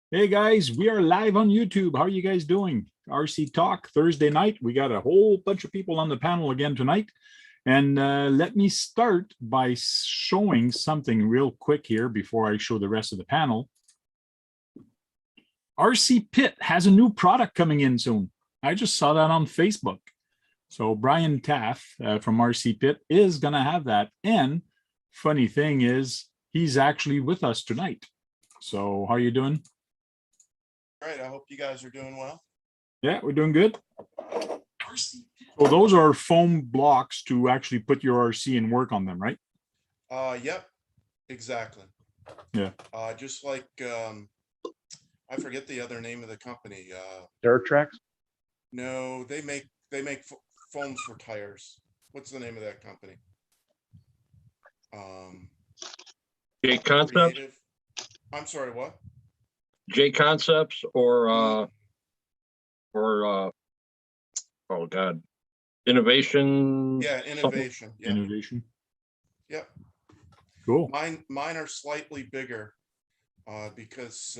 Hey guys, we are live on YouTube. How are you guys doing? RC Talk Thursday night. We got a whole bunch of people on the panel again tonight. And let me start by showing something real quick here before I show the rest of the panel. RC Pit has a new product coming in soon. I just saw that on Facebook. So Brian Taff from RC Pit is going to have that. And funny thing is, he's actually with us tonight. So how are you doing? All right, I hope you guys are doing well. Yeah, we're doing good. So those are foam blocks to actually put your RC and work on them, right? Yep, exactly. Yeah. Just like I forget the other name of the company. Dirt Tracks? No, they make foams for tires. What's the name of that company? J Concepts. Creative. I'm sorry, what? J Concepts or oh God, Innovation. Yeah, Innovation. Yeah. Innovation. Yep. Cool. Mine are slightly bigger because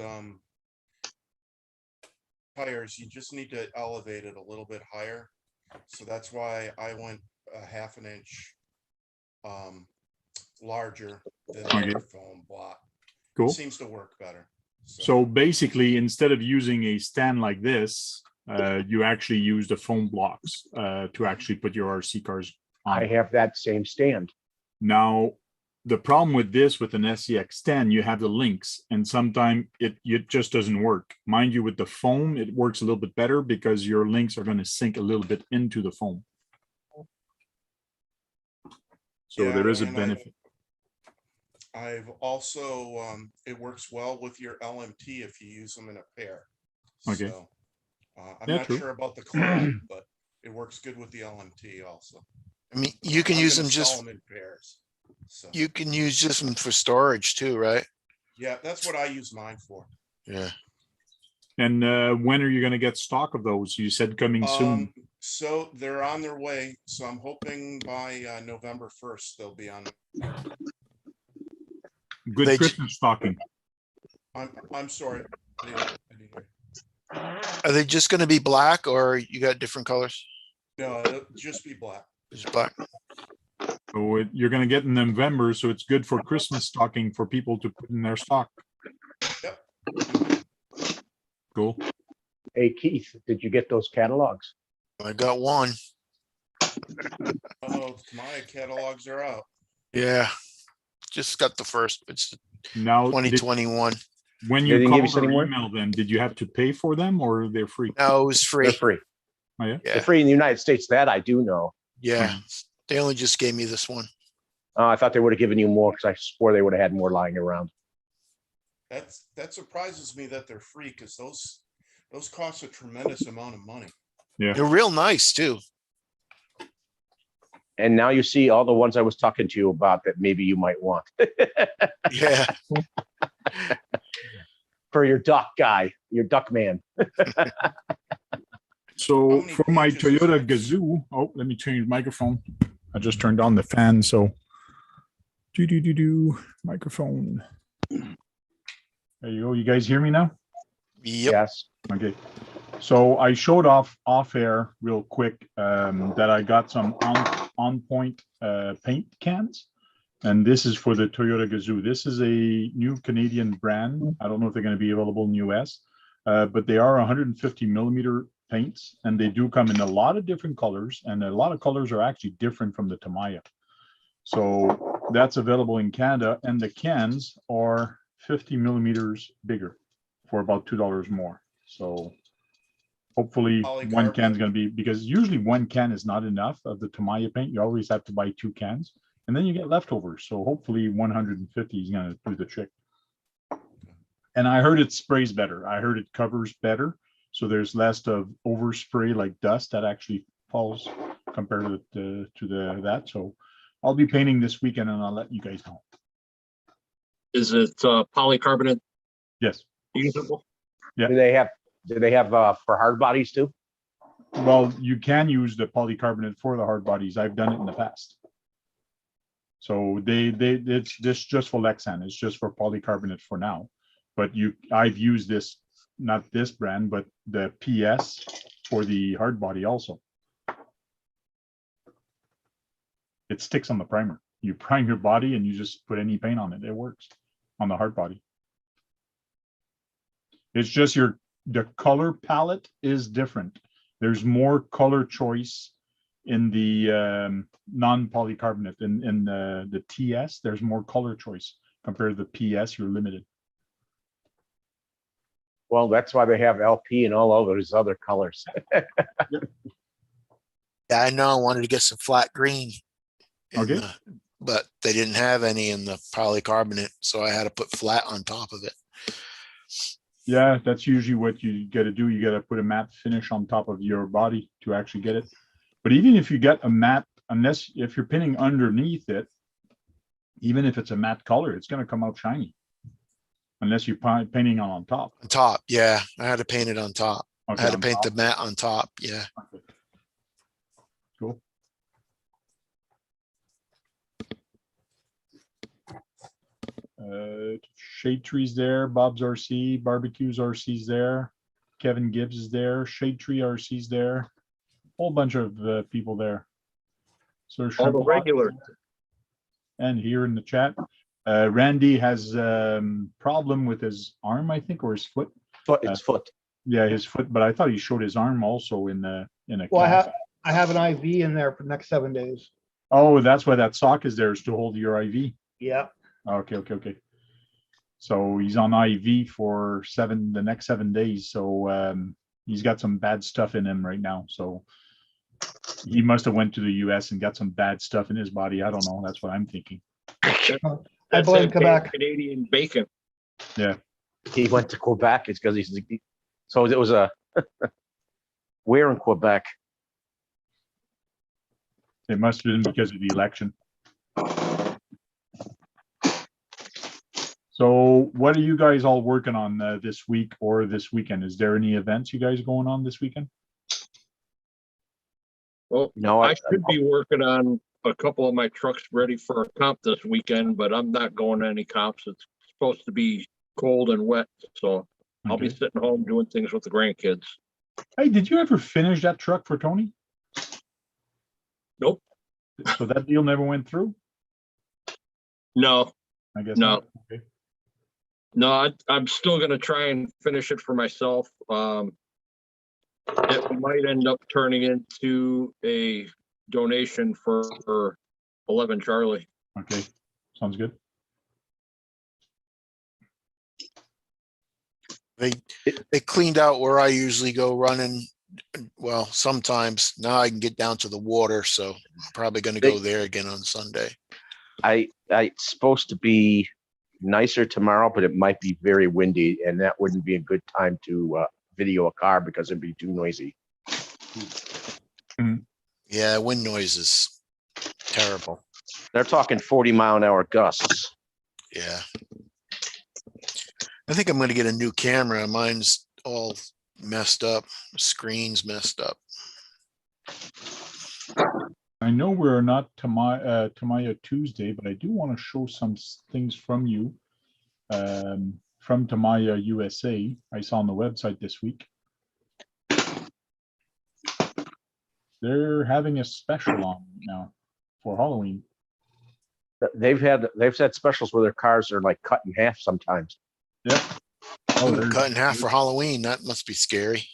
tires, you just need to elevate it a little bit higher. So that's why I went a half an inch larger than the other foam block. Cool. It seems to work better. So basically, instead of using a stand like this, you actually use the foam blocks to actually put your RC cars on. I have that same stand. Now, the problem with this, with an SCX10, you have the links, and sometimes it just doesn't work. Mind you, with the foam, it works a little bit better because your links are going to sink a little bit into the foam. So yeah, there is a benefit. I've also, it works well with your LMT if you use them in a pair. Okay. So, I'm not sure about the club, but it works good with the LMT also. I mean, you can use them just in pairs. So. You can use just them for storage too, right? Yeah, that's what I use mine for. Yeah. And when are you going to get stock of those? You said coming soon. So they're on their way. So I'm hoping by November 1st they'll be on. Good Christmas stocking. I'm sorry. I didn't hear. Are they just going to be black, or you got different colors? No, it'll just be black. Just black. So you're going to get in November, so it's good for Christmas stocking for people to put in their stock. Yep. Cool. Hey, Keith, did you get those catalogs? I got one. Oh, my catalogs are out. Yeah. Just got the first. It's Now 2021. When you called or emailed them, did you have to pay for them or they're free? No, it was free. They're free. Oh, yeah? They're free in the United States. That I do know. Yeah. They only just gave me this one. I thought they would have given you more because I swore they would have had more lying around. That surprises me that they're free, because those cost a tremendous amount of money. Yeah. They're real nice too. And now you see all the ones I was talking to you about that maybe you might want. Yeah. For your duck guy, your duck man. So for my Toyota Gazoo, oh, let me change the microphone. I just turned on the fan, so microphone. There you go. You guys hear me now? Yep. Yes. Okay. So I showed off air real quick that I got some on point paint cans, and this is for the Toyota Gazoo. This is a new Canadian brand. I don't know if they're going to be available in the US, but they are 150 millimeter paints, and they do come in a lot of different colors, and a lot of colors are actually different from the Tamiya. So that's available in Canada, and the cans are 50 millimeters bigger for about $2 more. So hopefully one can is going to be, because usually one can is not enough of the Tamiya paint. You always have to buy 2 cans, and then you get leftovers. So hopefully 150 is going to do the trick. And I heard it sprays better. I heard it covers better. So there's less of overspray like dust that actually falls compared to that. So I'll be painting this weekend, and I'll let you guys know. Is it polycarbonate? Yes. Usable? Yeah. Do they have for hard bodies too? Well, you can use the polycarbonate for the hard bodies. I've done it in the past. So it's just for Lexan. It's just for polycarbonate for now. But I've used this, not this brand, but the PS for the hard body also. It sticks on the primer. You prime your body and you just put any paint on it. It works on the hard body. It's just the color palette is different. There's more color choice in the non-polycarbonate. In the TS, there's more color choice compared to the PS. You're limited. Well, that's why they have LP and all of those other colors. Yeah, I know. I wanted to get some flat green. Okay. But they didn't have any in the polycarbonate, so I had to put flat on top of it. Yeah, that's usually what you got to do. You got to put a matte finish on top of your body to actually get it. But even if you get a matte, if you're pinning underneath it, even if it's a matte color, it's going to come out shiny. Unless you're painting on top. On top, yeah. I had to paint it on top. Okay, I had to on paint top. the matte on top, yeah. Okay. Cool. Shade Tree's there, Bob's RC, Barbecues RC's there, Kevin Gibbs is there, Shade Tree RC's there, whole bunch of people there. So All the Shrimp Pot- regulars. And here in the chat, Randy has problem with his arm, I think, or his foot. It's foot. Yeah, his foot, but I thought he showed his arm also in a Well, cast. I have an IV in there for the next 7 days. Oh, that's why that sock is there, is to hold your IV. Yeah. Okay. So he's on IV for the next 7 days. So he's got some bad stuff in him right now. So he must have went to the US and got some bad stuff in his body. I don't know. That's what I'm thinking. I blame that Quebec. Canadian bacon. He went to Quebec. It's because so it was a where in Quebec? It must have been because of the election. So what are you guys all working on this week or this weekend? Is there any events you guys going on this weekend? Well, No, I should be working on a couple of my trucks ready for a comp this weekend, but I'm not going to any comps. It's supposed to be cold and wet, so I'll be Okay. sitting home doing things with the grandkids. Hey, did you ever finish that truck for Tony? Nope. So that deal never went through? No, I guess No. not. Okay. no, I'm still gonna try and finish it for myself. It might end up turning into a donation for 11 Charlie. Okay, sounds good. They cleaned out where I usually go running. Well, sometimes now I can get down to the water, so I'm probably gonna go there again on Sunday. It's supposed to be nicer tomorrow, but it might be very windy, and that wouldn't be a good time to video a car because it'd be too noisy. Yeah, wind noise is terrible. They're talking 40-mile-an-hour gusts. Yeah. I think I'm gonna get a new camera. Mine's all messed up. Screen's messed up. I know we're not Tamaya Tuesday, but I do want to show some things from you. From Tamaya USA, I saw on the website this week. They're having a special on now for Halloween. They've had specials where their cars are like cut in half sometimes. Yep. Oh, Ooh, cut in half for Halloween. That must be scary.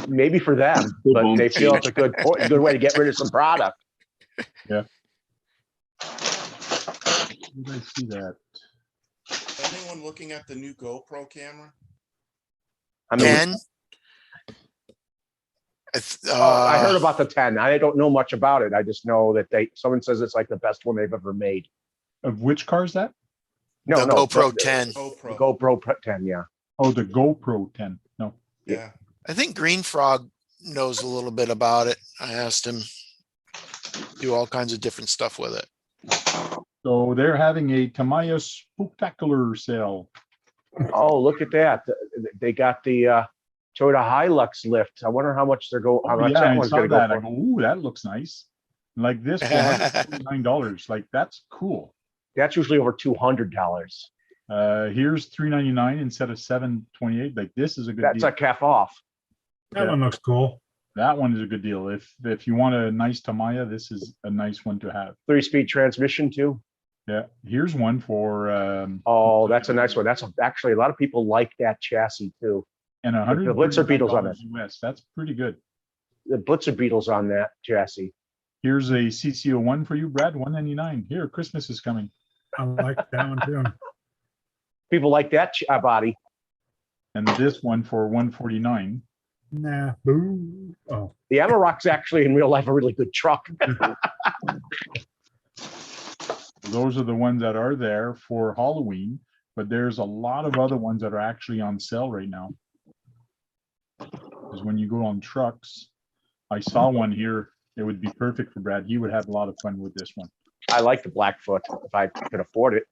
Maybe for them, but they feel it's a good way to get rid of some product. Did I see that? Anyone looking at the new GoPro camera? I mean, 10. I heard about the 10. I don't know much about it. I just know that someone says it's like the best one they've ever made. Of which car is that? No, the GoPro 10. The GoPro. GoPro 10, yeah. Oh, the GoPro 10. No. Yeah. I think Green Frog knows a little bit about it. I asked him, do all kinds of different stuff with it. So they're having a Tamaya Spooktacular sale. Oh, look at that. They got the Toyota Hilux lift. I wonder how much how much Yeah, that I one's saw gonna that. go I for. go, ooh, that looks nice. Like this, $149. Like that's cool. That's usually over $200. Here's $399 instead of $728. Like this is a good That's deal. like half off. Yeah. That one looks cool. That one is a good deal. If you want a nice Tamiya, this is a nice one to have. 3-speed transmission too. Yeah, here's one for Oh, that's a nice one. Actually, a lot of people like that chassis too. and the Blitzer Beetles on it. US. That's pretty good. The Blitzer Beetles on that chassis. Here's a CC01 for you, Brad. $199. Here, Christmas is coming. I like that one too. People like that body. And this one for $149. Nah, boo. Oh, The Amarok's actually in real life a really good truck. Those are the ones that are there for Halloween, but there's a lot of other ones that are actually on sale right now. Because when you go on trucks, I saw one here. It would be perfect for Brad. He would have a lot of fun with this one. I like the Blackfoot if I could afford it.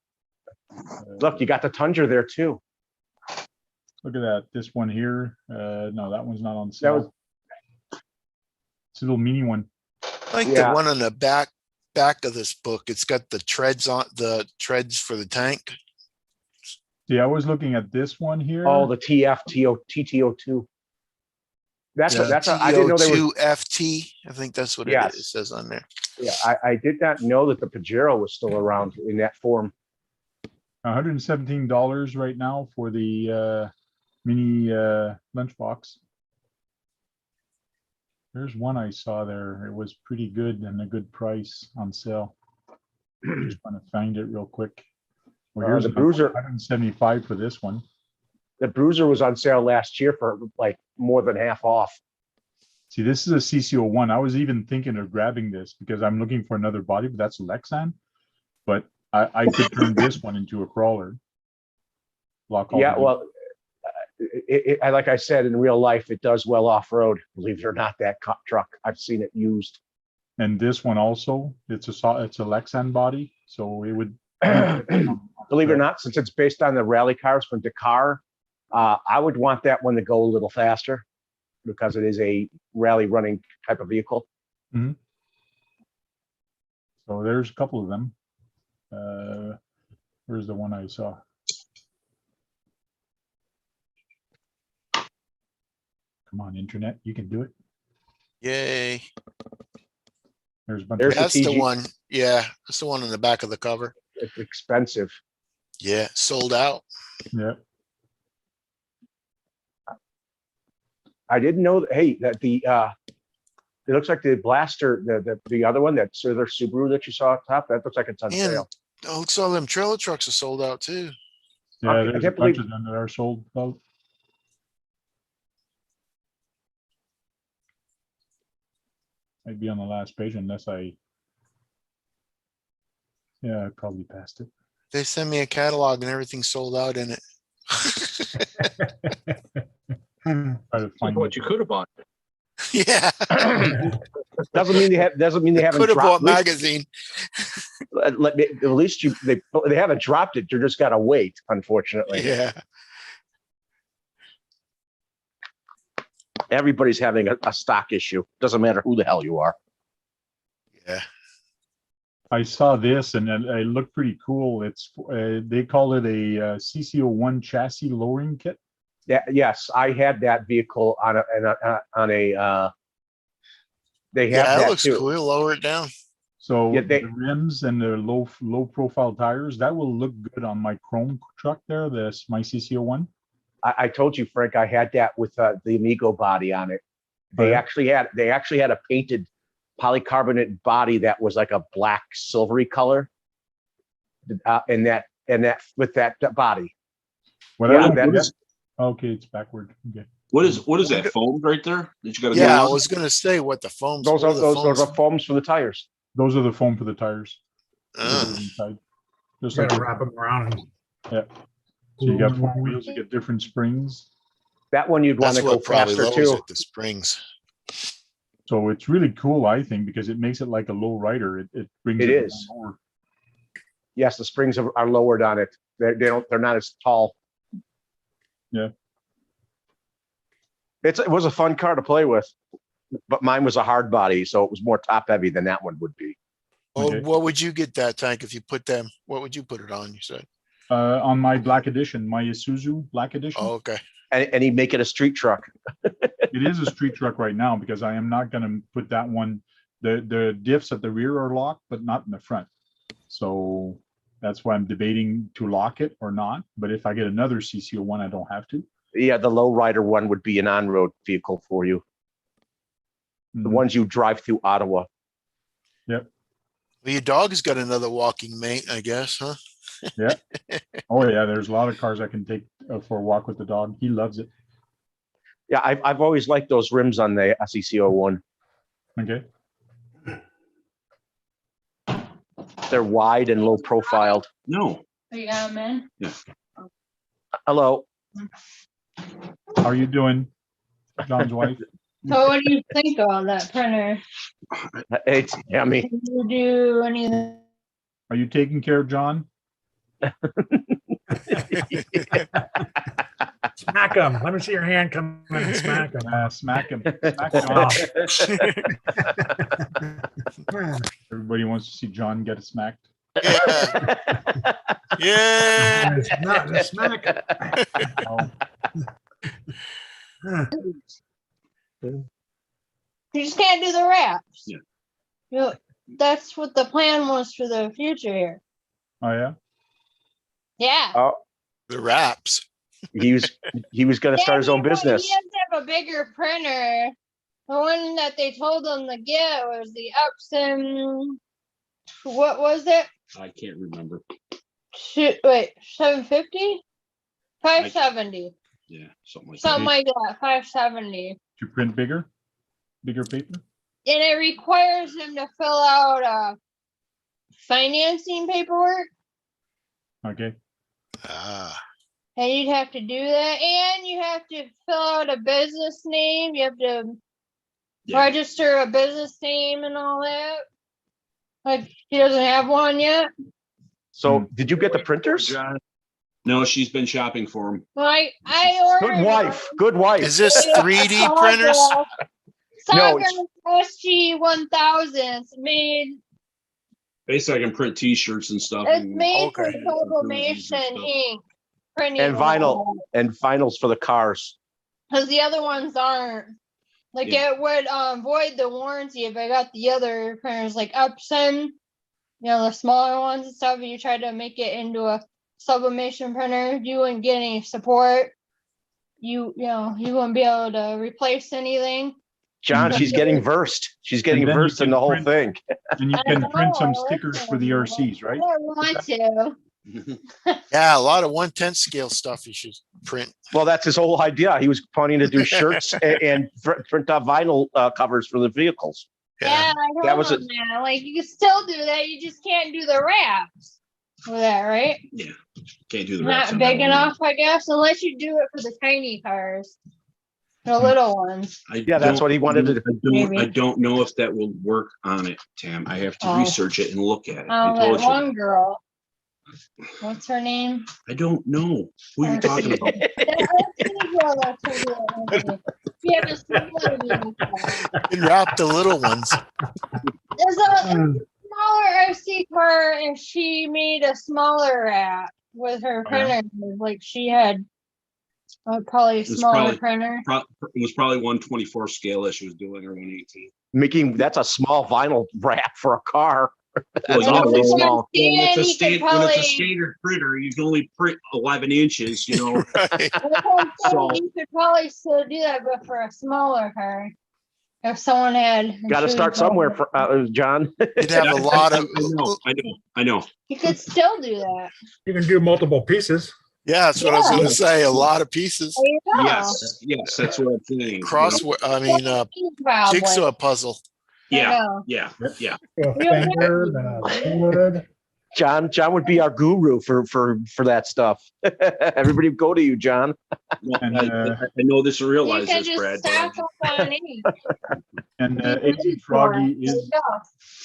Look, you got the Tundra there too. Look at that. This one here. No, that one's not on That sale. was- It's a little mini one. I like Yeah. the one on the back of this book. It's got the treads for the tank. See, I was looking at this one here. Oh, the TTO2. I didn't know they were. TO2FT. I think that's what Yes. it says on there. Yeah, I did not know that the Pajero was still around in that form. $117 right now for the mini lunchbox. There's one I saw there. It was pretty good and a good price on sale. Just want to find it real quick. Well, here's The another Bruiser. 175 for this one. The Bruiser was on sale last year for like more than half off. See, this is a CC01. I was even thinking of grabbing this because I'm looking for another body, but that's a Lexan. But I could turn this one into a crawler. Lock all Yeah, the- well, like I said, in real life, it does well off-road. Believe it or not, that truck, I've seen it used. And this one also, it's a Lexan body, so it would. Believe it or not, since it's based on the rally cars from Dakar, I would want that one to go a little faster because it is a rally running type of vehicle. So there's a couple of them. Where's the one I saw? Come on, internet, you can do it. Yay. There's a bunch There's of. the That's the TG. one. Yeah, that's the one on the back of the cover. It's expensive. Yeah, sold out. Yeah, I didn't know that. Hey, that it looks like the Blaster, the other one, that's the Subaru that you saw up top. That looks like it's on Man, sale. oh, looks all them trailer trucks are sold out too. yeah, I there's a can't bunch believe- of them that are sold out. Might be on the last page unless yeah, I probably passed it. They sent me a catalog and everything's sold out in it. Try to That's find what it. you could have bought. Yeah. Doesn't mean they haven't Could have bought dropped. magazine. At least they haven't dropped it. You just gotta wait, unfortunately. Yeah. Everybody's having a stock issue. Doesn't matter who the hell you are. Yeah. I saw this and it looked pretty cool. It's they call it a CC01 chassis lowering kit. Yeah, yes, I had that vehicle on a they have Yeah, that that looks too. cool. Lower it down. So Yeah, the rims and the low profile tires, that will look good on my chrome truck there, my CC01. I told you, Frank, I had that with the Amigo body on it. They yeah? actually had a painted polycarbonate body that was like a black silvery color. And that with that body. What Yeah, I don't that- get- okay, it's backward. Okay. What is that foam right there that you got to Yeah, I go on? was gonna say what the foams. Those what are the those are foams for the tires. Those are the foam for the tires. Ah. Inside. Just You like gotta wrap them around. And Yeah. So you got four wheels, you get different springs. That one you'd want That's to go what probably faster lowers too. it, the springs. So it's really cool, I think, because it makes it like a low rider. It brings It it is. lower. Yes, the springs are lowered on it. They're not as tall. Yeah. It was a fun car to play with, but mine was a hard body, so it was more top heavy than that one would be. Well, Okay. what would you get that tank if you put them? What would you put it on? You said On my black edition, my Isuzu black edition. Oh, okay. And he'd make it a street truck. It is a street truck right now because I am not gonna put that one, the diffs at the rear are locked, but not in the front. So that's why I'm debating to lock it or not. But if I get another CCO one, I don't have to. Yeah, the lowrider one would be an on-road vehicle for you. The Mhm. ones you drive through Ottawa. Well, your dog's got another walking mate, I guess, huh? Oh yeah, there's a lot of cars I can take for a walk with the dog. He loves it. Yeah, I've always liked those rims on the SECO one. Okay. They're wide and low profiled. No, Are you got 'em in? Hello. How are you doing, John's wife? So what do you think of that printer? It's, I mean, Did you do anything? Are you taking care of John? Smack him. Let me see your hand come in and smack him. Smack him. Smack John. Man, Everybody wants to see John get smacked. Yeah. it's not a smack. Oh, Huh. You just can't do the wraps. Yeah. You know, that's what the plan was for the future here. oh yeah. Yeah. Oh, The wraps. he was going to start his own business. He has to have a bigger printer. The one that they told him to get was the Epson. What was it? I can't remember. Wait, 750? 570. Yeah, something like Something that. like that. 570. To print bigger paper. And it requires him to fill out financing paperwork. Okay. Ah, And you'd have to do that. And you have to fill out a business name. You have to Yeah. register a business name and all that. Like, he doesn't have one yet. So did you get the printers? John? No, she's been shopping for him. Well, I ordered Good wife. Good wife. is this 3D printers? No, Saga SG 1000 made. Basically, I can print T-shirts and stuff. It's and- made for Okay. sublimation ink printing And vinyl. And vinyls for the cars. because the other ones aren't. Like Yeah. it would void the warranty if I got the other printers like Epson, the smaller ones and stuff. If you tried to make it into a sublimation printer, you wouldn't get any support. You wouldn't be able to replace anything. John, she's getting versed. She's getting And then you versed in can the whole print- thing. And you I can print some know, stickers for the RCs, right? I don't want to. Yeah, a lot of 1/10 scale stuff you should print. Well, that's his whole idea. He was planning to do shirts and print out vinyl covers for the vehicles. Yeah, Yeah. I That was told him that. Like you can still do that. You just can't do the wraps with that, right? Yeah, can't do the wraps Not on that big one. enough, I guess, unless you do it for the tiny cars, the little ones. Yeah, that's what he wanted to do. Maybe. I don't know if that will work on it, Tam. I have to Oh. research it and look at it. I Oh, told that you one that. girl. What's her name? I don't know. Who are you talking about? That skinny girl that's her She had a smaller vehicle. You can wrap the little ones. There's a smaller RC car, and she made a smaller wrap with her Oh, yeah. printer. Like she had probably a It's smaller probably- printer. It was probably 1/24 scale that she was doing, or 1/18. That's a small vinyl wrap for a car. That's Well, yeah, awfully well, small. When it's a you could when it's probably- a standard printer, you can only print 11 inches, you know. Right. So- You could probably still do that, but for a smaller car. If someone had. Got to start somewhere, John. You'd have a lot of, I know. You could still do that. You can do multiple pieces. yeah, that's what I was Yeah. gonna say, a lot of pieces. There you go. Yes, that's what I'm saying. Jigsaw puzzle. Yeah, know. yeah. A fender, then a wood. John would be our guru for that stuff. Everybody would go to you, John. And, I know this will You realize can this, just Brad. but stack up on ink. and You're AZ ready for Froggy it.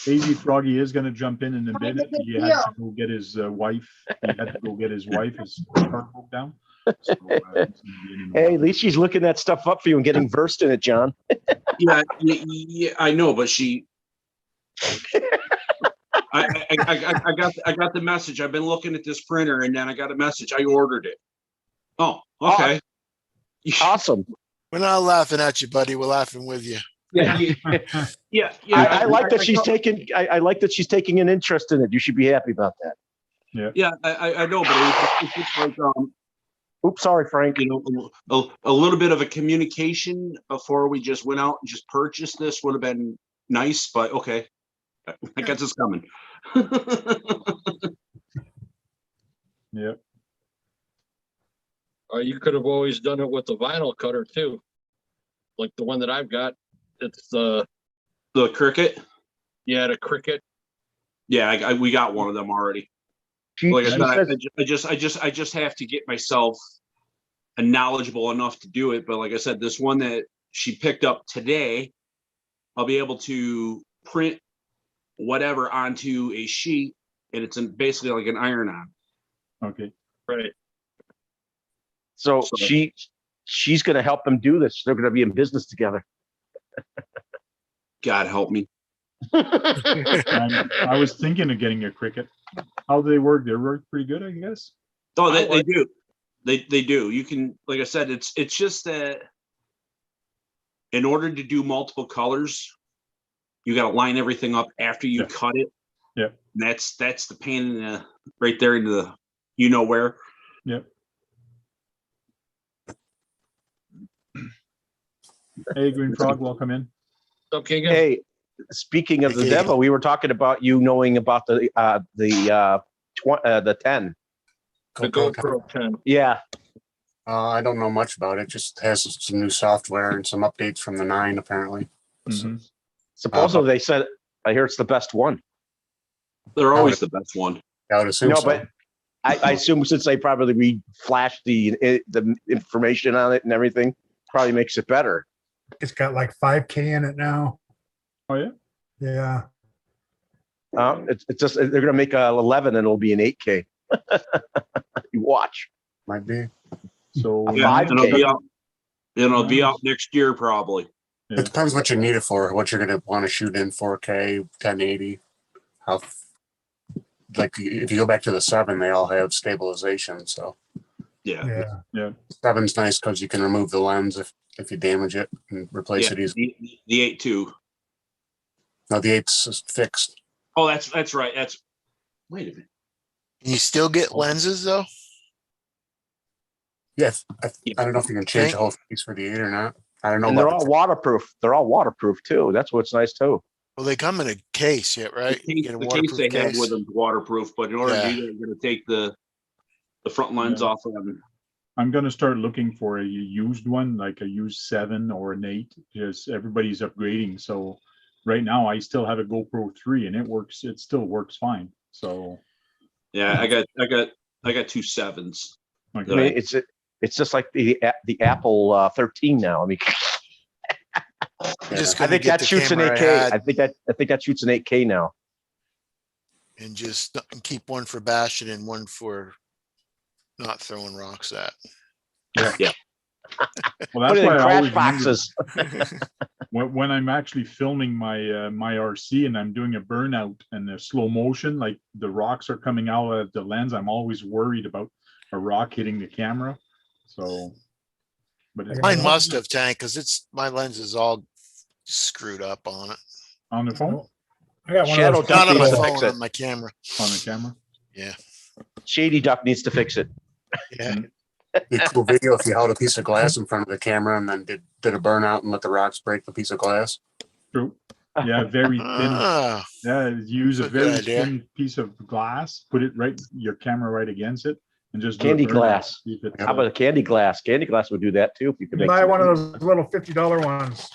There is you go. AZ Froggy is going to jump in a Make minute. a good He had deal. to go get his wife. He had to go get his wife. His car broke down. So, he's gonna be in Hey, at least she's looking that stuff up for you and getting versed in it, John. yeah, I know, but she. I got the message. I've been looking at this printer and then I got a message. I ordered it. Oh, okay. Awesome. We're not laughing at you, buddy. We're laughing with you. Yeah, yeah. I like that she's taking, I like that she's taking an interest in it. You should be happy about that. Yeah, I know, but it's just like, Oops, sorry, Frank. you know, a little bit of a communication before we just went out and just purchased this would have been nice, but okay. I got this coming. Yep. You could have always done it with the vinyl cutter too. Like the one that I've got, it's the Cricut. Yeah, the Cricut. Yeah, we got one of them already. Like I said, I just have to get myself knowledgeable enough to do it. But like I said, this one that she picked up today, I'll be able to print whatever onto a sheet, and it's basically like an iron-on. Okay. Right. So she's going to help them do this. They're going to be in business together. God help me. I was thinking of getting a Cricut. How do they work? They work pretty good, I guess. Oh, they do. They do. You can, like I said, it's just that in order to do multiple colors, you got to line everything up after you cut it. Yeah. That's the pain in the, right there into the, you know where. Yep. Hey, Green Frog, welcome in. Okay. Hey, speaking of the demo, we were talking about you knowing about the 10. The GoPro 10. Yeah. I don't know much about it. Just has some new software and some updates from the 9, apparently. Mm-hmm. Supposedly they said, I hear it's the best one. They're always the best one. I would assume No, so. but I assume since they probably flashed the information on it and everything, probably makes it better. It's got like 5K in it now. Oh yeah. Yeah. It's just they're gonna make a 11 and it'll be an 8K. You watch. Might be. So Yeah, and it'll 5K. be out. It'll be out next year probably. It depends what you need it for. What you're going to want to shoot in 4K, 1080. How, like, if you go back to the 7, they all have stabilization. So Yeah. Yeah. 7's nice because you can remove the lens if you damage it and replace it easily. The 8 too. No, the 8's is fixed. Oh, that's right. Wait a minute. You still get lenses though? Yes, I don't know if you can change the whole piece for the 8 or not. I don't know. And they're all waterproof. They're all waterproof too. That's what's nice too. Well, they come in a case, yeah, right? You get a The case they waterproof have with them is waterproof, but in order to do that, you're going to take the front lens off of them. I'm gonna start looking for a used one, like a used 7 or an 8. Just everybody's upgrading. So right now I still have a GoPro 3 and it still works fine. So yeah, I got 2 7s. Okay. I mean, it's just like the Apple 13 now. I mean, I think that shoots an 8K. I think that shoots an 8K now. And just keep one for bashing and one for not throwing rocks at. Yeah. Well, Put that's it in why I crash always boxes. when I'm actually filming my my RC and I'm doing a burnout and the slow motion, like the rocks are coming out of the lens, I'm always worried about a rock hitting the camera. So, but Mine must have, Tank, because my lens is all screwed up on it. On the phone? I got one Shadow of those. Not on my needs to phone, fix it. on my camera. On the camera? Yeah. Shady Duck needs to fix it. Yeah. Be a cool video if you held a piece of glass in front of the camera and then did a burnout and let the rocks break the piece of glass. True. Yeah, very thin. Ah, Yeah, use a That's a good very idea. thin piece of glass, put it your camera right against it, and just do a Candy burnout. glass. See if it, How about a candy glass? Candy glass would do that too. If you could make Buy some- one of those little $50 ones.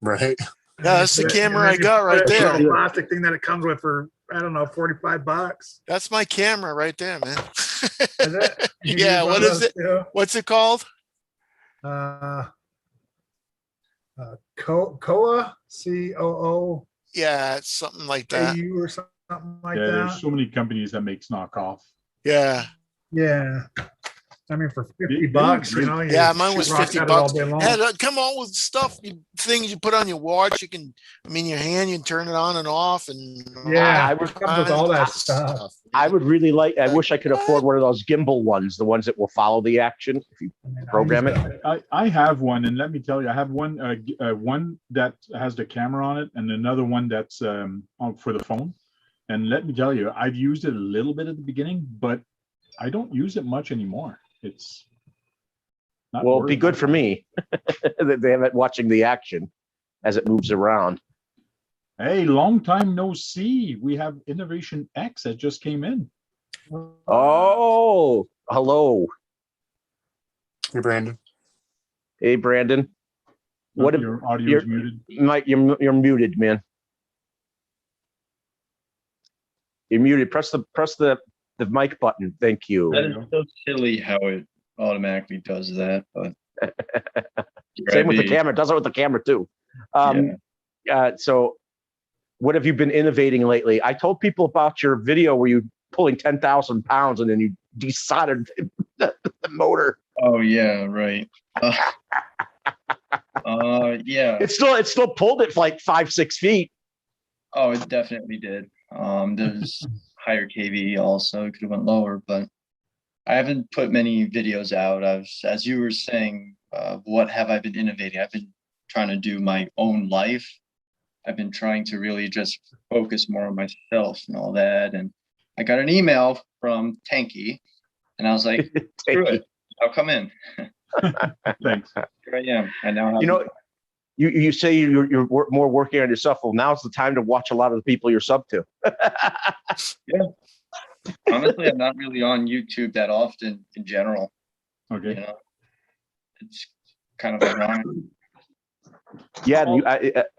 Right. Yeah, that's the And camera then I you got put right it in a there. little plastic thing that it comes with for, I don't know, $45. That's my camera right there, man. Is it? You Yeah, use one what of is those it? too? What's it called? Koa, COO, Yeah, it's something like that. AU or something like yeah, there's that. so many companies that makes knockoff. Yeah. Yeah. I mean, for 50 bucks, you know. you Yeah, mine was rock 50 at it all bucks. day long. Had come on with stuff, things you put on your watch. You can, I mean, your hand, you can turn it on and off, and Yeah, I it would- comes with all that stuff. I would really like. I Like, wish I could afford one of those gimbal ones, the ones that will follow the action if you I mean, program use it. I have one, and let me tell you, I have one one that has the camera on it, and another one that's for the phone. And let me tell you, I've used it a little bit at the beginning, but I don't use it much anymore. It's not Well, it'd be worth good it. for me that they have it watching the action as it moves around. Hey, long time no see. We have Innovation X that just came in. Oh, hello. Hey, Brandon. Hey, Brandon. What if Your audio you're- is muted? Mike, you're muted, man. You're muted. Press the mic button. Thank you. There That you is so silly how it automatically does that, but Same with the camera. It does it with the camera too. So what have you been innovating lately? I told people about your video where you pulling 10,000 pounds and then you desoldered the motor. Oh yeah, right. Yeah. It still pulled it for like 5-6 feet. Oh, it definitely did. There's higher KV also. It could have went lower, but I haven't put many videos out. As you were saying, what have I been innovating? I've been trying to do my own life. I've been trying to really just focus more on myself and all that. And I got an email from Tanky, and I was like, screw it, I'll come in. Thanks. Here I am. I now have, You know, you say you're more working on yourself. Well, now's the time to watch a lot of the people you're sub to. yeah. Honestly, I'm not really on YouTube that often in general. Okay. You know, it's kind of ironic. Yeah, and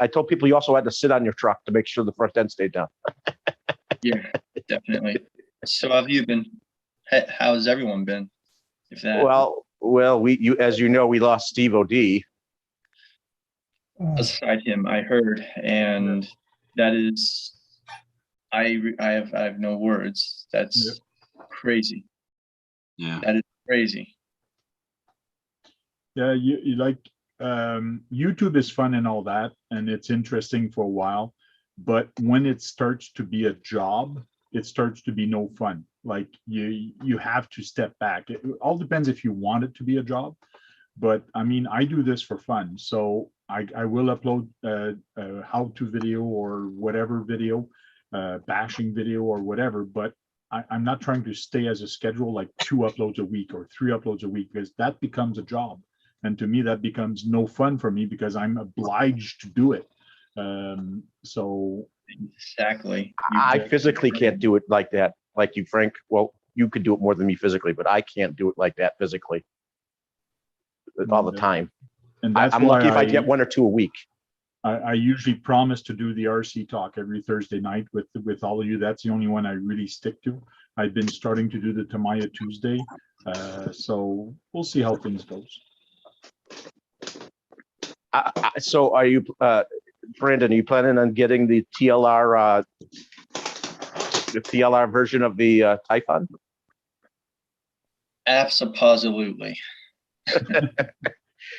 I told people you also had to sit on your truck to make sure the front end stayed down. Yeah, definitely. So how have you been? How's everyone been? If that Well, as you know, we lost Steve O'D. aside him, I heard, and that is, I have no words. That's crazy. Yeah. That is crazy. Yeah, you like YouTube is fun and all that, and it's interesting for a while, but when it starts to be a job, it starts to be no fun. Like you have to step back. It all depends if you want it to be a job, but I mean, I do this for fun, so I will upload a how-to video or whatever video, bashing video or whatever, but I'm not trying to stay as a schedule like 2 uploads a week or 3 uploads a week, because that becomes a job. And to me, that becomes no fun for me because I'm obliged to do it. So exactly. I physically can't do it like that, like you, Frank. Well, you could do it more than me physically, but I can't do it like that physically all the time. And that's I'm lucky if I why get 1 or 2 a week. I usually promise to do the RC talk every Thursday night with all of you. That's the only one I really stick to. I've been starting to do the Tamaya Tuesday. So we'll see how things goes. So are you, Brandon, are you planning on getting the TLR version of the Typhon? Absolutely.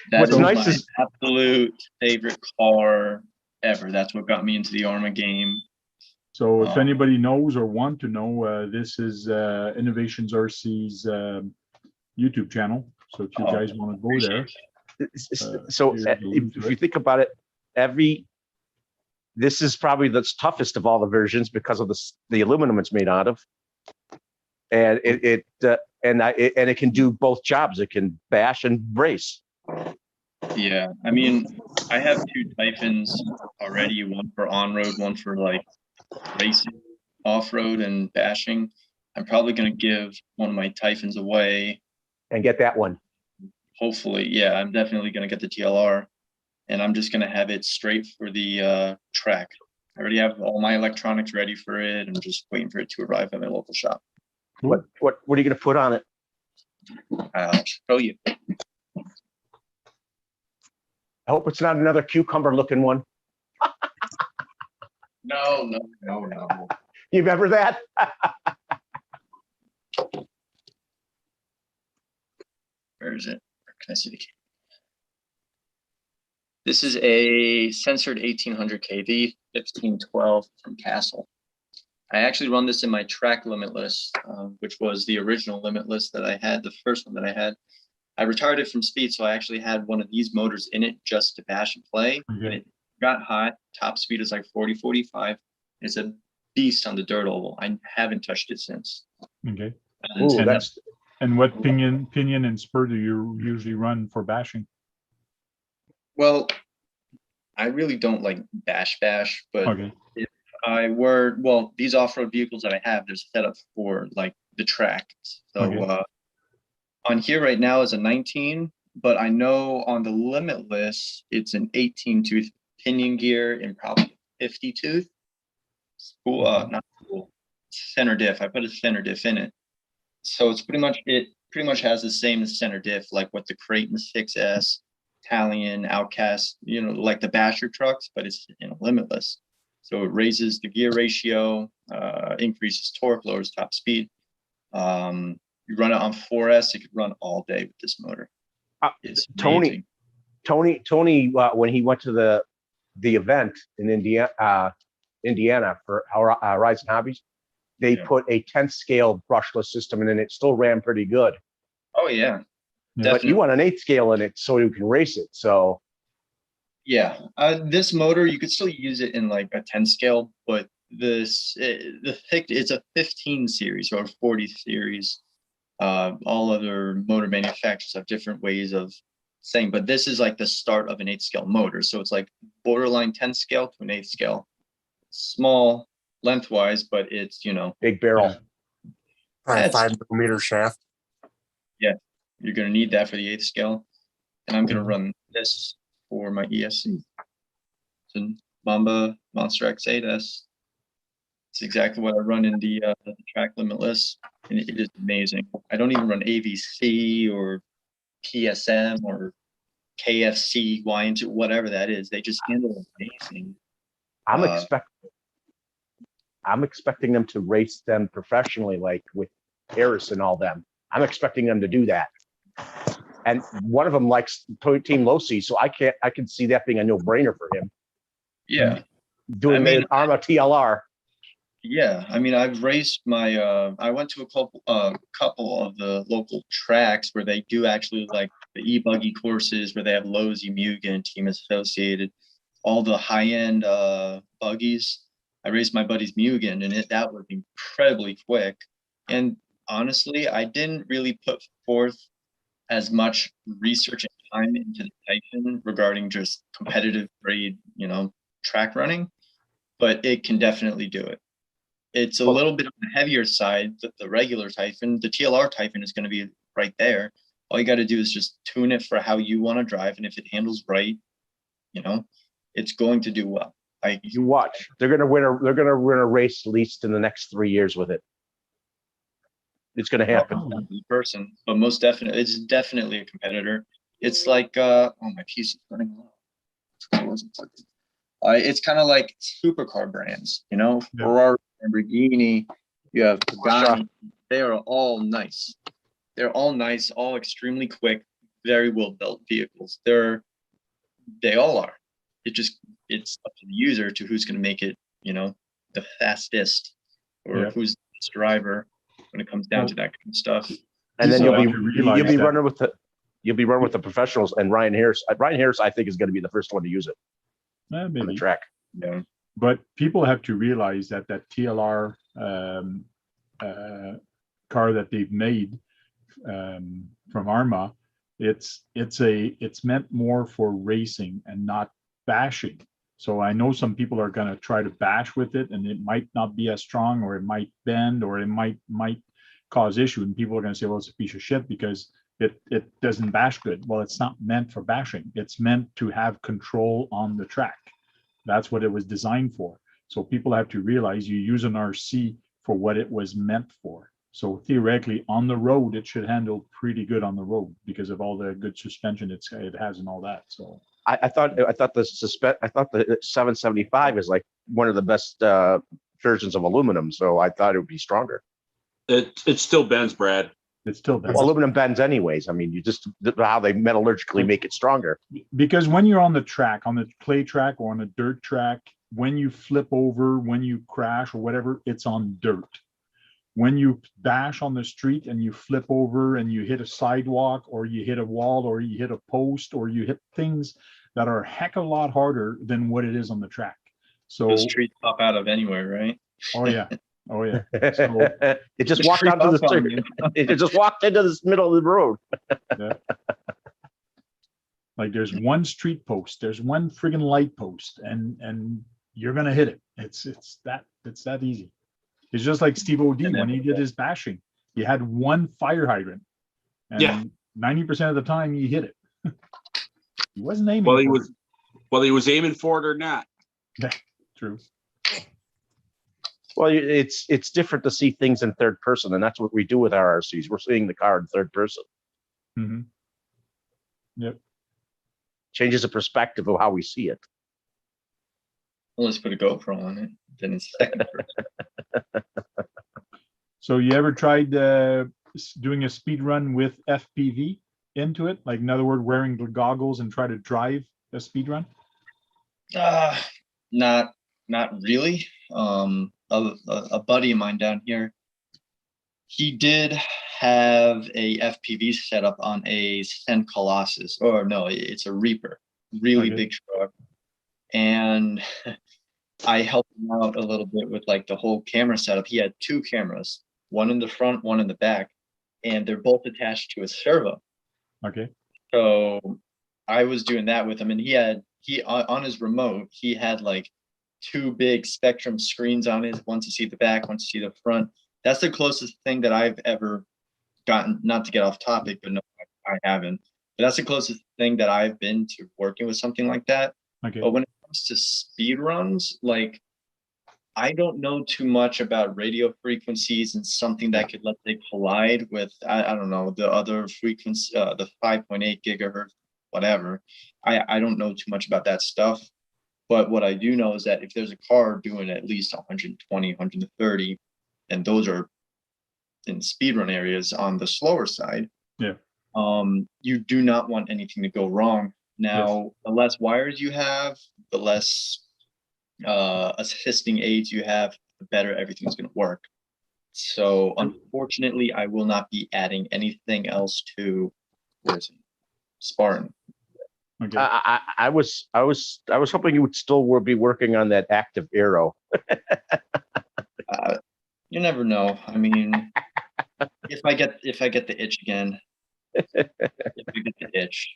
What's That's nice my is absolute favorite car ever. That's what got me into the ARMA game. So if anybody knows or want to know, this is Innovations RC's YouTube channel. So if you guys want to go there. So if you think about it, this is probably the toughest of all the versions because of the aluminum it's made out of, and it can do both jobs. It can bash and brace. Yeah, I mean, I have 2 Typhons already, one for on-road, one for like racing, off-road and bashing. I'm probably going to give one of my Typhons away. And get that one. Hopefully, yeah, I'm definitely going to get the TLR, and I'm just going to have it straight for the track. I already have all my electronics ready for it. I'm just waiting for it to arrive at my local shop. What are you going to put on it? I'll show you. I hope it's not another cucumber looking one. No. You remember that? is it? Or can I see the key? This is a censored 1800 kV 1512 from Castle. I actually run this in my track limitless, which was the original limitless that I had, the first one that I had. I retired it from speed, so I actually had one of these motors in it just to bash and play. And it got hot. Top speed is like 40, 45. It's a beast on the dirt oval. I haven't touched it since. Okay. Ooh, And what pinion and spur do you usually run for bashing? Well, I really don't like bash, but Okay. if I were, well, these off-road vehicles that I have, they're set up for like the track. So Okay. On here right now is a 19, but I know on the limitless, it's an 18 tooth pinion gear and probably 50 tooth. Spool, not spool, center diff. I put a center diff in it. So it's pretty much has the same as center diff, like what the Creighton 6S, Italian, Outcast, you know, like the basher trucks, but it's, you know, limitless. So it raises the gear ratio, increases torque, lowers top speed. You run it on 4S, it could run all day with this motor. It's Tony, when he went to the event in Indiana for Horizon Hobbies, they put a 10th scale brushless system in, and it still ran pretty good. Oh yeah, but you want an 8th scale in it so you can race it. So yeah, this motor you could still use it in like a 10 scale, but it's a 15 series or 40 series. All other motor manufacturers have different ways of saying, but this is like the start of an 8th scale motor. So it's like borderline 10 scale to an 8th scale. Small lengthwise, but it's, you know, big barrel. Probably 5mm shaft. Yeah, you're going to need that for the 8th scale. And I'm going to run this for my ESC. It's a Mamba Monster X8S. It's exactly what I run in the track limitless, and it is amazing. I don't even run AVC or PSM or KFC, YNT, whatever that is. They just handle it amazing. I'm expecting them to race them professionally, like with Harris and all them. I'm expecting them to do that. And one of them likes Team Losi, so I can see that being a no-brainer for him. Yeah. Doing the Arma TLR. Yeah, I mean, I've raced my. I went to a couple of the local tracks where they do actually like the e-buggy courses where they have Losi, Mugen, Team Associated, all the high-end buggies. I raced my buddy's Mugen, and that was incredibly quick. And honestly, I didn't really put forth as much research and time into the Titan regarding just competitive grade, you know, track running, but it can definitely do it. It's a little bit on the heavier side, the regular Typhon. The TLR Typhon is going to be right there. All you got to do is just tune it for how you want to drive, and if it handles right, you know, it's going to do well. You watch. They're going to win a race at least in the next 3 years with it. It's going to happen. Person, but most definitely, it's definitely a competitor. It's like, oh, my piece is running low. It's kind of like supercar brands, you know, Ferrari, Lamborghini, you have Pagani. They are all nice. They're all nice, all extremely quick, very well built vehicles. They all are. It's up to the user to who's going to make it, you know, the fastest or who's the best driver when it comes down to that kind of stuff. And then you'll be running with the professionals, and Ryan Harris. Ryan Harris, I think, is going to be the first one to use it on the track. Yeah. But people have to realize that TLR car that they've made from Arma, it's meant more for racing and not bashing. So I know some people are going to try to bash with it, and it might not be as strong, or it might bend, or it might cause issue, and people are going to say, well, it's a piece of shit because it doesn't bash good. Well, it's not meant for bashing. It's meant to have control on the track. That's what it was designed for. So people have to realize you use an RC for what it was meant for. So theoretically, on the road, it should handle pretty good on the road because of all the good suspension it has and all that. So I thought the 775 is like one of the best versions of aluminum. So I thought it would be stronger. It still bends, Brad. It still does. Well, aluminum bends anyways. I mean, you just how they metallurgically make it stronger. Because when you're on the track, on the clay track or on a dirt track, when you flip over, when you crash or whatever, it's on dirt. When you dash on the street and you flip over and you hit a sidewalk or you hit a wall or you hit a post or you hit things that are a heck of a lot harder than what it is on the track. So Those trees pop out of anywhere, right? oh yeah. Oh yeah. So, it just walked onto the street. It just walked into this middle of the road. yeah. Like there's one street post, there's one friggin' light post, and you're gonna hit it. It's that easy. It's just like Steve O'D when he did his bashing. He had one fire hydrant, and 90% of the time he hit it. He wasn't aiming. Well, he was aiming for it or not. Yeah, true. Well, it's different to see things in third person, and that's what we do with our RCs. We're seeing the car in third person. Mm-hmm. Yep. Changes the perspective of how we see it. Well, let's put a GoPro on it. Then it's second person. So you ever tried doing a speed run with FPV into it? Like in other words, wearing the goggles and try to drive a speed run? Not really. A buddy of mine down here, he did have a FPV setup on a S10 Colossus, or no, it's a Reaper, really big truck. And I helped him out a little bit with like the whole camera setup. He had two cameras, one in the front, one in the back, and they're both attached to a servo. Okay. So I was doing that with him, and he on his remote, he had like two big Spectrum screens on it, one to see the back, one to see the front. That's the closest thing that I've ever gotten, not to get off topic, but no, I haven't. But that's the closest thing that I've been to working with something like that. Okay. But when it comes to speed runs, like I don't know too much about radio frequencies and something that could, let's say, collide with, I don't know, the other frequency, the 5.8 gigahertz, whatever. I don't know too much about that stuff. But what I do know is that if there's a car doing at least 120, 130, and those are in speedrun areas on the slower side, you do not want anything to go wrong. Now, the less wires you have, the less assisting aids you have, the better everything's going to work. So unfortunately, I will not be adding anything else to Spartan. Okay. I was hoping you would still be working on that active arrow. You never know. I mean, if I get the itch again, if I get the itch,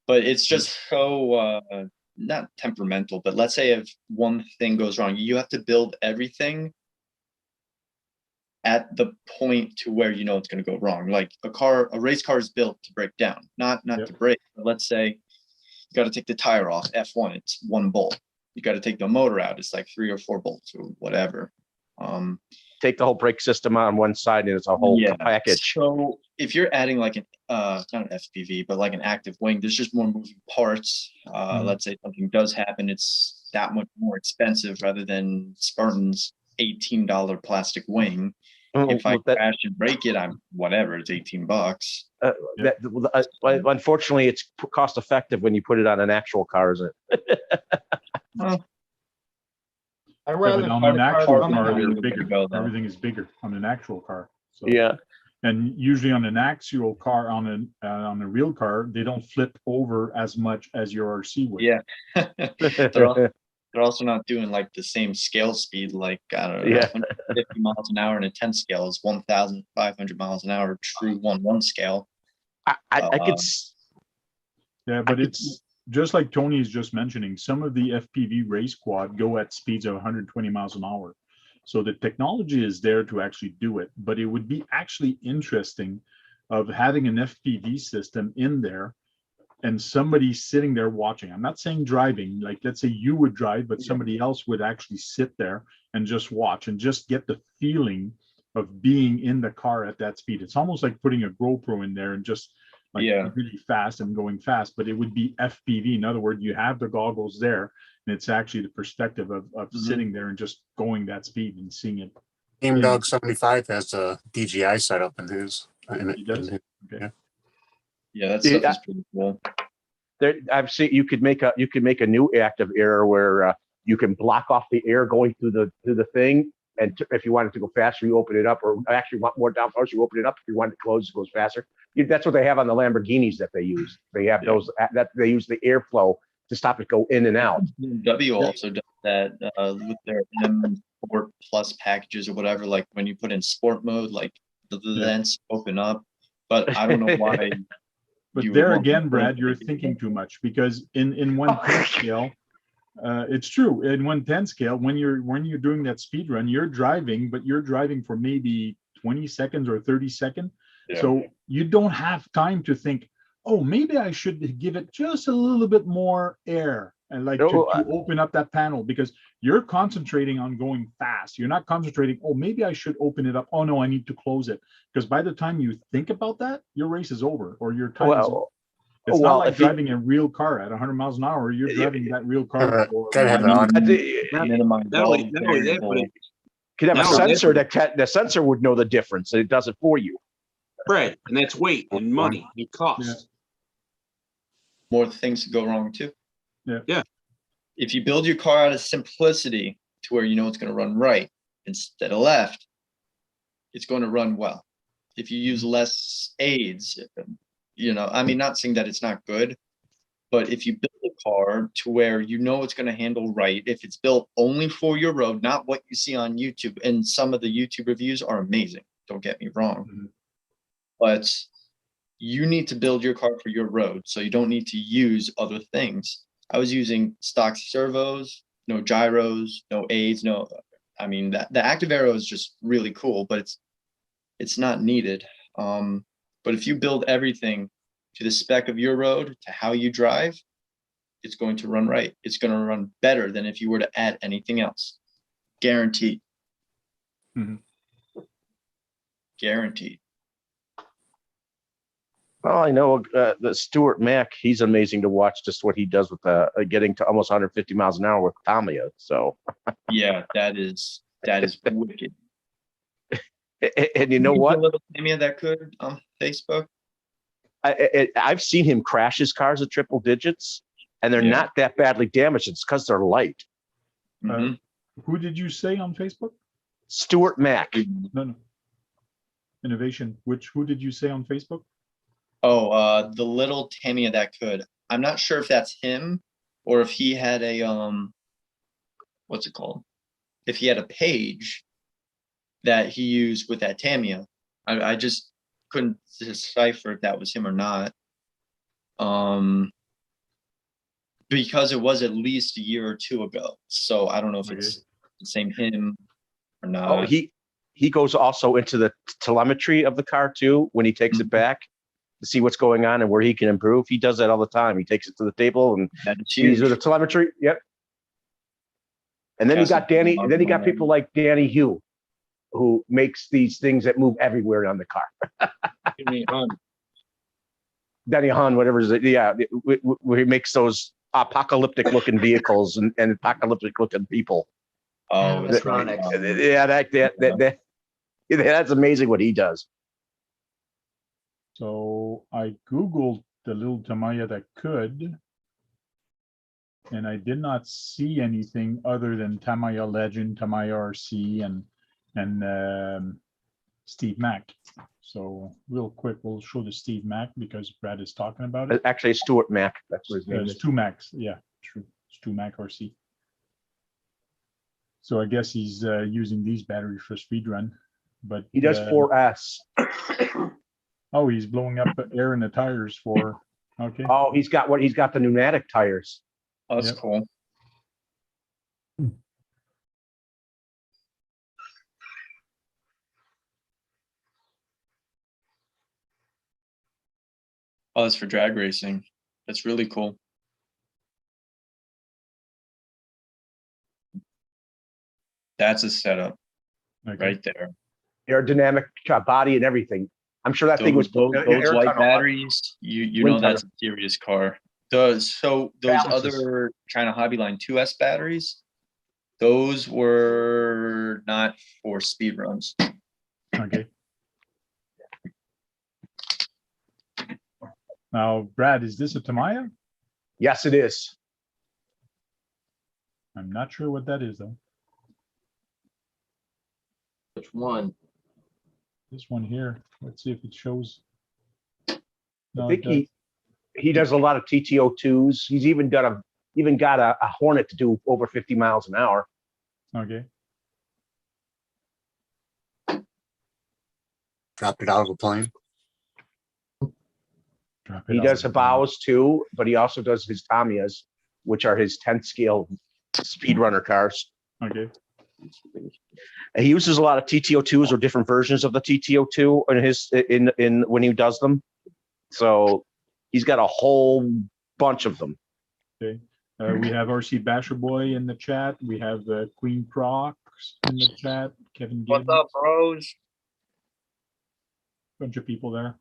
but it's just so not temperamental. But let's say if one thing goes wrong, you have to build everything at the point to where you know it's going to go wrong. Like a race car is built to break down, not to break. But let's say you got to take the tire off. F1, it's one bolt. You got to take the motor out. It's like 3 or 4 bolts or whatever. Take the whole brake system on one side and it's a whole package. So if you're adding like an not an FPV, but like an active wing, there's just more moving parts. Let's say something does happen, it's that much more expensive rather than Spartan's $18 plastic wing. If I crash and break it, I'm whatever, it's $18. Unfortunately, it's cost effective when you put it on an actual car, isn't it? Well, I rather on an actual car, they're bigger. Everything is bigger on an actual car. So, and usually on an axial car, on a real car, they don't flip over as much as your RC would. Yeah. They're also not doing like the same scale speed, like I don't know, 150 miles an hour in a 10 scale is 1,500 miles an hour true 1/1 scale. I could. Yeah, but it's just like Tony is just mentioning. Some of the FPV race quad go at speeds of 120 miles an hour. So the technology is there to actually do it, but it would be actually interesting of having an FPV system in there and somebody sitting there watching. I'm not saying driving, like let's say you would drive, but somebody else would actually sit there and just watch and just get the feeling of being in the car at that speed. It's almost like putting a GoPro in there and just like really fast and going fast, but it would be FPV. In other words, you have the goggles there and it's actually the perspective of sitting there and just going that speed and seeing it. Game Dog 75 has a DJI setup in his And He does? and- Okay. Yeah, that stuff is pretty cool. There, I've seen you could make a new active error where you can block off the air going through the thing, and if you want it to go faster, you open it up, or actually want more downforce, you open it up. If you want it to close, it goes faster. That's what they have on the Lamborghinis that they use. They have those that they use the airflow to stop it go in and out. BMW also does that with their M Sport Plus packages or whatever. Like when you put in sport mode, like the vents open up. But I don't know why. But you would there want again, to- Brad, you're thinking too much, because in 110 scale, it's true. In 110 scale, when you're doing that speed run, you're driving, but you're driving for maybe 20 seconds or 30 seconds. Yeah. So you don't have time to think, oh, maybe I should give it just a little bit more air and like to open up that panel, because you're concentrating on going fast. You're not concentrating, oh, maybe I should open it up. Oh no, I need to close it. Because by the time you think about that, your race is over, or your time is over. It's not like driving a real car at 100 miles an hour. You're driving that real car for gotta have it on. minimize Not all only that, but variables. Could have a Now, sensor the sensor would know the difference, and it does it for you. right, and that's weight and money and cost. More things to go wrong too. Yeah. If you build your car out of simplicity to where you know it's going to run right instead of left, it's going to run well. If you use less aids, I mean, not saying that it's not good, but if you build a car to where you know it's going to handle right, if it's built only for your road, not what you see on YouTube, and some of the YouTube reviews are amazing, don't get me wrong, but you need to build your car for your road, so you don't need to use other things. I was using stock servos, no gyros, no aids, I mean, the active arrow is just really cool, but it's not needed. But if you build everything to the spec of your road, to how you drive, it's going to run right. It's going to run better than if you were to add anything else. Guaranteed. Guaranteed. Well, I know the Stuart Mack, he's amazing to watch, just what he does with getting to almost 150 miles an hour with Tamiya. So yeah, that is wicked. And you know what? A little Tamiya that could on Facebook. I've seen him crash his cars at triple digits, and they're not that badly damaged. It's because they're light. Who did you say on Facebook? Stuart Mack. No. Innovation. Who did you say on Facebook? Oh, the little Tamiya that could. I'm not sure if that's him or if he had a what's it called? If he had a page that he used with that Tamiya. I just couldn't decipher if that was him or not. Because it was at least a year or two ago. So I don't know if it's the same him or not. Oh, he goes also into the telemetry of the car too when he takes it back to see what's going on and where he can improve. He does that all the time. He takes it to the table and sees the telemetry. Yep. And then you got Danny. And then you got people like Danny Hugh, who makes these things that move everywhere on the car. Danny Hahn, whatever it is. Yeah, where he makes those apocalyptic looking vehicles and apocalyptic looking people. Oh, that's right. Yeah, that's amazing what he does. So I Googled the little Tamiya that could, and I did not see anything other than Tamiya Legend, Tamiya RC, and Steve Mack. So real quick, we'll show the Steve Mack because Brad is talking about it. Actually, Stuart Mack. That's what his name is. Stu Max. Yeah, true. Stu Mack RC. So I guess he's using these batteries for speed run, but he does 4S. Oh, he's blowing up air in the tires for. Okay. Oh, he's got the pneumatic tires. Oh, that's cool. Oh, that's for drag racing. That's really cool. That's a setup right there. Aerodynamic body and everything. I'm sure that thing was those white batteries. You know that's a serious car. Those other China Hobbyline 2S batteries, those were not for speed runs. Okay. Now, Brad, is this a Tamiya? Yes, it is. I'm not sure what that is though. Which one? This one here. Let's see if it shows. I No, think it he does a lot of TTO2s. He's even got a Hornet to do over 50 miles an hour. okay. Dropped it out of a plane. Drop it He out. does Habaos too, but he also does his Tamiyas, which are his 10th scale speedrunner cars. Okay. And he uses a lot of TTO2s or different versions of the TTO2 in his in when he does them. So he's got a whole bunch of them. Okay. We have RC Basher Boy in the chat. We have Queen Prox in the chat. Kevin Gibbs. What's up, bros? Bunch of people there.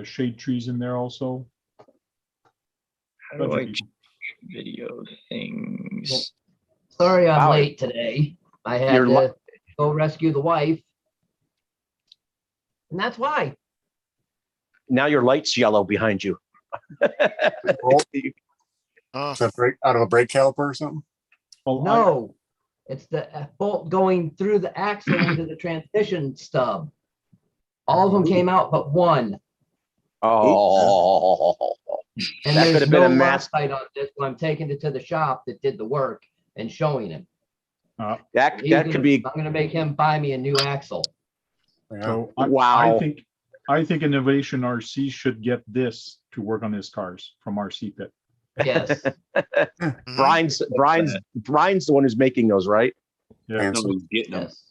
Shade Trees in there also. How Bunch do of I people. video things? Sorry, I'm Wow. late today. I had You're to go rescue the wife. And that's why. Now your light's yellow behind you. Is that break out of a brake caliper or something? Well, No, it's the bolt going through the axle into the transmission stub. All of them came out but one. Oh, And That could there's have been no a mass- light on this one. I'm taking it to the shop that did the work and showing him. that He's that gonna- could be I'm gonna make him buy me a new axle. Yeah. So Wow. I think Innovation RC should get this to work on his cars from RC Pit. Yes. Mhm. Brian's the one who's making those, right? Yeah. And No, so- he's getting them. Yes.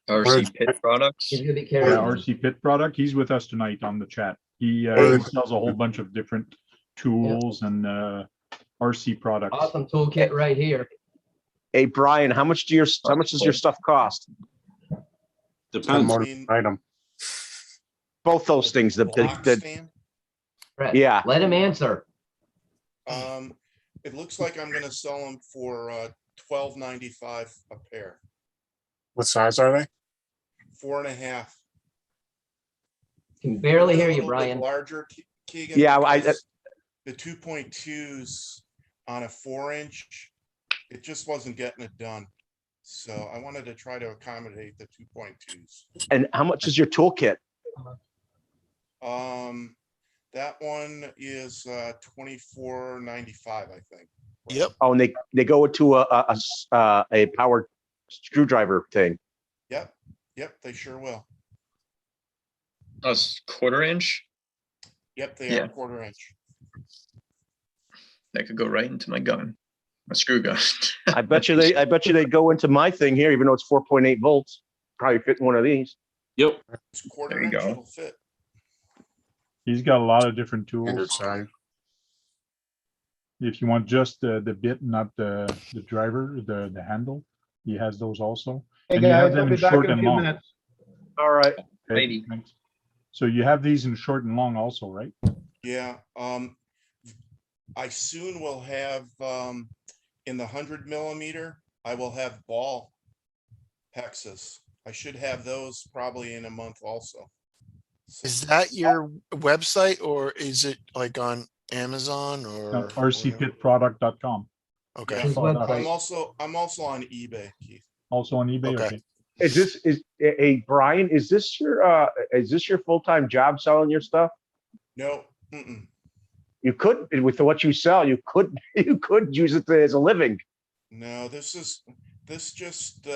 RC Pit products. He's gonna be Yeah, carrying them. RC Pit product. He's with us tonight on the chat. He Hey. sells a whole bunch of different tools and RC products. Awesome toolkit right here. Hey Brian, how much does your stuff cost? Ten Depends. more I mean- item. Both those things. The Block stand? Brett, Yeah. let him answer. It looks like I'm gonna sell them for $12.95 a pair, What size are they? 4.5. Can barely hear A you, little bit Brian. Larger, Keegan. Yeah, because the 2.2s on a 4-inch, it just wasn't getting it done. So I wanted to try to accommodate the 2.2s. And how much is your toolkit? That one is $24.95, I think. Yep. Oh, and they go into a powered screwdriver thing. Yep, they sure will. Us 1/4 inch. Yep, they Yeah. are 1/4 inch. That could go right into my gun, my screw gun. I bet you they go into my thing here, even though it's 4.8 volts. Probably fit in one of these. Yep. It's 1/4 There you inch, go. it'll fit. He's got a lot of different Standard tools. size. If you want just the bit, not the driver, the handle, he has those also. Hey And you have guys, them I'll be in back short in a and few long. minutes. All right. Okay, Maybe. thanks. So you have these in short and long also, right? Yeah, I soon will have, in the 100 mm, I will have ball hexes. I should have those probably in a month also. So- Is that your website or is it like on Amazon or? rcpitproduct.com. Okay. His website. I'm also on eBay, Keith. Also on eBay, Okay. okay. Is Brian, is this your full-time job selling your stuff? No, You could, with what you sell, you could use it as a living. no, this just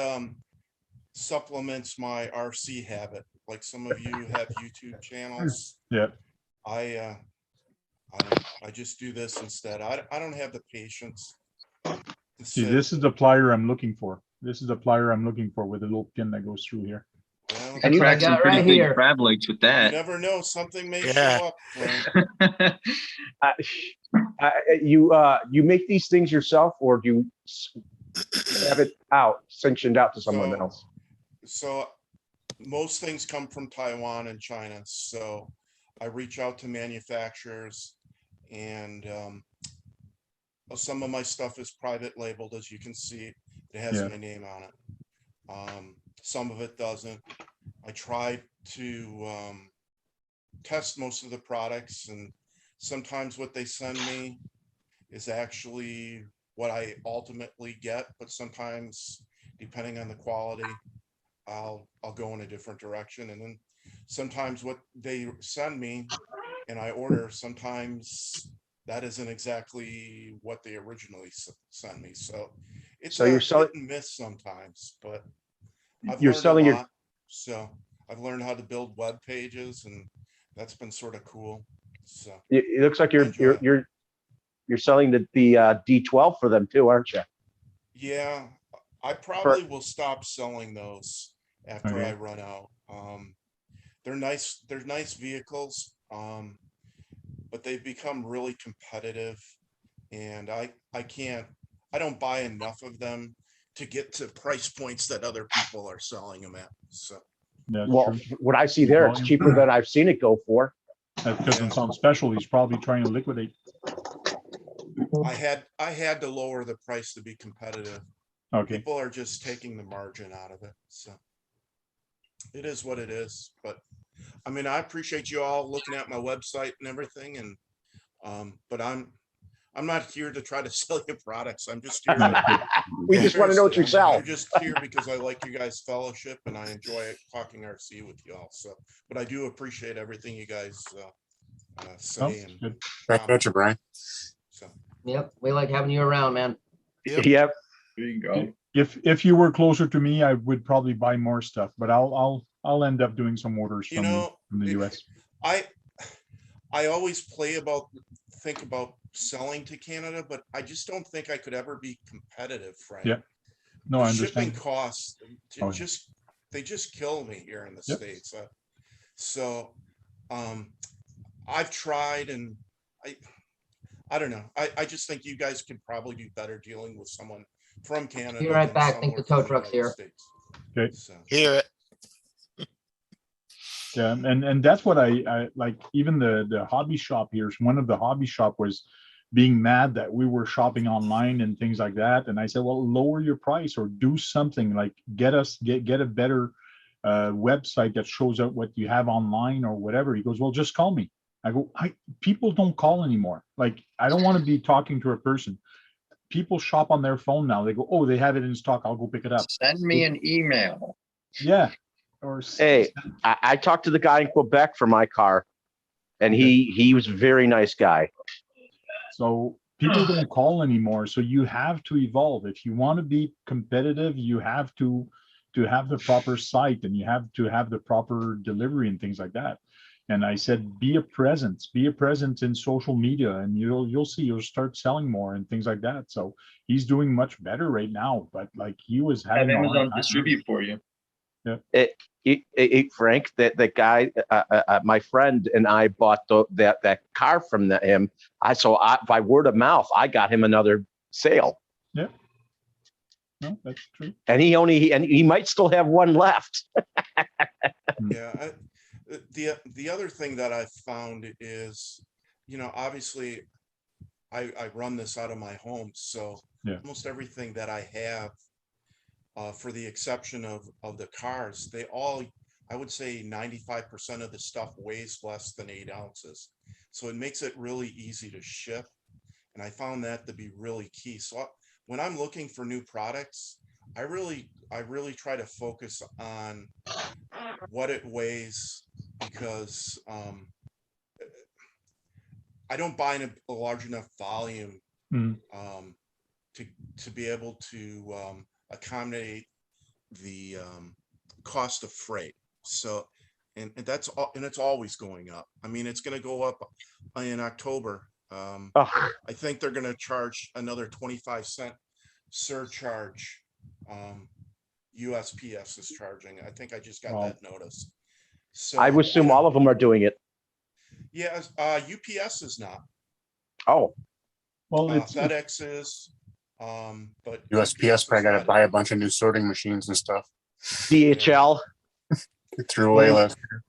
supplements my RC habit. Like some of you have YouTube channels. Yeah. I just do this instead. I don't have the patience to See, sit. this is the plier I'm looking for. This is the plier I'm looking for with a little pin that goes through here. Well, And you got it right here. crab legs with you that. never know, something may Yeah. show up, Frank. You make these things yourself, or do you have it sanctioned out to someone So- else? So most things come from Taiwan and China, so I reach out to manufacturers and some of my stuff is private labeled, as you can see. It has Yeah. my name on it. Some of it doesn't. I tried to test most of the products, and sometimes what they send me is actually what I ultimately get, but sometimes depending on the quality, I'll go in a different direction. And then sometimes what they send me and I order, sometimes that isn't exactly what they originally sent me. So it's So a you're selling- hit and miss sometimes, but I've You're learned selling a your- lot. So I've learned how to build web pages, and that's been sort of cool. So It looks like enjoy it. you're selling the D12 for them too, aren't you? Yeah, I probably will stop selling those after Okay. I run out. They're nice vehicles, but they've become really competitive, and I don't buy enough of them to get to price points that other people are selling them at. So That's Well, true. what I see there, it's Volume. cheaper than I've seen it go for. That's because it's on special. He's probably trying to liquidate. I had to lower the price to be competitive. Okay. People are just taking the margin out of it. So it is what it is. But I mean, I appreciate you all looking at my website and everything. And but I'm not here to try to sell you products. I'm just here. We just want to know what you Seriously, sell. I'm just here because I like you guys' fellowship and I enjoy talking RC with you all. So, but I do appreciate everything you guys say. Oh, And good. Back at you, Brian. so Yep, we like having you around, man. Yep. There you go. If you were closer to me, I would probably buy more stuff, but I'll end up doing some orders You from know, the US. I always think about selling to Canada, but I just don't think I could ever be competitive, Frank. Yeah. No, The I shipping understand. costs Oh, yeah. they just kill me here in the Yep. States. So I've tried, and I don't know. I just think you guys could probably do better dealing with someone from Canada. Be right than back. Think somewhere the tow from truck's United here. States. Okay. So Hear it. Yeah, and that's what I like. Even the hobby shop here, one of the hobby shop was being mad that we were shopping online and things like that. And I said, well, lower your price or do something, like get a better website that shows out what you have online or whatever. He goes, well, just call me. I go, people don't call anymore. Like, I don't want to be talking to a person. People shop on their phone now. They go, oh, they have it in stock. I'll go pick it up. Send me an email. Yeah. Or Hey, I talked to the guy in Quebec for my car, and he was a very nice guy. So people don't call anymore. So you have to evolve. If you want to be competitive, you have to have the proper site, and you have to have the proper delivery and things like that. And I said, be a presence in social media, and you'll see, you'll start selling more and things like that. So he's doing much better right now, but like he was Have having a hard Amazon time. distribute for you. Frank, that guy, my friend and I bought that car from him. By word of mouth, I got him another sale. Yeah. No, that's true. And he might still have one left. yeah, the other thing that I've found is, obviously I run this out of my home, so Yeah. almost everything that I have, for the exception of the cars, they all, I would say 95% of the stuff weighs less than 8 ounces. So it makes it really easy to ship. And I found that to be really key. So when I'm looking for new products, I really try to focus on what it weighs, because I don't buy in a large enough volume to be able to accommodate the cost of freight. So, and that's all, and it's always going up. I mean, it's going to go up in October. I think they're going to charge another 25-cent surcharge. USPS is charging. I think I just got that notice. So I would assume all of them are doing it. Yeah, UPS is not. Oh, well, FedEx is, but USPS probably got to buy a bunch of new sorting machines and stuff. DHL. Threw away last year.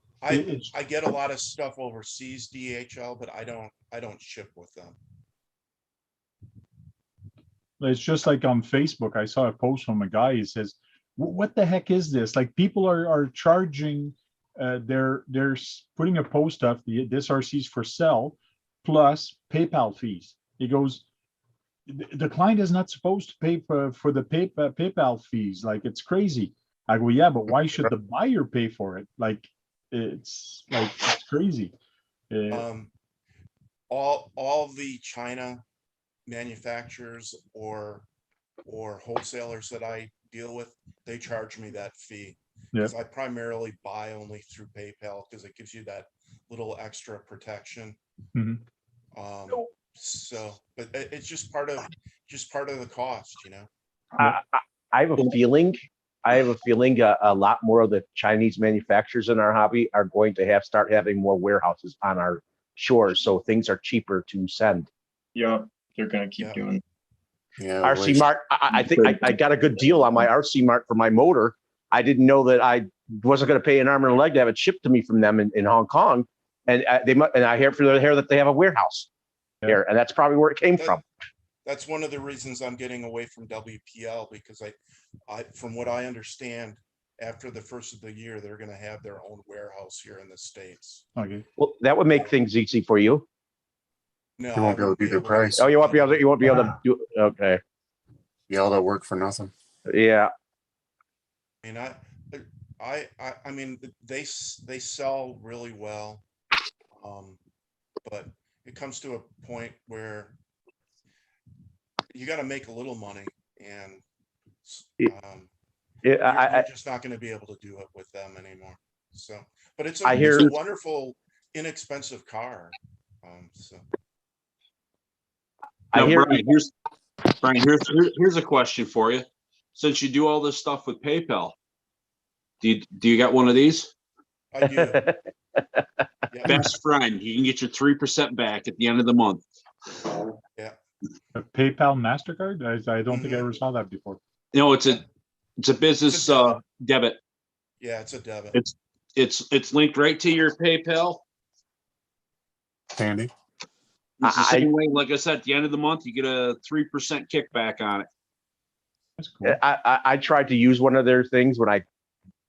I get a lot of stuff overseas, DHL, but I don't ship with them. It's just like on Facebook, I saw a post from a guy. He says, what the heck is this? Like, people are charging they're putting a post up, this RC's for sale, plus PayPal fees. He goes, the client is not supposed to pay for the PayPal fees. Like, it's crazy. I go, yeah, but why should the buyer pay for it? Like, it's crazy. All the China manufacturers or wholesalers that I deal with, they charge me that fee. Yeah. Because I primarily buy only through PayPal because it gives you that little extra protection. Mhm. So, but it's just part of the cost, you know. I have a feeling. A lot more of the Chinese manufacturers in our hobby are going to start having more warehouses on our shores, so things are cheaper to send. Yeah, they're gonna keep doing. Yeah. RC Mart, I think I got a good deal on my RC Mart for my motor. I didn't know that I wasn't going to pay an arm and a leg to have it shipped to me from them in Hong Kong, and I hear that they have a warehouse here, and that's probably where it came from. That's one of the reasons I'm getting away from WPL, because I from what I understand, after the first of the year, they're going to have their own warehouse here in the States. Okay. Well, that would make things easy for you. No, You won't be able to do the price. Oh, you won't be able to do. Okay. Yeah, all that work for nothing. Yeah. I mean, I mean, they sell really well, but it comes to a point where you got to make a little money, and you're just not going to be able to do it with them anymore. So, but it's a wonderful, inexpensive car. So. Now, Brian, here's a question for you. Since you do all this stuff with PayPal, do you got one of these? I do. Yeah. Best friend, you can get your 3% back at the end of the month. Yeah. A PayPal MasterCard? I don't think I ever saw that before. You know, it's a business debit. Yeah, it's a debit. It's linked right to your PayPal. Handy. It's the same way, like I said, at the end of the month, you get a 3% kickback on it. That's cool. I tried to use one of their things when I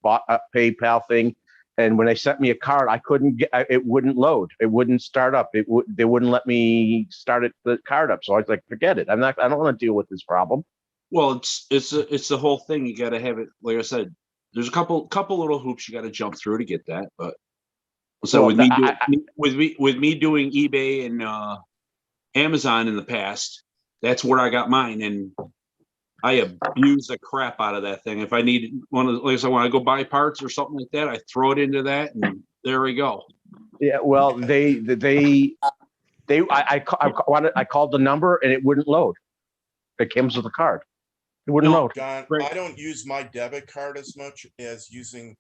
bought a PayPal thing, and when they sent me a card, I couldn't get it. Wouldn't load. It wouldn't start up. They wouldn't let me start the card up. So I was like, forget it. I don't want to deal with this problem. Well, it's the whole thing. You got to have it. Like I said, there's a couple little hoops you got to jump through to get that. But so with me doing eBay and Amazon in the past, that's where I got mine, and I abuse the crap out of that thing. If I need like I said, when I go buy parts or something like that, I throw it into that, and there we go. Yeah, well, I called the number and it wouldn't load. It comes with the card. It wouldn't load. John, I don't use my debit card as much as using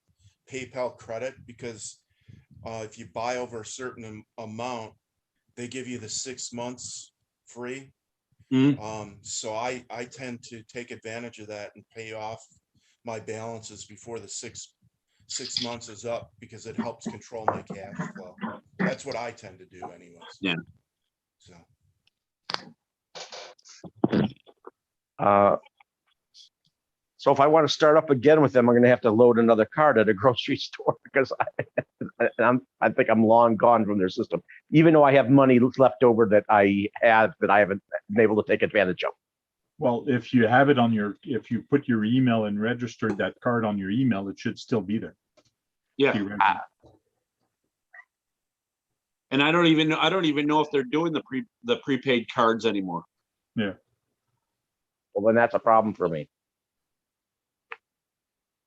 PayPal credit, because if you buy over a certain amount, they give you the 6 months free. So I tend to take advantage of that and pay off my balances before the six months is up, because it helps control my cash flow. That's what I tend to do anyways. Yeah. So if I want to start up again with them, I'm going to have to load another card at a grocery store, because I think I'm long gone from their system, even though I have money left over that I haven't been able to take advantage of. Well, if you have it if you put your email and registered that card on your email, it should still be there. Yeah. And I don't even know if they're doing the prepaid cards anymore. Yeah. Well, then that's a problem for me.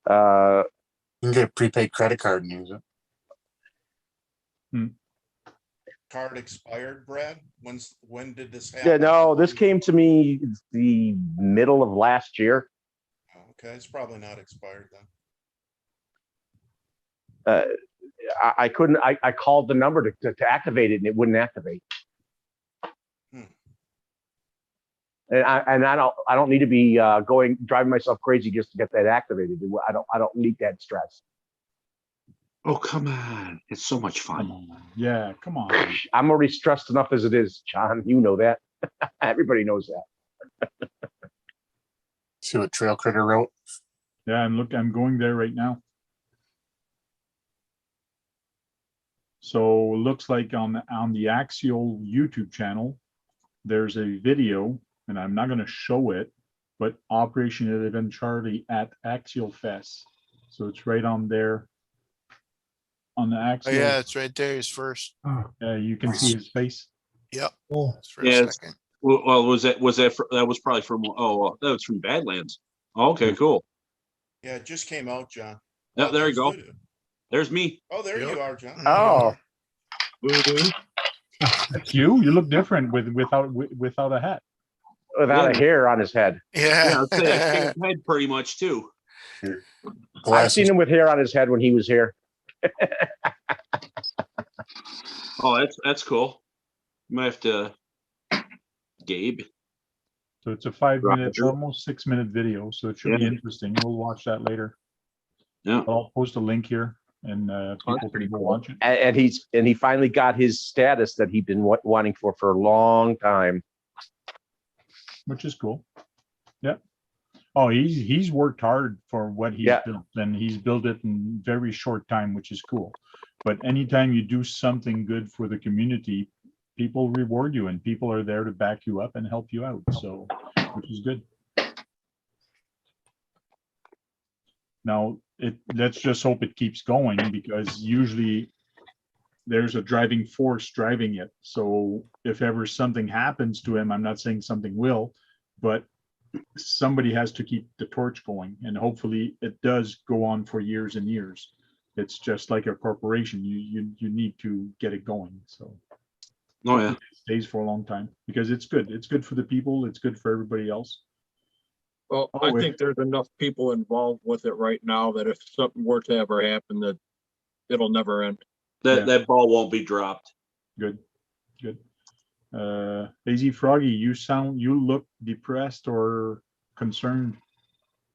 You can get a prepaid credit card and use it. Card expired, Brad? When did this happen? Yeah, no, this came to me the middle of last year. Okay, it's probably not expired then. I couldn't. I called the number to activate it, and it wouldn't activate. And I don't need to be driving myself crazy just to get that activated. I don't need that stress. Oh, come on. It's so much fun. Yeah, come on. I'm already stressed enough as it is, John. You know that. Everybody knows that. See what Trail Critter wrote? Yeah, I'm going there right now. So looks like on the Axial YouTube channel, there's a video, and I'm not going to show it, but Operation Event Charlie at Axial Fest. So it's right on there on the Oh, Axial. yeah, it's right there. He's first. You can see his face. Yep. Oh, It's for a Yeah, it's- second. Well, that was probably from, that was from Badlands. Okay, cool. Yeah, it just came out, John. Yeah, Oh, there you there's go. Voodoo. There's me. Oh, there Yep. you are, John. Oh, That's you. You look different without a hat. without Yeah. a hair on his head. Yeah, I'd say I Yeah. shaved my head pretty much too. I've Glasses. seen him with hair on his head when he was here. Oh, that's cool. You might have to, Gabe. So it's a 5-minute, Roger. almost 6-minute video. So it should be Yeah. interesting. We'll watch that later. Yeah. I'll post a link here and people pretty can go cool. watch it. And he finally got his status that he'd been wanting for a long time. Which is cool. Yeah. Oh, he's worked hard for what he's Yeah. built, and he's built it in very short time, which is cool. But anytime you do something good for the community, people reward you, and people are there to back you up and help you out. So, which is good. Now, let's just hope it keeps going, because usually there's a driving force driving it. So if ever something happens to him, I'm not saying something will, but somebody has to keep the torch going, and hopefully it does go on for years and years. It's just like a corporation. You need to get it going. So Oh yeah. it stays for a long time, because it's good. It's good for the people. It's good for everybody else. Well, Oh, I wait. think there's enough people involved with it right now that if something were to ever happen, that it'll never end. Yeah. That ball won't be dropped. Good. Lazy Froggy, you look depressed or concerned.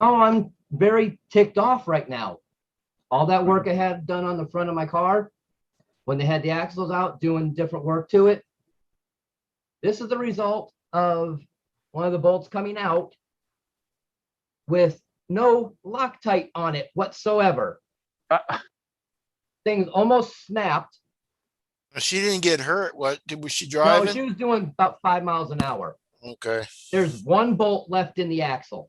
Oh, I'm very ticked off right now. All that work I had done on the front of my car, when they had the axles out doing different work to it. This is the result of one of the bolts coming out with no Loctite on it whatsoever. Things almost snapped. She didn't get hurt. Was she No, driving? she was doing about 5 miles an hour. Okay. There's one bolt left in the axle.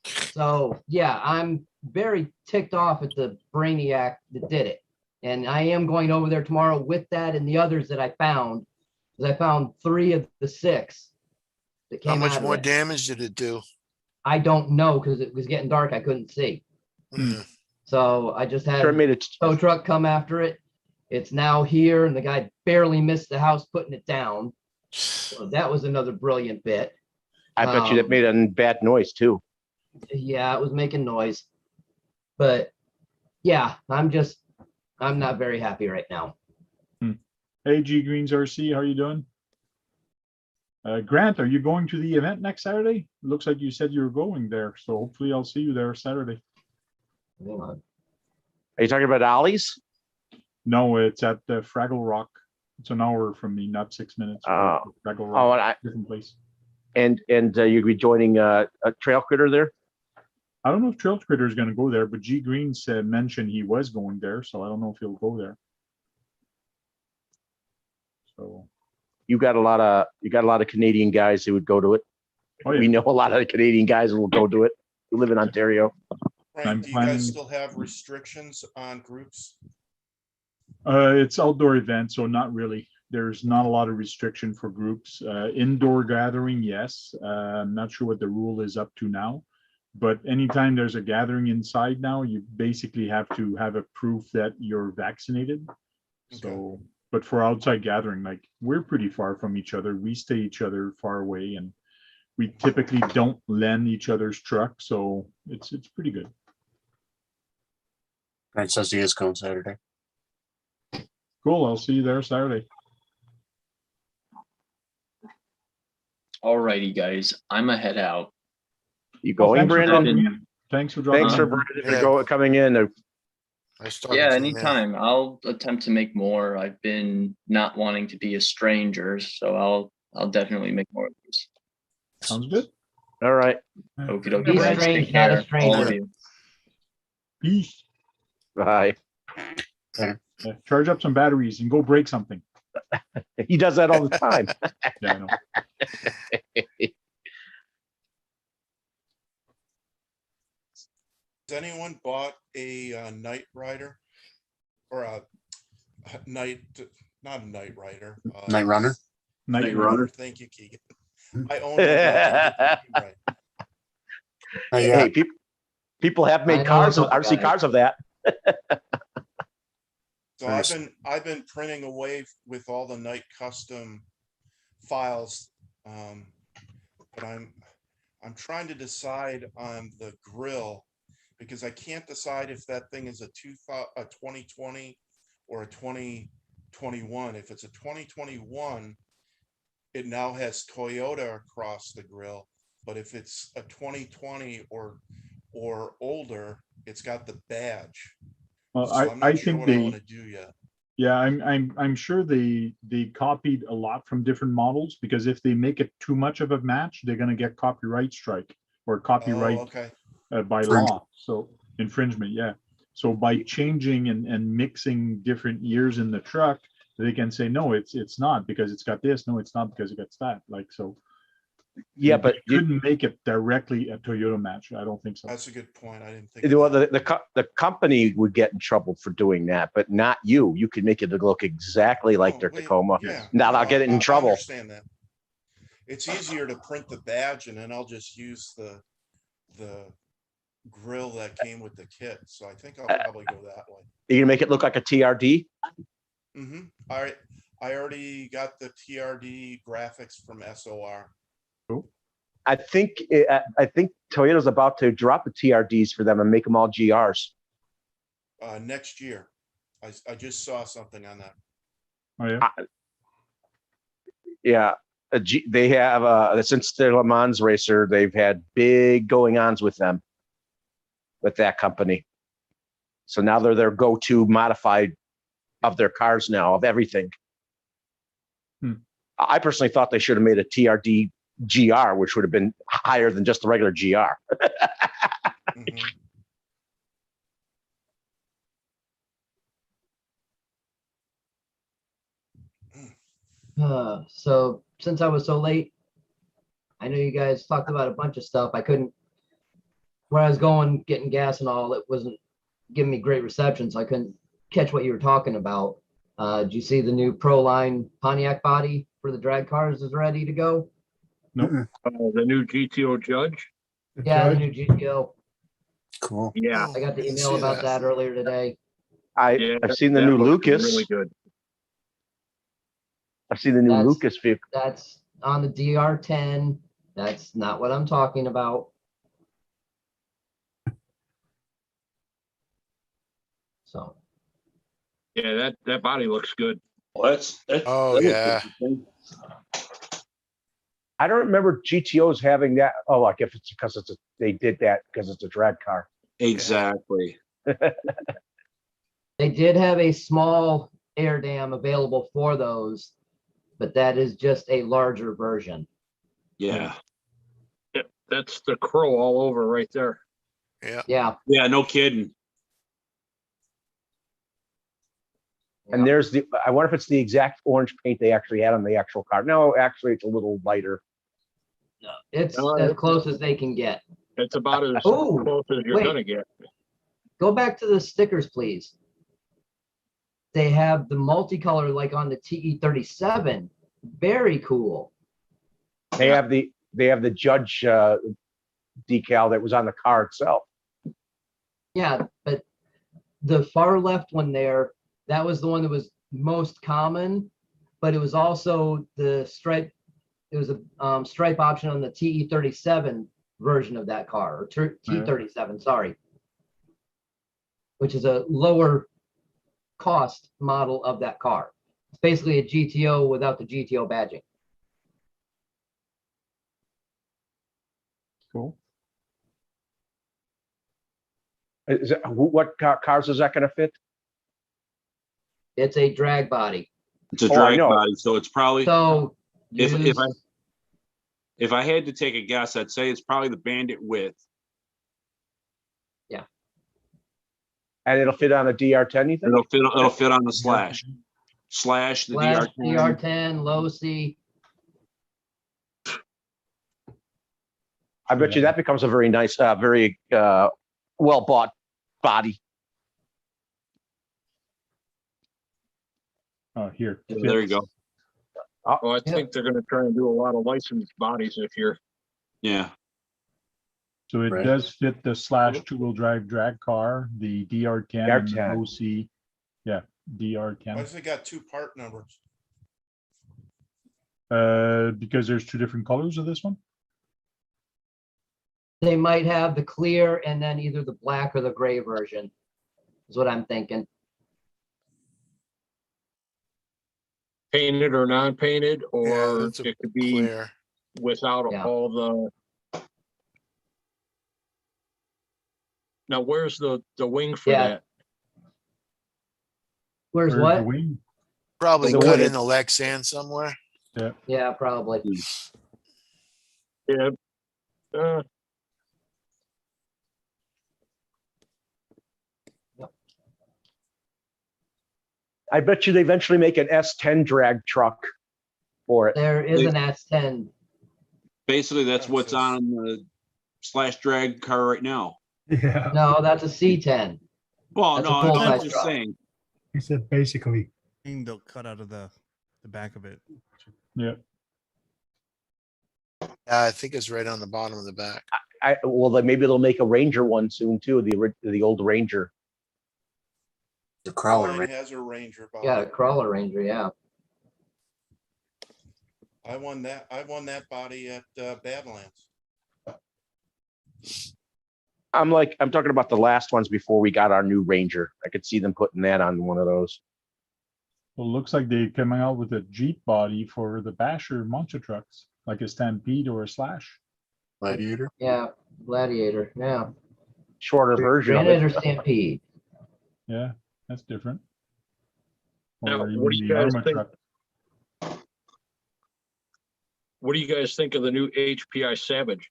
So yeah, I'm very ticked off at the brainiac that did it. And I am going over there tomorrow with that and the others that I found. Because I found 3 of the 6 that How came much out of more it. damage did it do? I don't know, because it was getting dark. I couldn't see. Mm. So I just had Sure made it. tow truck come after it. It's now here, and the guy barely missed the house putting it down. So that was another brilliant bit. I bet you that made a bad noise too. Yeah, it was making noise. But yeah, I'm not very happy right now. Hey, G Greens RC, how are you doing? Grant, are you going to the event next Saturday? Looks like you said you were going there, so hopefully I'll see you there Saturday. Hang on. Are you talking about Ollie's? No, it's at Fraggle Rock. It's an hour from me, not 6 minutes. Oh. Fraggle Oh, Rock, different place. and you'll be joining a trail critter there. I don't know if Trail Critter is going to go there, but G Green said mentioned he was going there, so I don't know if he'll go there. So You got a lot of Canadian guys who would go to it. Oh, yeah. We know a lot of the Canadian guys who will go to it. Who live in Ontario. Frank, I'm do you planning- guys still have restrictions on groups? it's outdoor event, so not really. There's not a lot of restriction for groups. Indoor gathering, yes. I'm not sure what the rule is up to now. But anytime there's a gathering inside now, you basically have to have a proof that you're vaccinated. So, but for outside gathering, like we're pretty far from each other. We stay each other far away, and we typically don't lend each other's truck. So it's pretty good. Grant says he is going Saturday. Cool. I'll see you there Saturday. Alrighty, guys, I'm a head out. You going, thanks for Brandon? dropping in. Thanks for dropping Thanks for in. Brandon Yeah. for coming in. I started Yeah, to, man. anytime. I'll attempt to make more. I've been not wanting to be a stranger, so I'll definitely make more of these. Sounds good. All right. Okie dokie, Be guys. strange, Take not a care, all of stranger. you. Peace. Bye. Yeah, charge up some batteries and go break something. He does that all the time. Yeah, I know. Has anyone bought a night rider or a night, not a night rider? Night Runner? Night Runner. Thank you, Keegan. I own one. Right. Yeah. Hey, people have I made know a cars, couple RC guys. cars of that. So I've been printing away with all the night custom files, but I'm trying to decide on the grill because I can't decide if that thing is a 2020 or a 2021. If it's a 2021, it now has Toyota across the grill, but if it's a 2020 or older, it's got the badge. Well, So I'm I not sure think what I want to do yet. yeah, I'm sure they copied a lot from different models because if they make it too much of a match, they're gonna get copyright strike or copyright Oh, okay. by law. So infringement, yeah. So by changing and mixing different years in the truck, they can say no, it's not because it's got this. No, it's not because it gets that. Like so. Yeah, they but couldn't make it directly a Toyota match. I don't think so. That's a good point. I didn't think. well, of that. the company would get in trouble for doing that, but not you. You could make it look exactly like Oh, their wait, Tacoma. yeah. Not No, I'll get it I in trouble. understand that. It's easier to print the badge and then I'll just use the grill that came with the kit. So I think I'll probably go that way. You're gonna make it look like a TRD. Mm-hmm. All right. I already got the TRD graphics from SOR. I think Toyota's about to drop the TRDs for them and make them all GRs. Next year. I just saw something on that. Oh yeah. Yeah, they have since they're Le Mans racer, they've had big going-ons with them, with that company. So now they're their go-to modified of their cars now, of everything. I personally thought they should have made a TRD GR, which would have been higher than just the regular GR. Mhm. So since I was so late, I know you guys talked about a bunch of stuff. I couldn't, where I was going, getting gas and all, it wasn't giving me great reception, so I couldn't catch what you were talking about. Did you see the new Proline Pontiac body for the drag cars is ready to go? No. The new GTO Judge. Yeah, the new GTO. Cool. Yeah. I got the didn't email see about that earlier today. Yeah, I've seen the that new looks Lucas. Really good. I've seen the new That's- Lucas vehicle. That's on the DR10. That's not what I'm talking about. So Yeah, that body looks good. Well, that's Oh, that looks yeah. interesting. I don't remember GTOs having that. Oh, I guess it's because they did that because it's a drag car. Exactly. they did have a small air dam available for those, but that is just a larger version. Yeah. That's the crow all over right there. Yeah. Yeah. Yeah. No kidding. And there's I wonder if it's the exact orange paint they actually had on the actual car. No, actually, it's a little lighter. It's No, as close as they can get. It's about as Oh, close as you're wait. gonna get. Go back to the stickers, please. They have the multicolor like on the TE37. Very cool. They have the Judge decal that was on the car itself. Yeah, but the far left one there, that was the one that was most common, but it was also the stripe. It was a stripe option on the TE37 version of that car, or T37, sorry, which is a lower cost model of that car. It's basically a GTO without the GTO badging. Cool. What cars is that going to fit? It's a drag body. It's a Oh, I drag know. body, so it's probably So if I had to take a guess, I'd say it's probably the Bandit width. And it'll fit on a DR10, you think? It'll fit on the slash the Slash DR10. DR10, low C. I bet you that becomes a very nice, very well bought body. Oh, here. Yeah, there you go. Oh, I think they're gonna try and do a lot of licensed bodies this year. Yeah. So it Right. does fit the slash two-wheel drive drag car, the DR10 and the DR10. OC. Yeah, Why DR10. does it got two part numbers? Because there's two different colors of this one. They might have the clear and then either the black or the gray version, is what I'm thinking. Painted or non-painted, Yeah, or that's a it could be clear. without Yeah. all the. Now, where's the wing for Yeah. that? Where's Where's what? the wing? Probably The cut wing. in the Lexan somewhere. Yeah, probably. Yeah. I bet you they eventually make an S10 drag truck for it. There is an S10. Basically, that's what's Traxxas. on the slash drag car right now. Yeah, No, that's a C10. Well, That's a no, full-size I'm just truck. saying. he said basically. They'll cut out of the back of it. Yeah. I think it's right on the bottom of the back. Well, then maybe they'll make a Ranger one soon too. The old Ranger. The crawler, Proline right? has a Ranger body. Yeah, a crawler Ranger, yeah. I won that body at Badlands. I'm talking about the last ones before we got our new Ranger. I could see them putting that on one of those. Well, it looks like they're coming out with a Jeep body for the Basher monster trucks, like a Stampede or a Slash. Gladiator. Yeah, Gladiator, yeah. Shorter version of Granite or it. Stampede? Yeah, that's different. Now, Or what do even you the guys armor think? truck. What do you guys think of the new HPI Savage?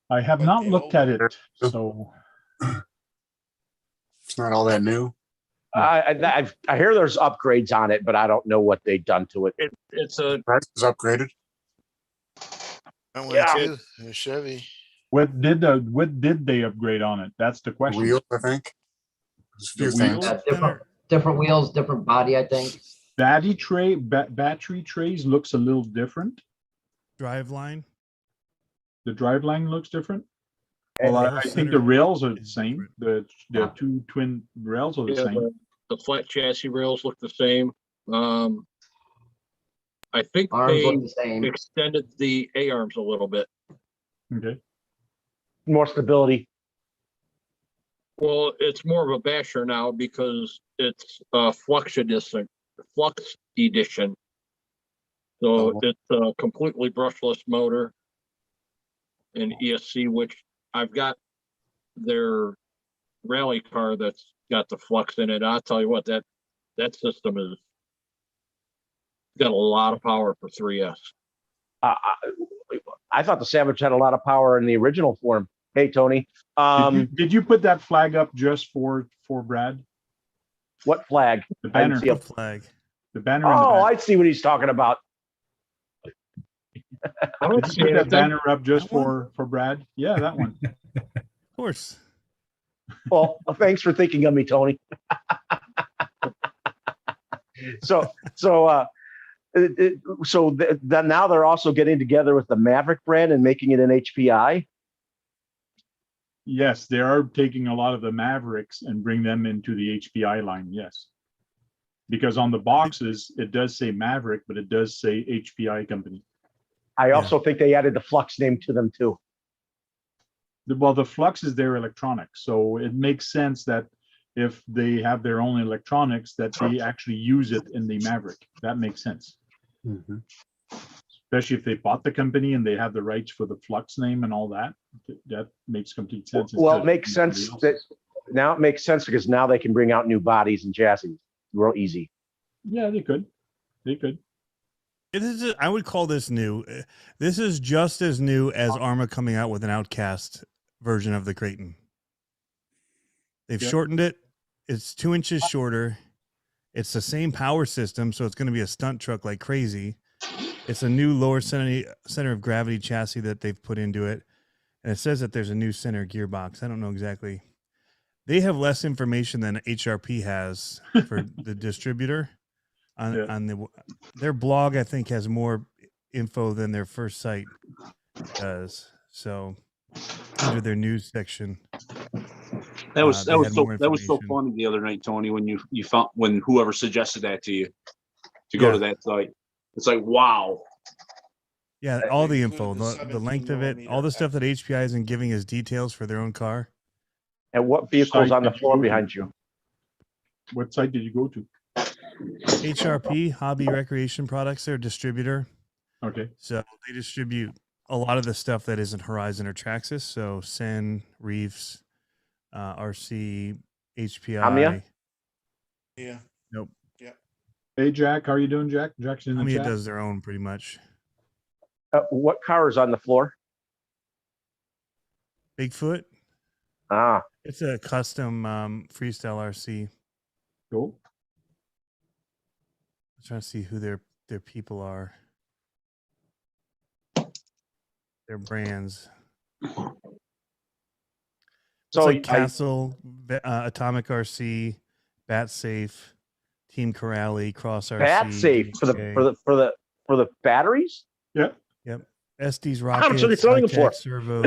I have Like not the looked old at it, so It's not all that new. I hear there's upgrades on it, but I don't know what they've done to it. It's a Price is upgraded. I went Yeah. to a Chevy. what did they upgrade on it? That's the question. Wheels, I think. There's a few The things. wheels? Different wheels, different body, I think. Battery trays looks a little different. Driveline. The driveline looks different. And Well, the I whole think the center rails are the is same. different. The Yeah. two twin rails are the yeah, same. the flat chassis rails look the same. I think Arms they look the same. extended the A arms a little bit. Okay. more stability. Well, it's more of a basher now because it's a flux edition. So Oh. it's a completely brushless motor and ESC, which I've got their rally car that's got the flux in it. I'll tell you what, that system is got a lot of power for 3S. I thought the Savage had a lot of power in the original form. Hey, Tony. Did you put that flag up just for Brad? What flag? The I didn't banner. see a- Flag. The banner. in the Oh, back. I see what he's talking about. I don't Did see you put that anything. banner up just That one? for Brad? Yeah, that one. Of course. Well, thanks for thinking of me, Tony. So now they're also getting together with the Maverick brand and making it an HPI. Yes, they are taking a lot of the Mavericks and bring them into the HPI line. Yes. Because on the boxes, it does say Maverick, but it does say HPI company. I also think they added the Flux name to them too. Well, the Flux is their electronics, so it makes sense that if they have their own electronics, that they actually use it in the Maverick. That makes sense. Mhm. Especially if they bought the company and they have the rights for the Flux name and all that. That makes complete sense. Well, instead it of makes somebody sense else. that now it makes sense because now they can bring out new bodies and chassis real easy. Yeah, they could. They could. It is. I would call this new. This is just as new as Arma coming out with an Outcast version of the Creighton. They've Yep. shortened it. It's 2 inches shorter. It's the same power system, so it's going to be a stunt truck like crazy. It's a new lower center of gravity chassis that they've put into it. And it says that there's a new center gearbox. I don't know exactly. They have less information than HRP has for the distributor. On their blog, I think, has more info than their first site does. So under their news section. That was they had more that was so information. funny the other night, Tony, when you found when whoever suggested that to you to go Yeah. to that site. It's like, wow. Yeah, all the include info, the the length of it, 17 all the stuff that millimeter HPI isn't giving as details for their own car. And what vehicle's Site on the did you floor go to? behind you? What site did you go to? HRP, Hobby Recreation Products, they're a distributor. Okay. So they distribute a lot of the stuff that isn't Horizon or Traxxas. So Sen, Reefs, RC, HPI. Tamiya? Yeah. Nope. Hey, Jack, how are you doing, Jack? Jack's in the Tamiya chat. does their own pretty much. What car is on the floor? Bigfoot. Ah, It's a custom freestyle RC. Cool. I'm trying to see who their people are. Their brands. so It's like Castle, Atomic RC, Bat Safe, Team Corrali, Cross RC. Bat safe for the batteries. Yep. Yep. SD's How much are they rockets, selling them for? high-tech servos,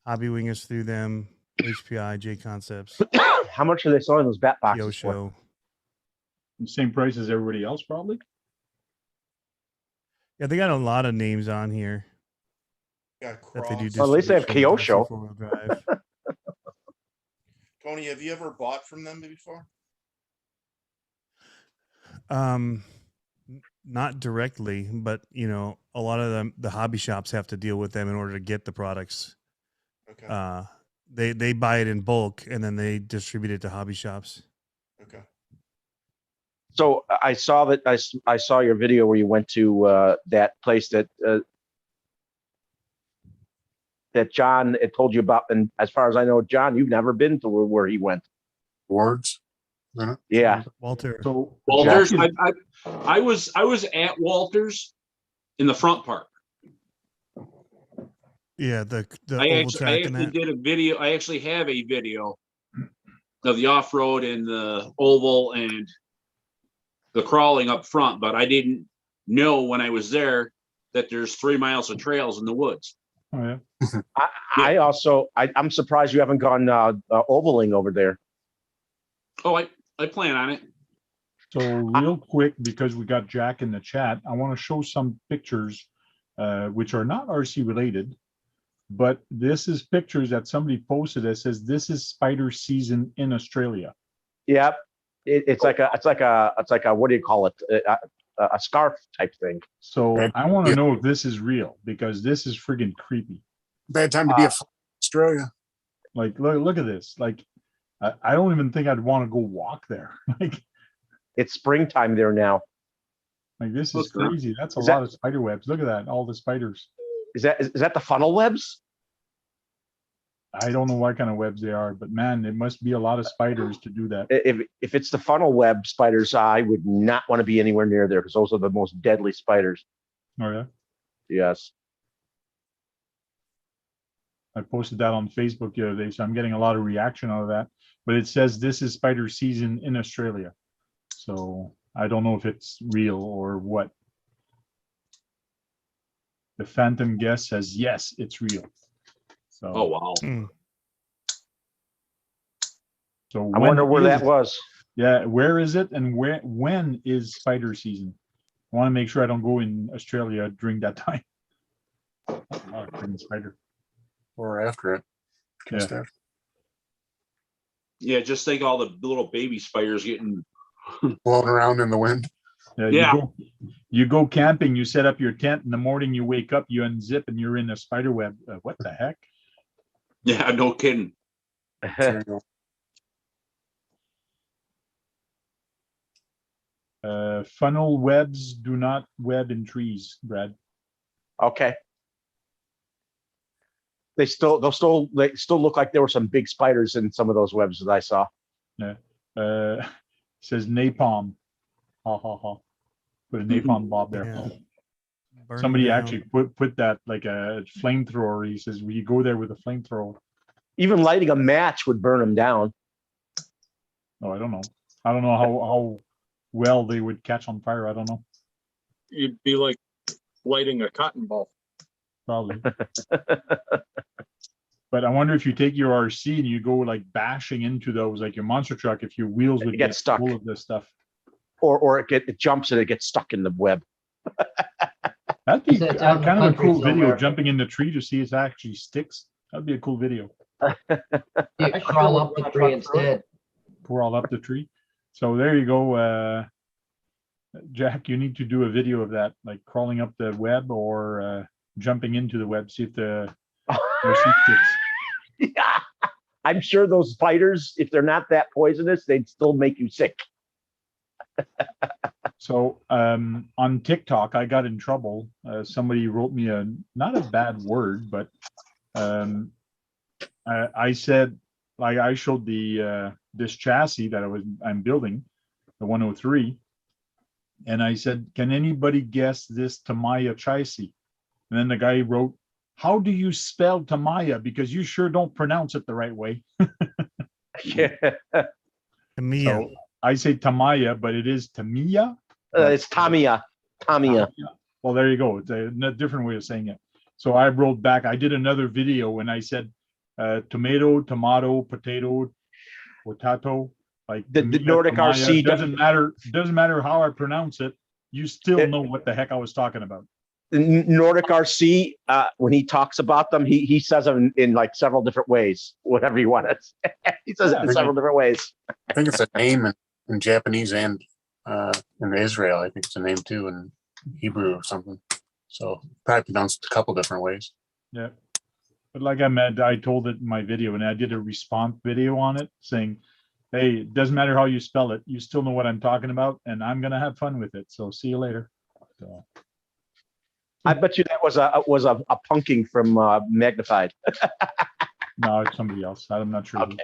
Hobby Wingers through them, HPI, J Concepts, How much are they selling those bat boxes for? Show. Same price as everybody else, probably. Yeah, they got a lot of names on here Got that they do. Cross. Well, at least they have distribution, Kyosho. four-wheel drive. Tony, have you ever bought from them before? Not directly, but you know, a lot of them, the hobby shops have to deal with them in order to get the products. Okay. They buy it in bulk and then they distribute it to hobby shops. Okay. So I saw that I saw your video where you went to that place that John had told you about, and as far as I know, John, you've never been to where he went. Wards. Yeah. Walter. So Walters, Jack is- I was at Walters in the front part. Yeah, the I oval actually track and that. did a video. I actually have a video of the off road and the oval and the crawling up front, but I didn't know when I was there that there's 3 miles of trails in the woods. Oh, yeah. I'm surprised you haven't gone ovaling over there. Oh, I plan on it. So real quick, because we got Jack in the chat, I want to show some pictures, which are not RC related, but this is pictures that somebody posted that says this is spider season in Australia. Yep. It's like a what do you call it? A scarf type thing. So I want to know if this is real because this is friggin' creepy. Bad time to be Australia. Like, look at this. Like, I don't even think I'd want to go walk there. Like, it's springtime there now. Like this is crazy. That's a Is lot that- of spider webs. Look at that. All the spiders. Is that the funnel webs? I don't know what kind of webs they are, but man, it must be a lot of spiders to do that. If it's the funnel web spiders, I would not want to be anywhere near there because those are the most deadly spiders. Oh yeah. Yes. I posted that on Facebook the other day, so I'm getting a lot of reaction out of that. But it says this is spider season in Australia. So I don't know if it's real or what. The Phantom Guest says yes, it's real. So Oh wow. So I wonder where that is- was. Yeah, where is it and when is spider season? I want to make sure I don't go in Australia during that time. A lot of friggin' spider. Or after it. Just Yeah. after. Yeah, just think all the little baby spiders getting. Blowing around in the wind. Yeah, Yeah. You go camping, you set up your tent in the morning, you wake up, you unzip and you're in a spider web. What the heck? Yeah, no kidding. There you go. Funnel webs do not web in trees, Brad. Okay. they still look like there were some big spiders in some of those webs that I saw. Yeah. Says napalm. Ha ha ha. Put a napalm bob there. Yeah. Burn 'em Somebody down. actually put that like a flamethrower. He says, "Will you go there with a flamethrower?" Even lighting a match would burn them down. Oh, I don't know. I don't know how well they would catch on fire. I don't know. You'd be like lighting a cotton ball. Probably. But I wonder if you take your RC and you go like bashing into those, like your monster truck, if your wheels would It gets get stuck. full of this stuff. Or it jumps and it gets stuck in the web. That'd be It's out in the kind of a country cool video, somewhere. jumping in the tree to see if it actually sticks. That'd be a cool video. You crawl up the tree instead. Crawl up the tree. So there you go. Jack, you need to do a video of that, like crawling up the web or jumping into the web, see if the RC sticks. Yeah. I'm sure those spiders, if they're not that poisonous, they'd still make you sick. So on TikTok, I got in trouble. Somebody wrote me not a bad word, but I said, like, I showed this chassis that I'm building, the 103, and I said, "Can anybody guess this Tamiya chassis?" And then the guy wrote, "How do you spell Tamiya? Because you sure don't pronounce it the right way." Yeah. Tamiya. So I say Tamiya, but it is Tamiya. It's Tamiya. Tamiya. Well, there you go. It's a different way of saying it. So I wrote back. I did another video and I said tomato, potato, like The Tamiya, Nordic Tamiya. RC Doesn't matter how I pronounce it. You still know what the heck I was talking about. Nordic RC, when he talks about them, he says them in like several different ways, whatever you want it. He says it in several different ways. I think it's a name in Japanese and in Israel. I think it's a name too in Hebrew or something. So probably pronounced a couple different ways. Yeah. But like I told it in my video, and I did a response video on it saying, "Hey, it doesn't matter how you spell it. You still know what I'm talking about, and I'm going to have fun with it. So see you later." So. I bet you that was a punking from Magnified. No, it's somebody else. I'm not sure. Okay.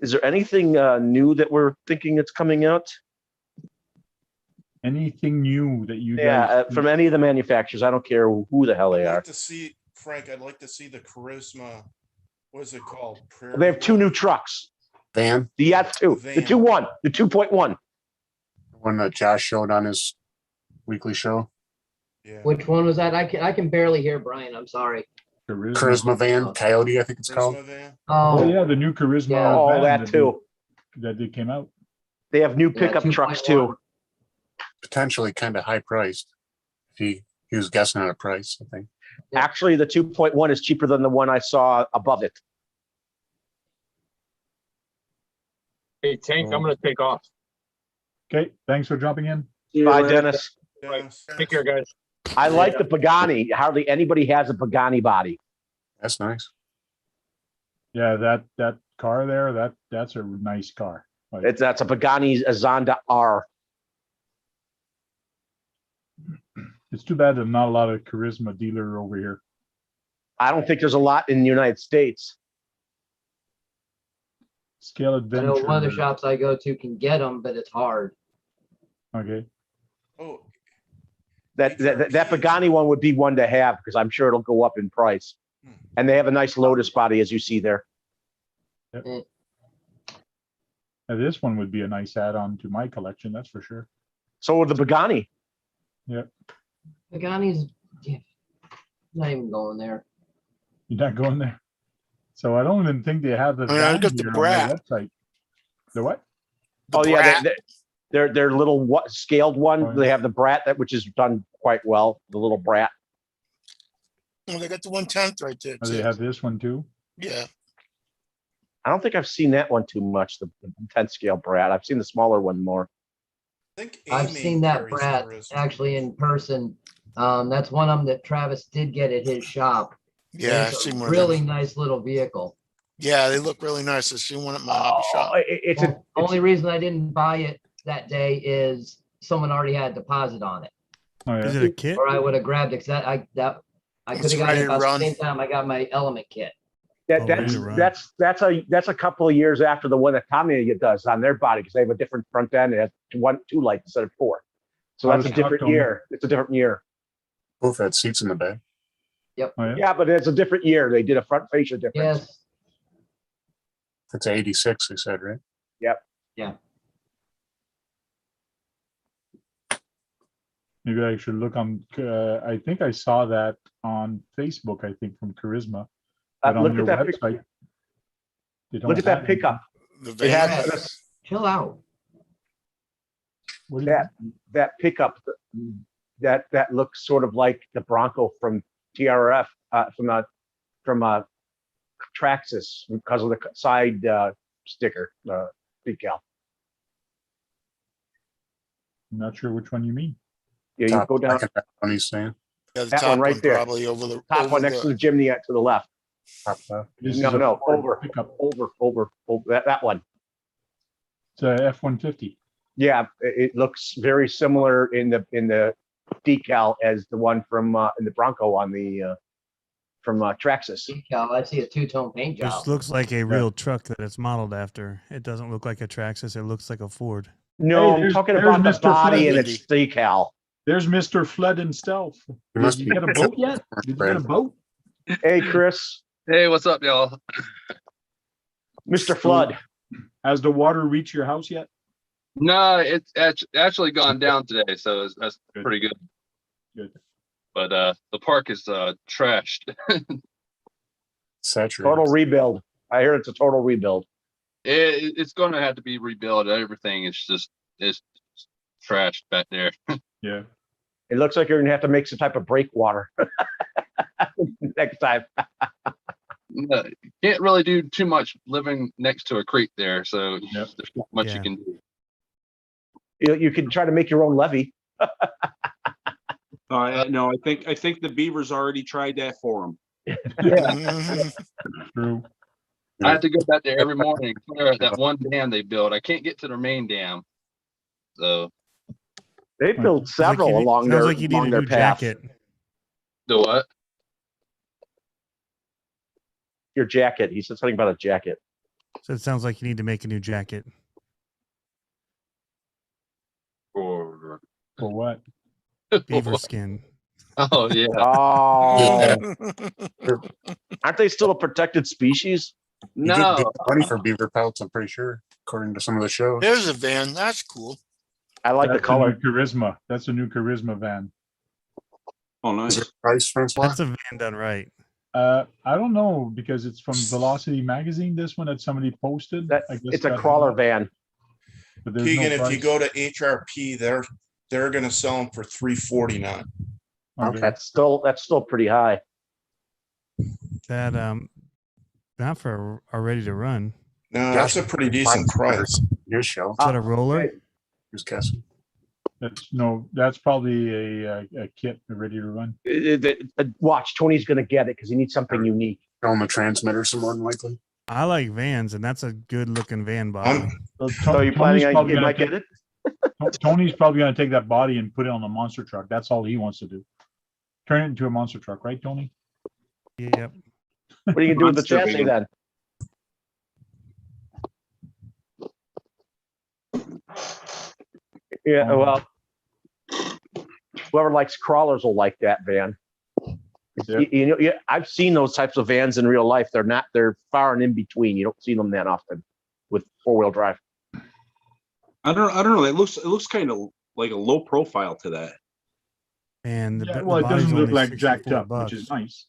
Is there anything new that we're thinking that's coming out? Anything new that you Yeah, guys from any of the manufacturers. I don't care who the hell they I'd are. like to see, Frank, I'd like to see the Charisma, what is it called? Prairie They have two Wolf? new trucks. Van, The F2, the Van. 2.1, the 2.1. one that Josh showed on his weekly show. Yeah. Which one was that? I can barely hear Brian. I'm sorry. Charisma Van, Coyote, I think it's called. Charisma van? Oh Oh, yeah, the new Charisma. Yeah. Oh, van that too. that they came out. They have new Yeah, pickup trucks 2.1. too. Potentially kind of high priced. If he was guessing on a price, I think. Actually, the 2.1 is cheaper than the one I saw above it. Hey, Tank, I'm gonna take off. Okay, thanks for dropping in. Bye, Dennis. Yes. Take care, guys. I like the Pagani. Hardly anybody has a Pagani body. That's nice. Yeah, that car there, that's a nice car. Like, That's a Pagani Zonda R. it's too bad there's not a lot of Charisma dealer over here. I don't think there's a lot in the United States. Scale I Adventure. know one of the shops I go to can get them, but it's hard. Okay. Oh, That Pagani one would be one to have because I'm sure it'll go up in price. And they have a nice Lotus body, as you see there. Yep. Now, this one would be a nice add-on to my collection, that's for sure. So would the Pagani. Yep. Pagani's not even going there. You're not going there. So I don't even think they have the I mean, I van got the here on Brat. their website. The what? Oh yeah, Brat. their little scaled one. Oh, yeah. They have the Brat that which is done quite well. The little Brat. Oh, they got the 1/10 right there. Oh, they too. have this one too? Yeah. I don't think I've seen that one too much. The 10 scale Brat. I've seen the smaller one more. I think I've Amy seen that carries brat Charisma. actually in person. That's one of them that Travis did get at his shop. Yeah, I've It's a seen one of really them. nice little vehicle. Yeah, they look really nice. I seen one at my hobby shop. It's a, Well, only reason I didn't buy it that day is someone already had a deposit on it, Oh, yeah. Is it a kit? or I would have grabbed it. Cause I could It's have got ready it to about the run. same time I got my element kit. Oh, ready to run. that's a couple of years after the one that Tommy does on their body because they have a different front end. It has two lights instead of 4. So I that's a was different shocked on year. It's a different year. Both had seats in the back. Oh, yeah. Yeah, but it's a different year. They did a front fascia difference. Yes. It's 86, they said, right? Maybe I should look on, I think I saw that on Facebook, I think from Charisma. But on Look their at that. website. they don't Look at that have pickup. The It van. has Chill out. What is it? that pickup that looks sort of like the Bronco from TRF from Traxxas because of the side sticker decal. I'm not sure which one you mean. Yeah, you Top go down second, that one he's saying. Yeah, the that top one right there. probably over the top over one next to the, the chimney to the left. Top left. This No, is a no, Ford over. pickup. Over that one. It's a F-150. Yeah, it looks very similar in the decal as the one from in the Bronco on the from Traxxas. Decal, I see a two-tone paint job. This looks like a real truck that it's modeled after. It doesn't look like a Traxxas. It looks like a Ford. No, Hey, I'm there's- talking there's about the Mr. body and Fleming. its decal. There's Mr. Flood and Stealth. It Did must you be get a boat yet? Did you get a boat? Hey, Chris, Hey, what's up, y'all? Mr. Flood. Has the water reached your house yet? No, it's actually gone down today, so that's Good. pretty good. Good. But the park is trashed. Saturated. Total rebuild. I hear it's a total rebuild. It's going to have to be rebuilt. Everything is just it's trashed back there. Yeah. It looks like you're gonna have to make some type of breakwater next time. No, can't really do too much living next to a creek there, so Yep. there's not much Yeah. you can do. You can try to make your own levee. No, I think the Beavers already tried that for him. True. I have to go back there every morning and clear out that one dam they built. I can't get to their main dam, so They built several along Sounds like you need a their new path. jacket. the what? Your jacket. He said something about a jacket. So it sounds like you need to make a new jacket. Or For what? Beaver skin. oh yeah, Oh, aren't they still a protected species? You get no, good money for beaver pelts, I'm pretty sure, according to some of the shows. There's a van. That's cool. I like That's the color. new Charisma. That's a new Charisma van. Oh, Is nice. it price, Francois? That's a van done right. I don't know because it's from Velocity Magazine. This one that somebody posted. That I guess it's a that- crawler van. But there's no Keegan, if you price. go to HRP, they're gonna sell them for $349. Okay. That's still pretty high. That not for are ready to run. No, that's a pretty decent price. Your show. Is that a roller? Who's guessing? That's probably a kit ready to run. Watch, Tony's gonna get it because he needs something unique. Show them a transmitter, some more than likely. I like vans, and that's a good looking van body. So you're planning on you might get it? Tony's probably gonna take that body and put it on a monster truck. That's all he wants to do. Turn it into a monster truck, right, Tony? Yep. What are you gonna do with the Monster chassis van. then? Yeah, well, whoever likes crawlers will like that van. Yeah. You know, I've seen those types of vans in real life. They're far and in between. You don't see them that often with 4-wheel drive. I don't know. It looks kind of like a low profile to that. And the, Yeah, the well, it body's doesn't look only like jacked 64 up, bucks. which is nice.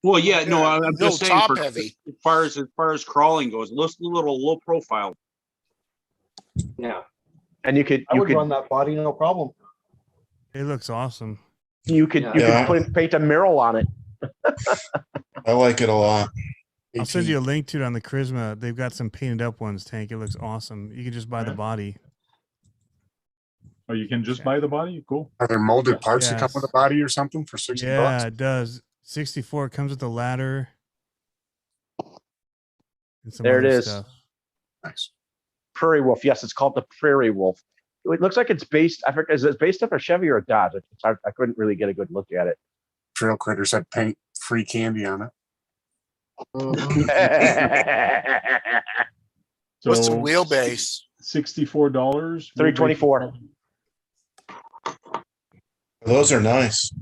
Well, yeah, no, I'm No just saying top for, heavy. as far as crawling goes, it looks a little low profile. Yeah, and you could that body, no problem. It looks awesome. you could Yeah. paint a mural on it. I like it a lot. I'll send you a link to it on the Charisma. They've got some painted up ones, Tank. It looks awesome. You can just buy the body. Oh, you can just buy the body? Cool. Are there molded parts that come Yes. with a body or something for 60 Yeah, bucks? it does. 64 comes with a ladder. and some There it other is. stuff. Nice. Prairie Wolf. Yes, it's called the Prairie Wolf. It looks like it's based. I forget. Is it based off a Chevy or a Dodge? I couldn't really get a good look at it. Trail Critters had paint free candy on it. What's the So wheelbase? $64. 324. Those are nice.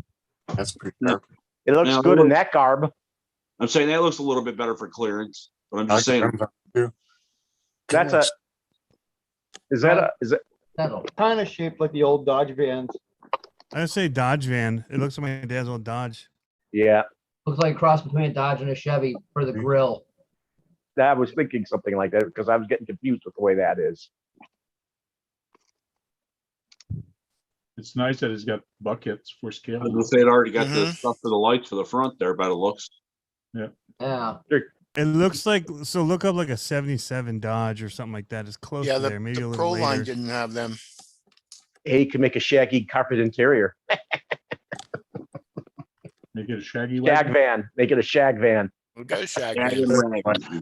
That's pretty sharp. It looks Now, good in that garb. I'm saying that looks a little bit better for clearance, but I'm I just like the saying. rims on it, too. That's a. Is that a? Is it? Kind of shaped like the old Dodge vans. I'd say Dodge van. It looks like my dad's old Dodge. Yeah, Looks like a cross between a Dodge and a Chevy for the grill. I was thinking something like that because I was getting confused with the way that is. It's nice that it's got buckets for I was scaling. gonna say it already got the stuff for the lights for the front there by the looks. Yeah. It looks like, so look up like a 77 Dodge or something like that. It's close Yeah, to the, there, maybe the a little Proline later. didn't have them. Hey, you can make a shaggy carpet interior. Make it a shaggy Shag wagon. van. Make it a shag van. We got a shag Yeah, van.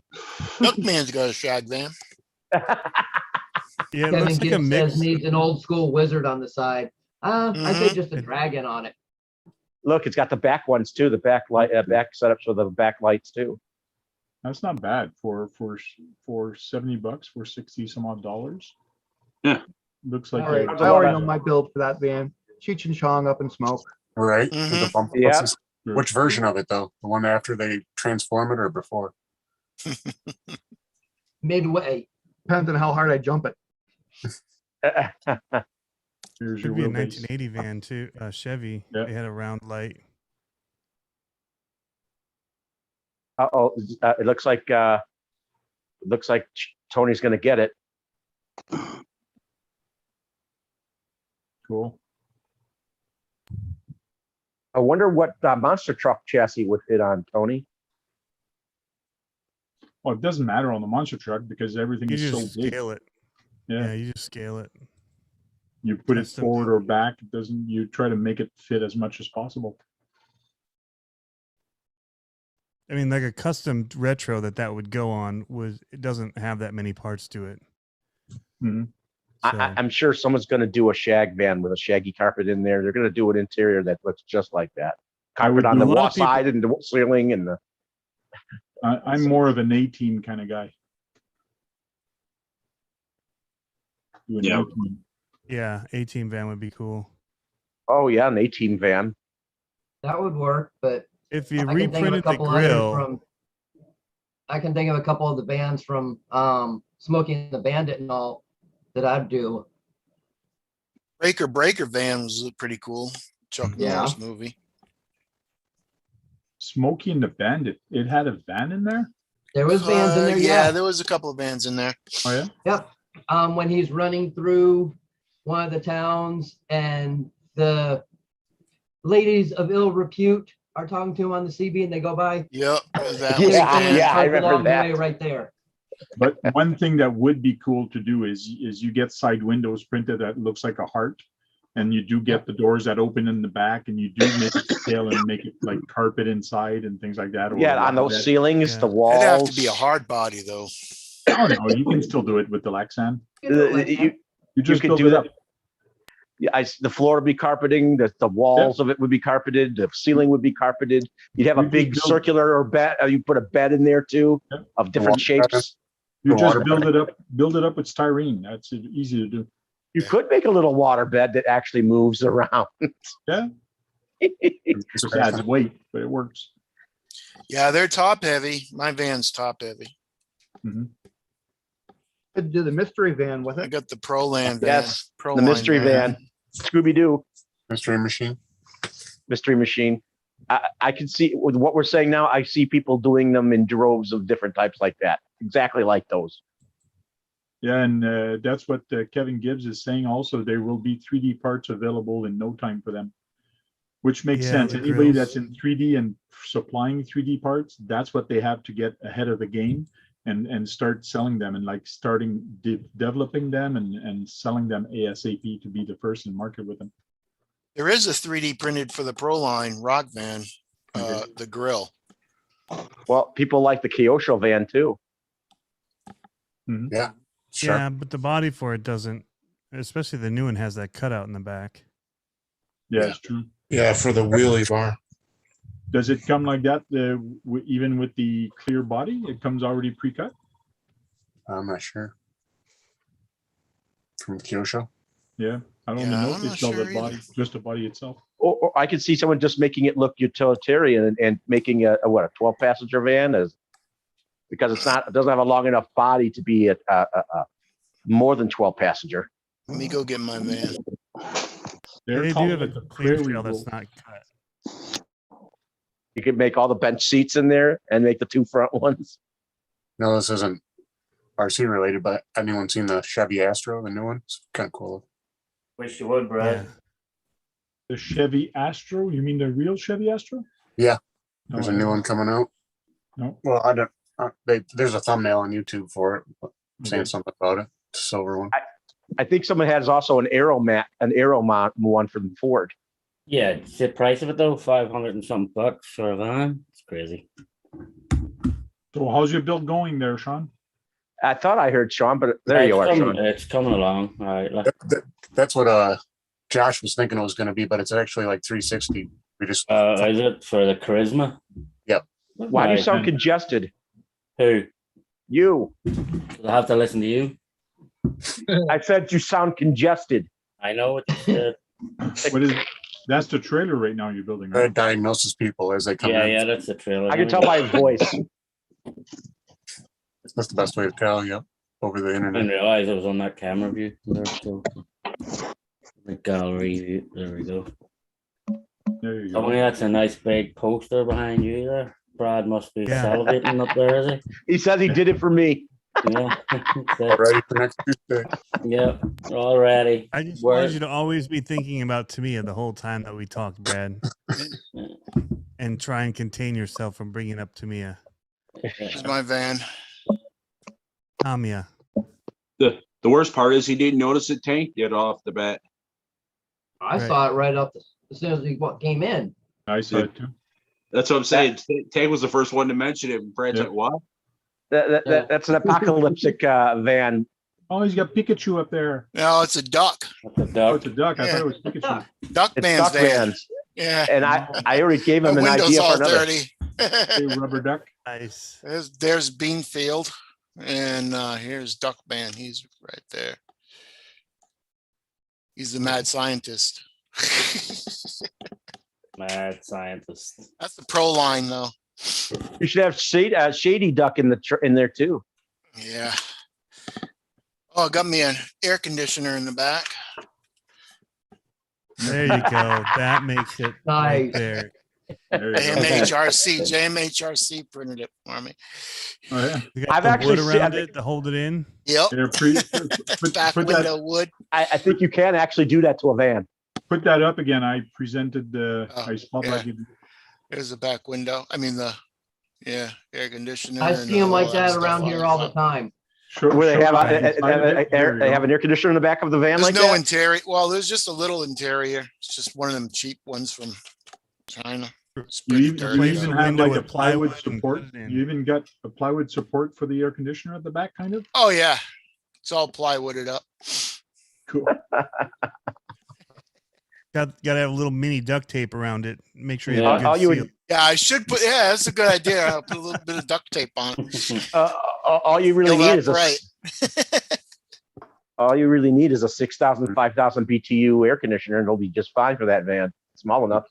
Milkman's got a shag van. Yeah, it Kevin looks like a Gibbs mix. says needs an old school wizard on the side. I say just a dragon on it. Look, it's got the back ones too. The back light, back setups for the back lights too. That's not bad for $70 for 60 some odd dollars. Yeah. Looks like All right, a- I already know my build for that van. Cheech and Chong up in smoke. Right? Mhm. With the bump Yeah. buses. Which version of it though? The one after they transform it or before? Midway. Depends on how hard I jump it. Here's Could your be a wheelbase. 1980 van too, Chevy. Yeah. They had a round light. Uh-oh, it looks like Tony's gonna get it. Cool. I wonder what monster truck chassis would fit on, Tony. Well, it doesn't matter on the monster truck because everything You is so just big. scale it. Yeah. Yeah, you just scale it. You put it Custom. forward or back. It doesn't. You try to make it fit as much as possible. I mean, like a custom retro that would go on it doesn't have that many parts to it. Mhm. So, I'm sure someone's gonna do a shag van with a shaggy carpet in there. They're gonna do an interior that looks just like that. I would Carpet on do the a lot wall of people- side and the ceiling and the. I'm more of an 18 kind of guy. Do an Yeah. 18. yeah, 18 van would be cool. Oh yeah, an 18 van. That would work, but If you I can think of a reprinted the couple others grill, from. I can think of a couple of the bands from Smoking the Bandit and all that I'd do. Breaker van was pretty cool. Chuck Yeah. Norris movie. Smokey and the Bandit. It had a van in there. There was bands in there, Yeah, yeah. there was a couple of bands in there. Oh yeah. Yep. When he's running through one of the towns and the ladies of ill repute are talking to him on the CB and they go by. Yep. That Yeah, was yeah, I right remember along the that. way right there. But one thing that would be cool to do is you get side windows printed that looks like a heart, and you do get the doors that open in the back, and you do make it scale and make it like carpet inside and things like that. Or Yeah, on like those that. ceilings, Yeah. the walls. It'd have to be a hard body though. Oh no, you can still do it with the Lexan. You You just could build do it that. up. Yeah, the floor would be carpeting. The walls of it would be carpeted. The ceiling would be carpeted. You'd have a You big just build- circular or bed. You put a bed in there too Yeah. of different shapes. You The just water build it up with styrene. That's easy to do. You could make a little water bed that actually moves around. Yeah. It just adds weight, but it works. Yeah, they're top heavy. My van's top heavy. Could do the mystery van with I it. got the Proline van. Yes, the Proline mystery van. Scooby Doo Mystery machine. mystery machine. I can see with what we're saying now. I see people doing them in droves of different types like that, exactly like those. Yeah, and that's what Kevin Gibbs is saying. Also, there will be 3D parts available in no time for them, which makes Yeah, sense. the Anybody grills. that's in 3D and supplying 3D parts, that's what they have to get ahead of the game and start selling them and like starting developing them and selling them ASAP to be the first in market with them. There is a 3D printed for the Proline rock van, the grill. Well, people like the Kyosho van too. Mhm. Yeah. Sure. Yeah, but the body for it doesn't. Especially the new one has that cutout in the back. Yeah, it's true. Yeah, for the wheelie bar. Does it come like that even with the clear body? It comes already pre-cut? I'm not sure. From Kyosho. Yeah, I don't Yeah, even know I'm if they not sell sure the body, either. just the body itself. Or I could see someone just making it look utilitarian and making a 12 passenger van as, because it doesn't have a long enough body to be a more than 12 passenger. Let me go get my van. They do have a clear shell that's not cut. You could make all the bench seats in there and make the 2 front ones. No, this isn't RC related, but anyone seen the Chevy Astro, the new one? It's kind of cool. Wish you would, Brad. Yeah. The Chevy Astro? You mean the real Chevy Astro? Yeah. No, There's I a new haven't. one coming out. No. Well, I don't. There's a thumbnail on YouTube for it, saying Okay. something about it. It's a silver one. I think someone has also an aero mount one from Ford. Yeah, the price of it though, 500 and something bucks for a van. It's crazy. So how's your build going there, Sean? I thought I heard Sean, but there you are, Sean. It's coming along. All right. That's what Josh was thinking it was going to be, but it's actually like 360. We just Is it for the Charisma? Yep. Why do you sound congested? Who? You. I have to listen to you. I said you sound congested. I know what you said. What is? That's the trailer right now you're building, right? diagnoses people as they come in. Yeah, that's the trailer. I can tell by his voice. That's the best way to tell. Yep. Over the I internet. didn't realize it was on that camera view. There, so. The gallery view. There we go. There you go. Tony, that's a nice big poster behind you there. Brad must be Yeah. salivating up there, is He says he did it for me. he? Yeah. Ready for next Tuesday. Yeah, already. I just Where- wanted you to always be thinking about Tamiya the whole time that we talked, Brad, and try and contain yourself from bringing up Tamiya. Here's my van. Tamiya. The worst part is he didn't notice it tanked yet off the bat. I Right. saw it right up as soon as he came in. I saw it too. That's what I'm saying. Tank was the first one to mention it. And Brad's Yep. like, what? That's an apocalyptic van. Oh, he's got Pikachu up there. No, it's a duck. That's a Oh, duck. it's a duck. I Yeah. thought it was Pikachu. Duck It's man's duck van. vans. Yeah. And I already gave him The an window's idea for all another. dirty. Hey, rubber duck. Nice. There's Beanfield. And here's Duckman. He's right there. He's the mad scientist. Mad scientist. That's the Proline, though. You should have Shady Duck in there too. Yeah. Oh, got me an air conditioner in the back. There you go. That makes it right Nice. there. There you go. JMHRC printed it for me. Oh, yeah. You got I've the actually wood seen- around it to hold it in. Yep. Here, Back put window wood. I think you can actually do that to a van. that up again. I presented the. Oh, I spotlighted. There's the back window. I mean, air conditioner. I and see them all like that that stuff around on here the all the front. time. Where they have Show the inside of it. There you they go. have an air conditioner in the back of the van There's like no that. interior. Well, there's just a little interior. It's just one of them cheap ones from China. It's You pretty even, dirty. you Replace even the have window like a with plywood plywood and support. put it in. You even got a plywood support for the air conditioner at the back, kind of. Oh yeah, it's all plywooded up. Cool. Got to have a little mini duct tape around it. Make sure you Yeah. have a All good you would- seal. Yeah, I should put. Yeah, that's a good idea. I'll put a little bit of duct tape on it. All you really Fill need up is a right. all you really need is a 6,000, 5,000 BTU air conditioner, and it'll be just fine for that van. Small enough.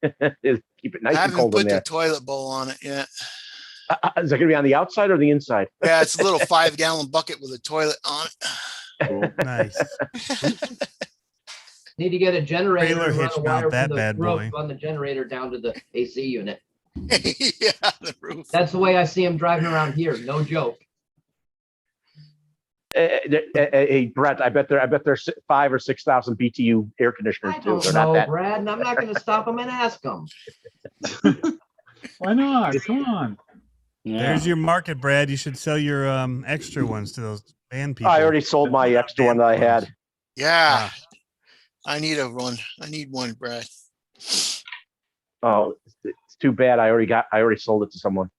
Keep it nice I and haven't cold in put the there. toilet bowl on it yet. Is it going to be on the outside or the inside? Yeah, it's a little 5-gallon bucket with a toilet on it. Cool. Nice. Need to get a generator Trailer and run hitch a mount wire that from the bad roof, boy. run the generator down to the AC unit. Yeah, the roof. That's the way I see them driving around here. No joke. Hey, Brett, I bet there's 5,000 or 6,000 BTU air conditioners I too. don't They're not know, that. Brad, and I'm not going to stop them and ask them. Why not? Come on. Yeah. There's your market, Brad. You should sell your extra ones to those van people. I already sold my extra one that I had. Yeah, Ah, I need a one. I need one, Brad. Oh, it's too bad. I already sold it to someone.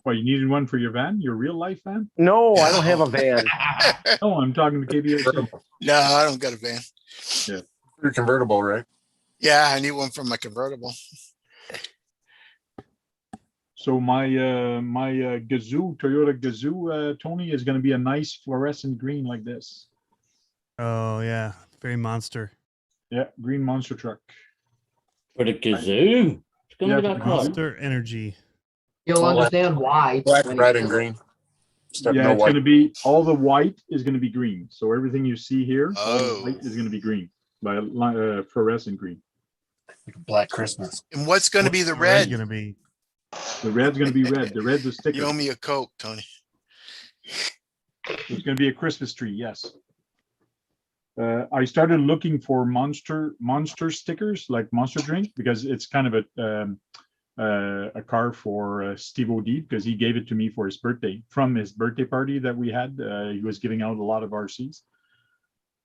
Well, you needed one for your van, your real life van? No, I don't have a van. No, I'm talking to KBOC. No, I don't got a van. You're convertible, right? Yeah, I need one for my convertible. So my Gazoo, Toyota Gazoo, Tony, is going to be a nice fluorescent green like this. Oh yeah, very monster. Yeah, green monster truck. For the Gazoo. It's gonna Yeah, be for that the color. Monster energy. You'll understand why. Black, when you red, see and it. green. Step Yeah, no it's white. going to be all the white is going to be green. So everything you see here, all the Oh. white is going to be green by fluorescent green. Like a Black Christmas. And what's going to be What's the red? gonna be? The red's going to be red. The red's a sticker. You owe me a Coke, Tony. It's going to be a Christmas tree. Yes. I started looking for monster stickers like Monster Drink because it's kind of a car for Steve O'D because he gave it to me for his birthday from his birthday party that we had. He was giving out a lot of RCs.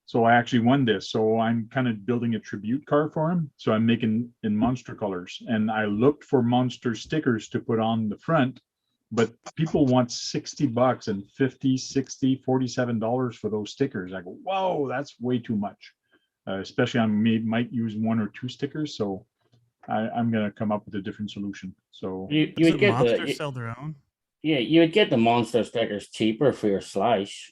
So I actually won this. So I'm kind of building a tribute car for him. So I'm making in monster colors. And I looked for monster stickers to put on the front, but people want $60 and $50, $60, $47 for those stickers. I go, whoa, that's way too much. Especially I might use 1 or 2 stickers. So I'm going to come up with a different solution. So You Does would get Monster the sell their own? yeah, you would get the monster stickers cheaper for your slice.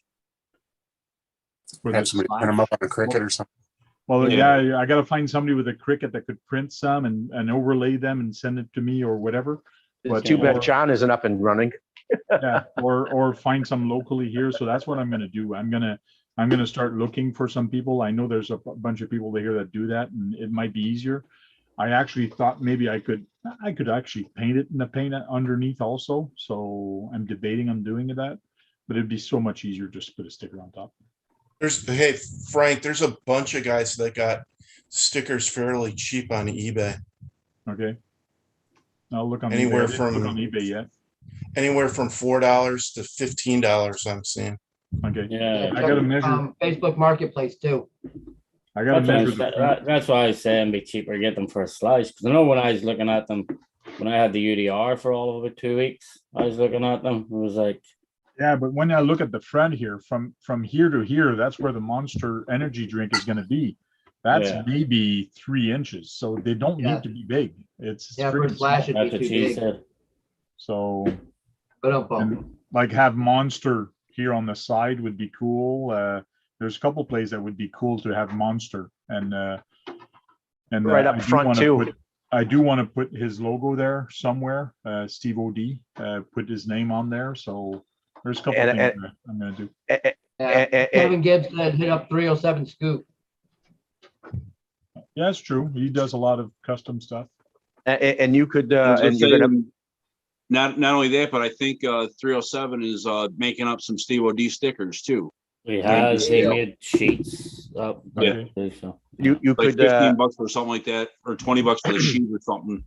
for Have the somebody print them up on a Cricut or something. Well, Yeah. yeah, I got to find somebody with a Cricut that could print some and overlay them and send it to me or whatever. But Too bad or- John isn't up and running. yeah, or find some locally here. So that's what I'm going to do. I'm going to start looking for some people. I know there's a bunch of people here that do that, and it might be easier. I actually thought maybe I could actually paint it in the paint underneath also. So I'm debating on doing that, but it'd be so much easier just to put a sticker on top. Hey, Frank, there's a bunch of guys that got stickers fairly cheap on eBay. Okay. I'll look on Anywhere eBay. I didn't look from- on eBay yet. Anywhere from $4 to $15, I'm seeing. Okay. Yeah. I got to measure. Facebook Marketplace too. I got to measure. That's why I say it'd be cheaper to get them for a slice. Because I know when I was looking at them, when I had the UDR for all over 2 weeks, I was looking at them. It was like, Yeah, but when I look at the front here, from here to here, that's where the Monster energy drink is going to be. That's Yeah. maybe 3 inches, so they don't Yeah. need to be big. It's Yeah, for pretty flash small. it'd that's be what too she big. said. So But and like have Monster here on the side would be cool. There's a couple places that would be cool to have Monster and Right up I do front, wanna too. I do want to put his logo there somewhere. Steve O'D put his name on there. So there's a couple And- things and- that I'm going to do. Kevin Gibbs said hit up 307 Scoop. Yeah, it's true. He does a lot of custom stuff. And you could, I was gonna and you're say, gonna, not only that, but I think 307 is making up some Steve O'D stickers too. We had they made sheets up. Yeah. So. you Like could, 15 bucks or something like that, or 20 bucks for the sheet or something.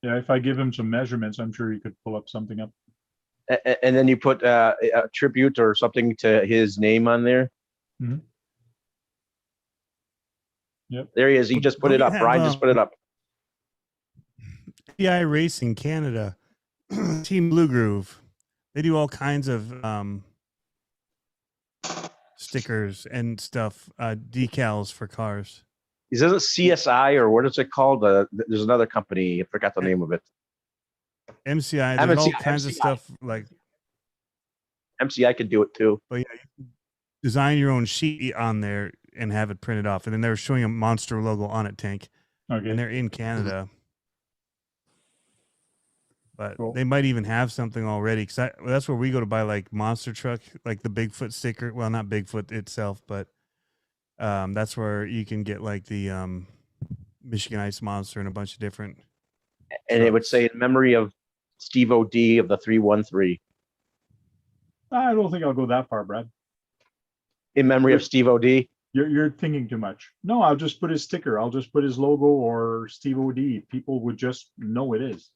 Yeah, if I give him some measurements, I'm sure he could pull up something up. and then you put a tribute or something to his name on there. Mhm. Yep. There he is. He just put it up. Have, Brian just put it up. TI Racing Canada, Team Blue Groove. They do all kinds of stickers and stuff, decals for cars. Is this a CSI or what is it called? There's another company. I forgot the name of it. MCI, there's all MCI. kinds of stuff like. MCI could do it too. But yeah, you can design your own sheet on there and have it printed off. And then they're showing a Monster logo on it, Tank. Okay. And they're in Canada. But Cool. they might even have something already. Because that's where we go to buy like Monster Truck, like the Bigfoot sticker. Well, not Bigfoot itself, but that's where you can get like the Michigan Ice Monster and a bunch of different. And it would say in memory of Steve O'D of the 313. I don't think I'll go that far, Brad. In memory of Steve O'D. You're thinking too much. No, I'll just put his sticker. I'll just put his logo or Steve O'D. People would just know it is.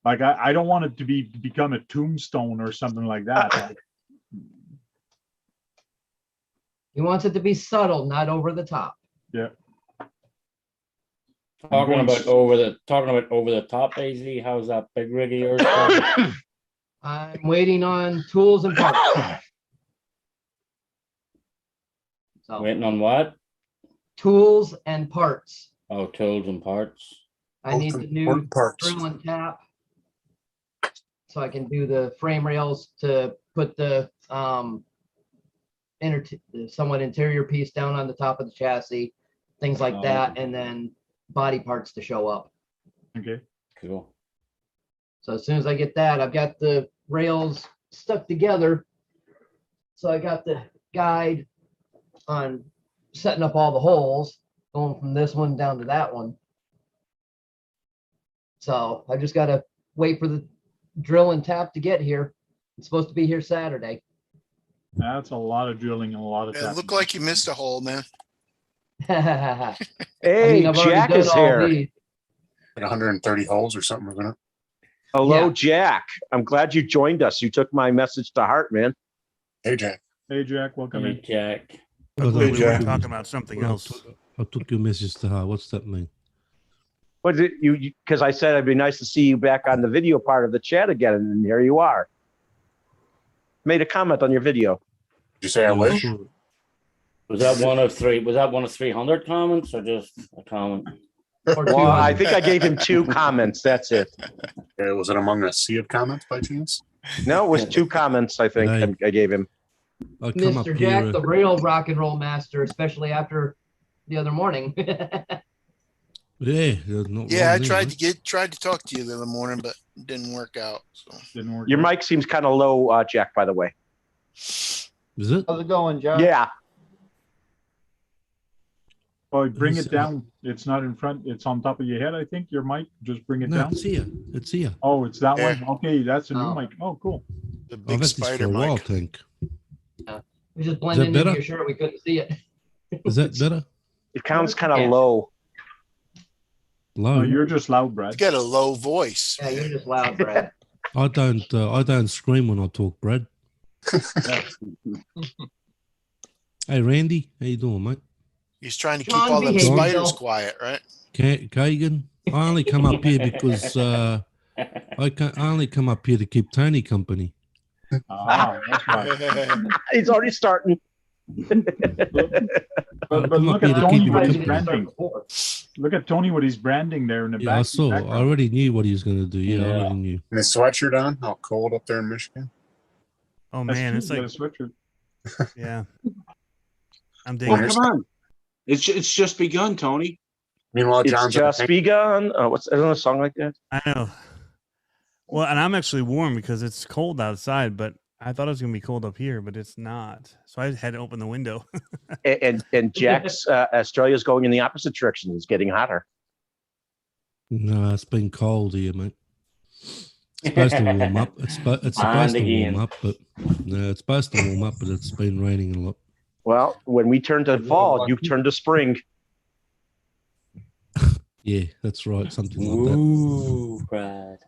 Like I don't want it to become a tombstone or something like that. He wants it to be subtle, not over the top. Yeah. Talking going about s- over the top, AZ. How's that big rig of yours? going? I'm waiting on tools and parts. So Waiting on what? tools and parts. Oh, tools and parts. I need the new drill and tap. So I can do the frame rails to put the the somewhat interior piece down on the top of the chassis, things like that, and then body parts to show up. Okay. Cool. So as soon as I get that, I've got the rails stuck together. So I got the guide on setting up all the holes, going from this one down to that one. So I just got to wait for the drill and tap to get here. It's supposed to be here Saturday. That's a lot of drilling and a lot of It tapping. looked like you missed a hole, man. Hey, I've already Jack done is all here. these. Like 130 holes or something, isn't it? Hello, Yeah. Jack. I'm glad you joined us. You took my message to heart, man. Hey, Jack. Hey, Jack, welcome Hey, in. Jack. Luckily, we weren't Jack. talking about something else. I took your message to heart. What's that mean? What did you? Because I said it'd be nice to see you back on the video part of the chat again, and here you are. Made a comment on your video. Did you say I wish? Was that one of three? Was that one of 300 comments or just a comment? Well, I think I gave him 2 comments. That's it. Yeah, was it among a sea of comments by chance? No, it was 2 comments. I think Hey. I gave him. I come up Mr. here. Jack, the real rock and roll master, especially after the other morning. Yeah, there's not Yeah, I wrong there, tried to talk to you the other morning, but it didn't work out. So Didn't work. Your out. mic seems kind of low, Jack. By the way. Is it? How's it going, Joe? Yeah. Oh, bring He's- it down. It's not in front. It's on top of your head, I think. Your mic. Just bring it No, down. it's here. It's here. Oh, it's that Yeah. one. Okay, that's a new Oh. mic. Oh, cool. the I've big had this for spider a while, mic. Tank. We just blended into better? your shirt. We couldn't see it. Is that better? It sounds kind of Yeah. low. Low. Oh, you're just loud, You Brad. got a low voice. Yeah, you're just loud, Brad. I don't scream when I talk, Brad. Hey, Randy, how you doing, mate? He's trying to keep John, all them behave spiders yourself. quiet, right? Kagan, I only come up here because I only come up here to keep Tony company. Ah, that's right. He's already starting. But come look up here at to Tony keep what him he's company. branding. Look at Tony what he's branding there in the Yeah, I back. saw. I background. already knew what he was going to do. Yeah, I Yeah. already knew. And his sweatshirt on? How cold up there in Michigan? Oh That's man, true, it's you got like a sweatshirt. yeah. I'm digging Well, it. come on. It's just begun, Tony. Meanwhile, It's John's in a just tank. begun. What's isn't a song like that? I know. Well, and I'm actually warm because it's cold outside, but I thought it was gonna be cold up here, but it's not. So I had to open the window. And Jack's Australia's going in the opposite direction. It's getting hotter. No, it's been cold here, mate. It's supposed to warm up. It's supposed to warm up, but no, it's supposed to warm up, but it's been raining a lot. Well, when we turn to fall, you turn to spring. Yeah, that's right. Something like that. Ooh, Brad.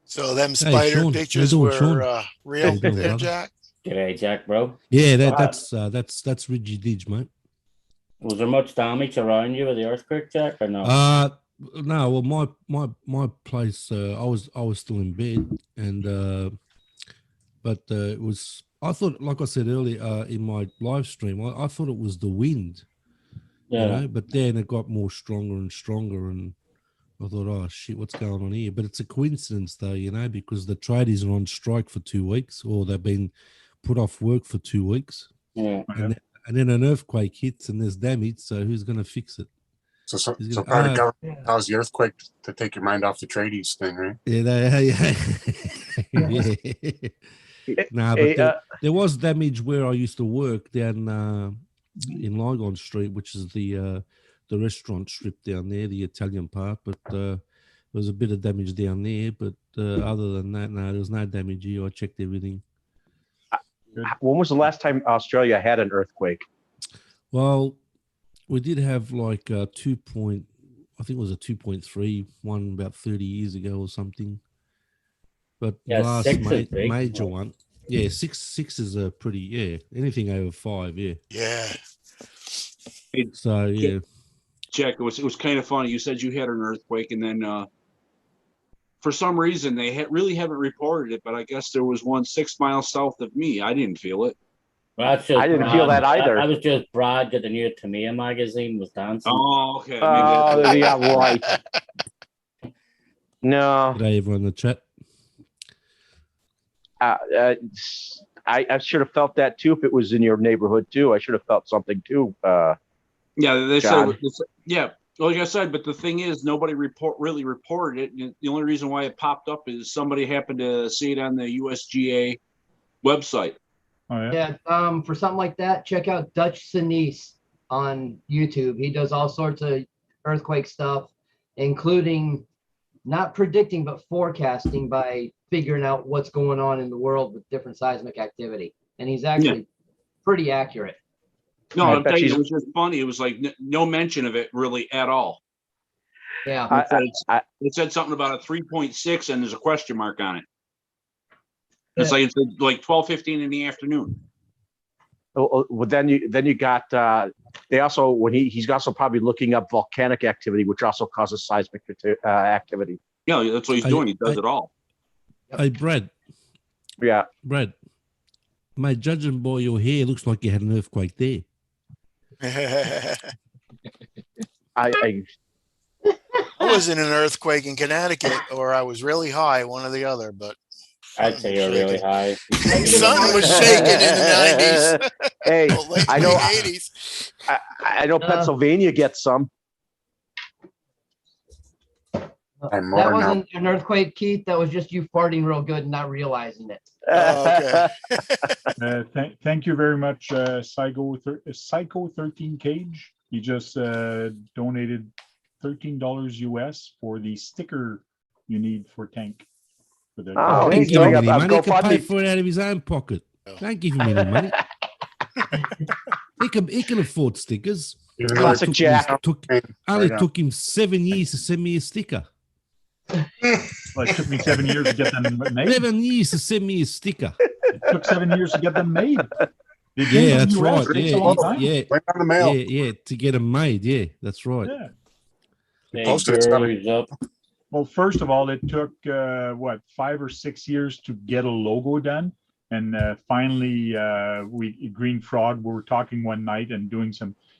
So them Hey, spider Sean, pictures how you doing, were Sean? real How you doing, there, brother? Jack. G'day, Jack, bro. Yeah, Wow. that's Ridgy Didge, mate. Was there much damage around you with the earthquake, Jack, or no? No. Well, my place. I was still in bed, and but it was. I thought, like I said earlier in my live stream, I thought it was the wind. Yeah. You know, but then it got more stronger and stronger, and I thought, oh shit, what's going on here? But it's a coincidence, though, you know, because the tradies are on strike for 2 weeks, or they've been put off work for 2 weeks, Yeah. and then an earthquake hits and there's damage. So who's going to fix it? So He's part gonna- of government caused the earthquake to take your mind off the tradies thing, right? Yeah. No, but there was damage where I used to work down in Lygon Street, which is the restaurant strip down there, the Italian part. But there was a bit of damage down there. But other than that, no, there was no damage here. I checked everything. When was the last time Australia had an earthquake? Well, we did have like I think it was a 2.3 one about 30 years ago or something. But Yeah, last 6 is big. major one, yeah, six is a pretty anything over 5, yeah. Yeah. So yeah, Jack, it was kind of funny. You said you had an earthquake, and then for some reason they really haven't reported it, but I guess there was one 6 miles south of me. I didn't feel it. Well, that's just I didn't feel that either. I was just Brad that the new Tamiya magazine was dancing. Oh, okay. Oh, yeah, right. No. G'day, everyone in the chat. I should have felt that too if it was in your neighborhood too. I should have felt something too. Yeah, they John. said, yeah, like I said, but the thing is, nobody really reported it. And the only reason why it popped up is somebody happened to see it on the USGA website. Oh, Yeah, for something like that, check out Dutch Sinise on YouTube. He does all sorts of earthquake stuff, including not predicting, but forecasting by figuring out what's going on in the world with different seismic activity. And he's actually pretty accurate. No, I'm telling you, it was just funny. It was like no mention of it really at all. Yeah. It said something about a 3.6 and there's a question mark on it. It's like 12:15 in the afternoon. Well, then you got they also he's also probably looking up volcanic activity, which also causes seismic activity. Yeah, that's what he's doing. He does it all. Hey, Brad. Yeah, Brad. Mate, judging by your hair, looks like you had an earthquake there. I was in an earthquake in Connecticut, or I was really high, one or the other, but I'd say you're really high. Sun was shaking in the 90s. Hey, late I know. 80s. I know Pennsylvania gets some. That wasn't an earthquake, Keith. That was just you farting real good and not realizing it. Oh, okay. Thank you very much, Psycho 13 Cage. He just donated $13 US for the sticker you need for tank. For the He's giving any money. He can pay for it out of his own pocket. Don't give him any money. He can afford stickers. Classic Jack. Only took him 7 years to send me a sticker. Well, it took me 7 years to get them made. 7 years to send me a sticker. It took 7 years to get them made. Yeah, that's right. Yeah, yeah, to get them made. Yeah, that's right. Yeah. Well, first of all, it took 5 or 6 years to get a logo done, and finally, Green Frog. We were talking one night and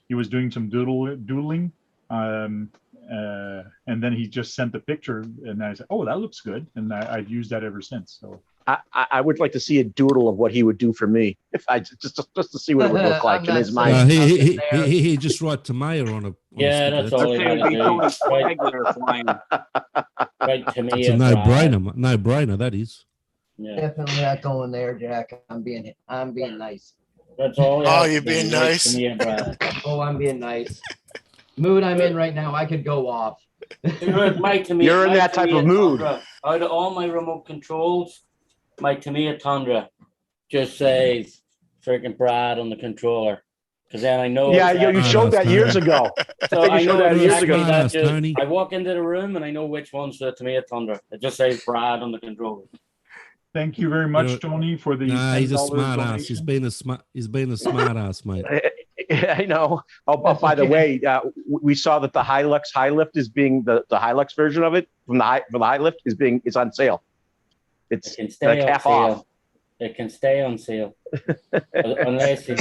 he was doing some doodling. And then he just sent the picture, and I said, "Oh, that looks good," and I've used that ever since. So I would like to see a doodle of what he would do for me, if I just to see what it would look like in his mind. He just write tomato on a. Yeah, that's all he got to do. Right to me, it's a no-brainer. No-brainer, that is. Yeah. Definitely not going there, Jack. I'm being nice. That's all. Oh, you're being nice. Oh, I'm being nice. Mood I'm in right now, I could go off. You're in that type of mood. Out of all my remote controls, my Tamiya Tundra just says freaking Brad on the controller. Because then I know. Yeah, you showed that years ago. So I know that years ago. I walk into the room and I know which one's the Tamiya Tundra. It just says Brad on the controller. Thank you very much, Tony, for the. Nah, he's a smart ass. He's been a smart ass, mate. I know. Oh, by the way, we saw that the Hilux high lift is being the Hilux version of it from the high lift is on sale. It's like half off. It can stay on sale unless you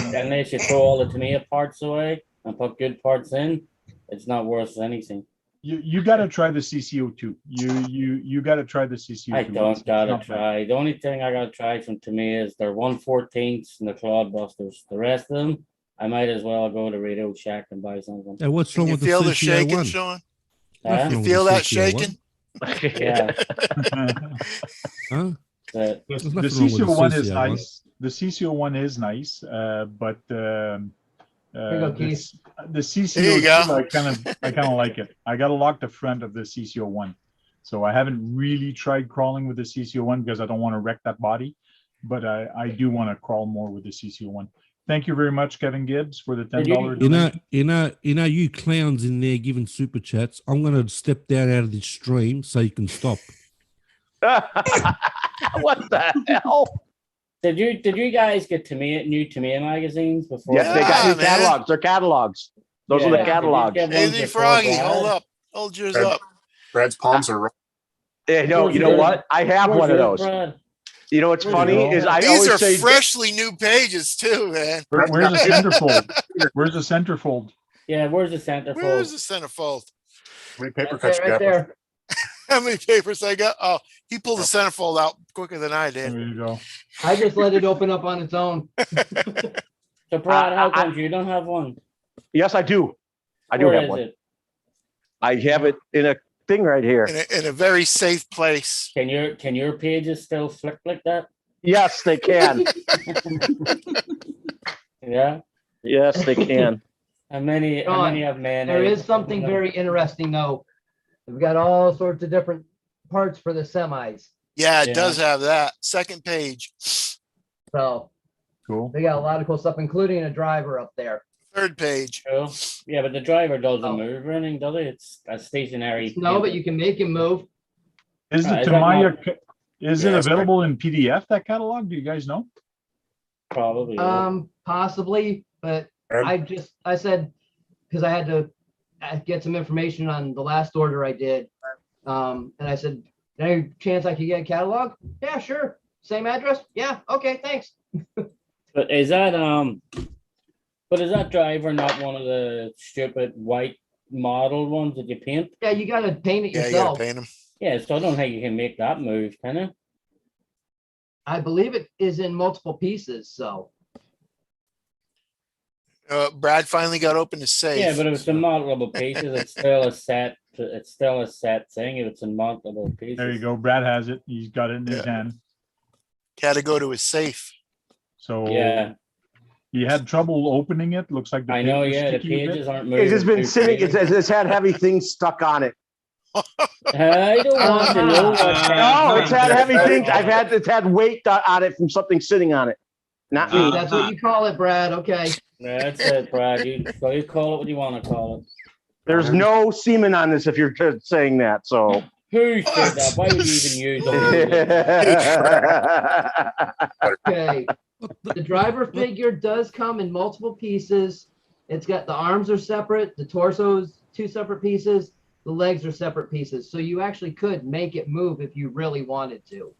throw all the Tamiya parts away and put good parts in. It's not worth anything. You got to try the CCO2. You got to try the CCO2. I don't gotta try. The only thing I gotta try from Tamiya is their 1/14 and the Clodbusters. The rest of them, I might as well go to Radio Shack and buy something. Hey, what's wrong with the feel the CCO1? shaking, Sean? You feel that shaking? Yeah. Huh? The CCO1 is nice. The CCO1 is nice, but the CCO2 I kind of like it. I got to lock the front of the CCO1, so I haven't really tried crawling with the CCO1 because I don't want to wreck that body, but I do want to crawl more with the CCO1. Thank you very much, Kevin Gibbs, for the $10. You clowns in there giving super chats. I'm going to step down out of this stream so you can stop. What the hell? Did you guys get new Tamiya magazines before? Yes, they got new catalogs. They're catalogs. Those are the Yeah. catalogs. Did you get ones Easy before Froggy, hold Brad? up. Hold yours Brad- up. Brad's palms are rough. Yeah, no, you know what? I have Where's one of yours, those. Brad? You know what's Where's funny yours? is I These always are say freshly new pages too, man. Where's the centerfold? Where's the centerfold? Yeah, where's the centerfold? Where's the centerfold? How many paper Right cuts there, you right got? there. How many papers I got? Oh, he pulled the centerfold out quicker than I There did. you go. I just let it open up on its own. So Brad, how come you don't have one? yes, I do. I do Where have is one. it? I have it in a thing right here. In a very safe place. Can your pages still flick like that? Yes, they can. Yeah. Yes, they can. How many have man? There is something very interesting though. We've got all sorts of different parts for the semis. Yeah, it does have that. Second page. So Cool. they got a lot of cool stuff, including a driver up there. Third page. Cool. Yeah, but the driver doesn't move or anything, does it? It's a stationary. No, but you can make him move. Is Is it that Maya? not- Is Yeah, it that's right. available in PDF? That catalog? Do you guys know? Probably. Possibly, but I said, because I had to get some information on the last order I did. And I said, any chance I could get a catalog? Yeah, sure. Same address? Yeah. Okay, thanks. But is that driver not one of the stupid white model ones that you paint? Yeah, you gotta paint it Yeah, you yourself. gotta paint them. Yeah, so I don't think you can make that move, can you? I believe it is in multiple pieces, so. Brad finally got open to safe. Yeah, but if it's in multiple pieces, it's still a set. It's still a set thing. If it's in multiple pieces. There you go. Brad has it. He's got it in his hand. Had to go to his safe. So Yeah. he had trouble opening it. Looks like the I know. paper's Yeah, the sticky a bit. pages aren't moving. It has been too sitting. freely. It's had heavy things stuck on it. I don't want to know what. No, it's had heavy things. It's had weight on it from something sitting on it. Not me. That's what you call it, Brad. Okay. That's it, Brad. You call it what you want to call it. There's no semen on this if you're saying that. So Who said that? Why would you even use the word? Okay. The driver figure does come in multiple pieces. It's got the arms are separate, the torso's two separate pieces, the legs are separate pieces. So you actually could make it move if you really wanted to.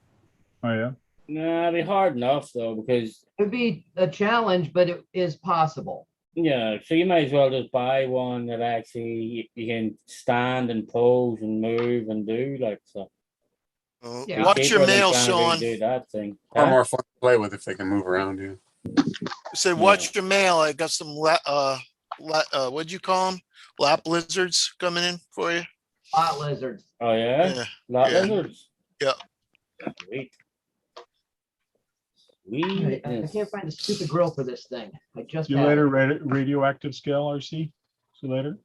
Oh yeah. Nah, it'd be hard enough though, because It'd be a challenge, but it is possible. yeah, so you might as well just buy one that actually you can stand and pose and move and do like so. Yeah. Watch your Cheaper than mail, trying to Sean. do that thing. Or Huh? more fun to play with if they can move around. Yeah. Said, watch your mail. I got some what'd you call them? Lap lizards coming in for you. Lot lizards. Oh yeah, Yeah. lot Yeah. lizards. Yeah. Sweet. I can't find a stupid grill for this thing. I just See you had later, it. radioactive scale, RC. See you later.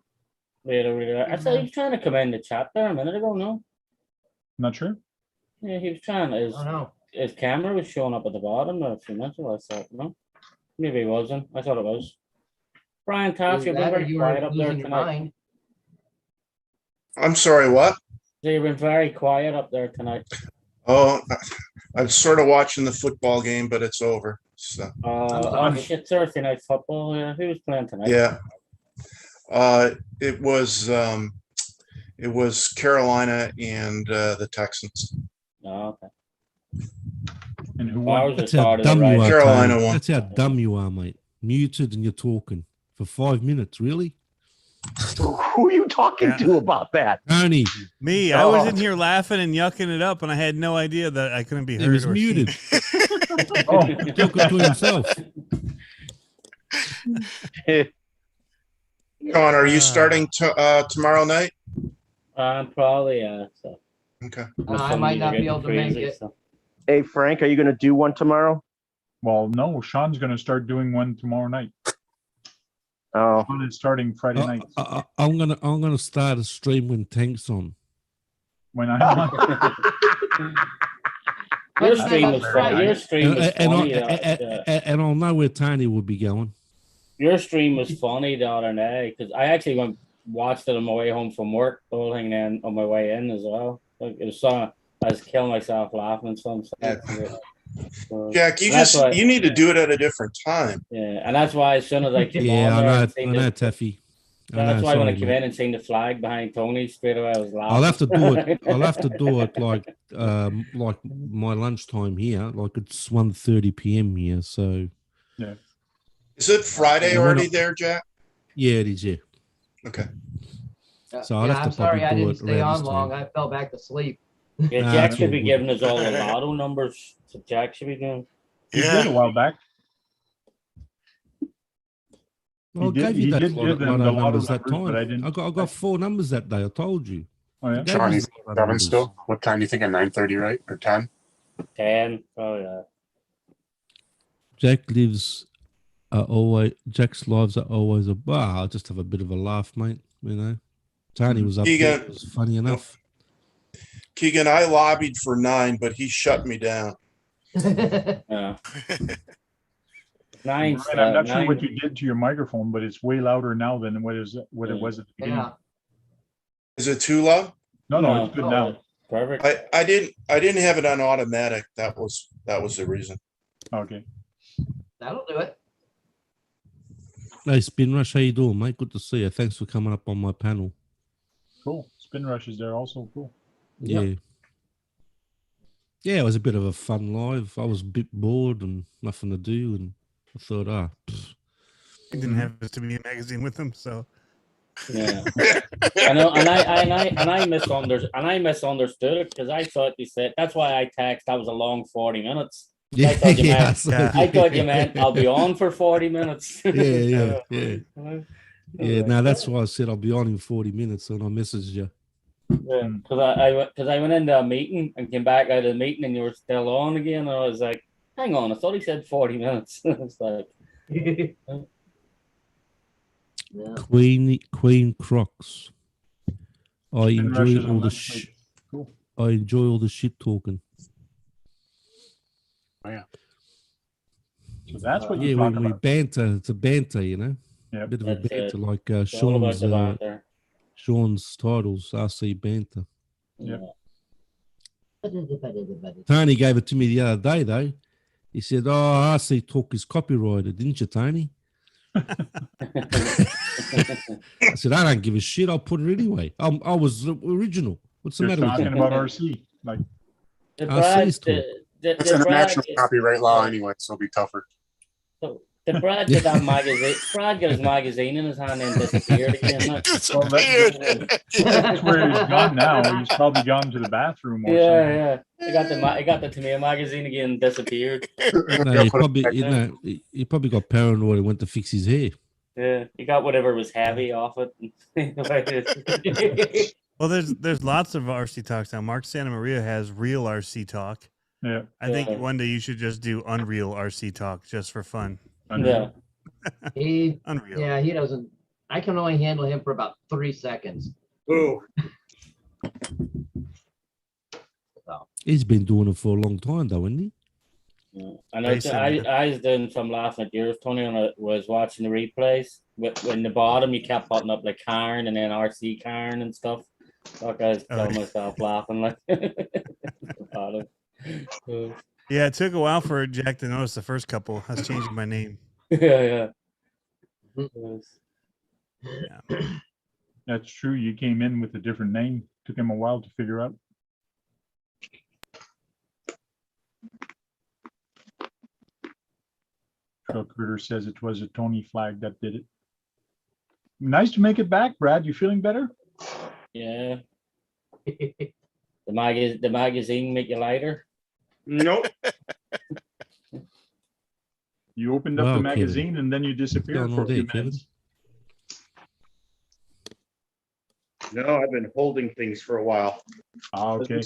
Later. I thought he was trying to come in the chat there a minute ago. No, Not sure. yeah, he was trying. I don't know. His camera was showing up at the bottom a few minutes ago. I thought no, maybe it wasn't. I thought it was. Brian Taff, you've been Either very you quiet were up there losing your tonight. mind. I'm sorry, what? You've been very quiet up there tonight. Oh, I'm sort of watching the football game, but it's over. So, Oh shit, Thursday night football. Yeah, who was playing tonight? yeah. It was Carolina and the Texans. Oh, okay. And who Well, I won? was the That's how start of the dumb you right. are. Carolina Tony. won. That's how dumb you are, mate. Muted and you're talking for 5 minutes. Really? who are you talking to about that? Tony, Me, I was in here laughing and yucking it up, and I had no idea that I couldn't be heard. he was or muted. seen. Talking to himself. Sean, are you starting tomorrow night? Probably so. Okay. I might not be able to make it. Hey, Frank, are you going to do one tomorrow? Well, no, Sean's going to start doing one tomorrow night. Oh, Sean is starting Friday night. I'm gonna start a stream when Tank's on. When I'm on. Your stream was funny. Your stream was funny. And I'll know where Tony will be going. Your stream was funny the other day because I actually watched it on my way home from work, the whole thing, then on my way in as well. Like it was so I was killing myself laughing. So Jack, you need to do it at a different time. Yeah, and that's why as soon as I came Yeah, on I there, know, it seemed I know, to- Taffy. That's why when I sorry, came mate. in and seen the flag behind Tony, straight away I was laughing. I'll have to do it. I'll have to do it like my lunchtime here. Like it's 1:30 p.m. here. So Yeah. Is it Friday Yeah, why already not? there, Jack? Yeah, it is. Yeah. Okay. So I'll Yeah, have I'm to probably sorry I do didn't it stay around on this long. time. I fell back to sleep. Yeah, Nah, Jack it's should all be good. giving us all the lotto numbers. So Jack should be doing. He did a while back. Well, I gave you He that did give them lotto the lotto numbers that numbers, but I time. didn't. I got 4 numbers that day. I told you. Oh yeah. I gave you Johnny's the lotto 7 numbers. still. What time do you think? At 9:30, right? Or 10? 10. Oh yeah. Jack lives Jack's lives are always a bar. I just have a bit of a laugh, mate. You know, Tony was up there. Keegan. It was funny enough. Keegan, I lobbied for 9, but he shut me down. Yeah. Nine. Brian, I'm not sure what you did to your microphone, but it's way louder now than what it was at the beginning. Yeah. Is it too low? No, it's good now. Perfect. I didn't have it on automatic. That was the reason. Okay. That'll do it. Hey, Spin Rush, how you doing, mate? Good to see you. Thanks for coming up on my panel. Cool. Spin Rush is there also. Cool. Yeah. Yeah, it was a bit of a fun live. I was a bit bored and nothing to do, and I thought, He didn't have to be a magazine with him, so. Yeah. I know, and I misunderstood it because I thought you said that's why I texted that was a long 40 minutes. Yeah, I thought you meant, yeah. I thought you meant I'll be on for 40 minutes. yeah. Yeah, no, that's why I said I'll be on in 40 minutes, and I messaged you. Yeah, because I went into a meeting and came back out of the meeting and you were still on again. And I was like, hang on, I thought he said 40 minutes. It's like, Queen Crocs. I Spin Rush enjoy is all on the lunch break. Cool. I enjoy all the shit talking. Oh yeah. So that's what Yeah, you talk when we about. banter, it's a banter, you know. Yeah. Bit of a That's banter, it. like it's all about the banter. Sean's titles, RC banter. Yeah. Tony gave it to me the other day, though. He said, "Oh, RC talk is copyrighted, didn't you, Tony?" I said, "I don't give a shit. I'll put it anyway. I was original. What's the Just matter with talking you?" about RC. Like, The RC Brad, is talk. It's the international Brad, copyright law anyway, so it'll be tougher. the Brad got that magazine. Brad got his magazine in his hand and disappeared again. Look. well, that's where he's gone now. He's probably gone to the bathroom or something. Yeah. I got the Tomato magazine again and disappeared. No, he probably got paranoid and went to fix his hair. Yeah, he got whatever was heavy off it. Well, there's lots of RC talks now. Mark Santa Maria has real RC talk. Yeah. I think one day you should just do Unreal RC talk just for fun. Yeah. Unreal. Yeah, he doesn't. I can only handle him for about 3 seconds. Ooh. He's been doing it for a long time, though, hasn't he? Yeah. And I was doing some laughing at yours, Tony, when I was watching the replays. In the bottom, you kept putting up like Karen and then RC Karen and stuff. Like I was killing myself laughing like. Yeah, it took a while for Jack to notice the first couple. I was changing my name. Yeah. That's true. You came in with a different name. Took him a while to figure out. Truck Critter says it was a Tony flag that did it. Nice to make it back, Brad. You feeling better? Yeah. The magazine make you lighter? Nope. You opened up Wow, the Kevin. magazine and then you disappeared for a few minutes. No, I've been holding things for a while. Okay.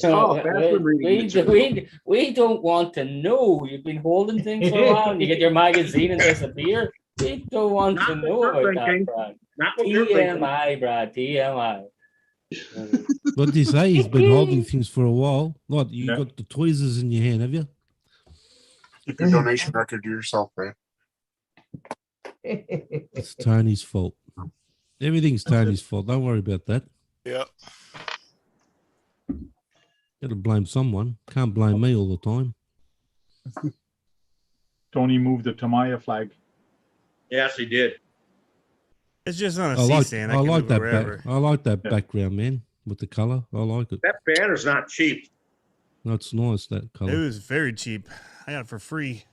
We don't want to know. You've been holding things for a while and you get your magazine and disappear. We don't want to know about that, Brad. TMI, Brad. TMI. What did he say? He's been holding things for a while. What, you got the tweezers in your hand, have you? Keep your donation record to yourself, man. It's Tony's fault. Everything's Tony's fault. Don't worry about that. Yeah. Got to blame someone. Can't blame me all the time. Tony moved the Tamaya flag. Yes, he did. It's just not a I C like stand. I can like move it that wherever. I like that background, man, with the color. I like it. That banner's not cheap. That's nice, that It color. was very cheap. I got it for free.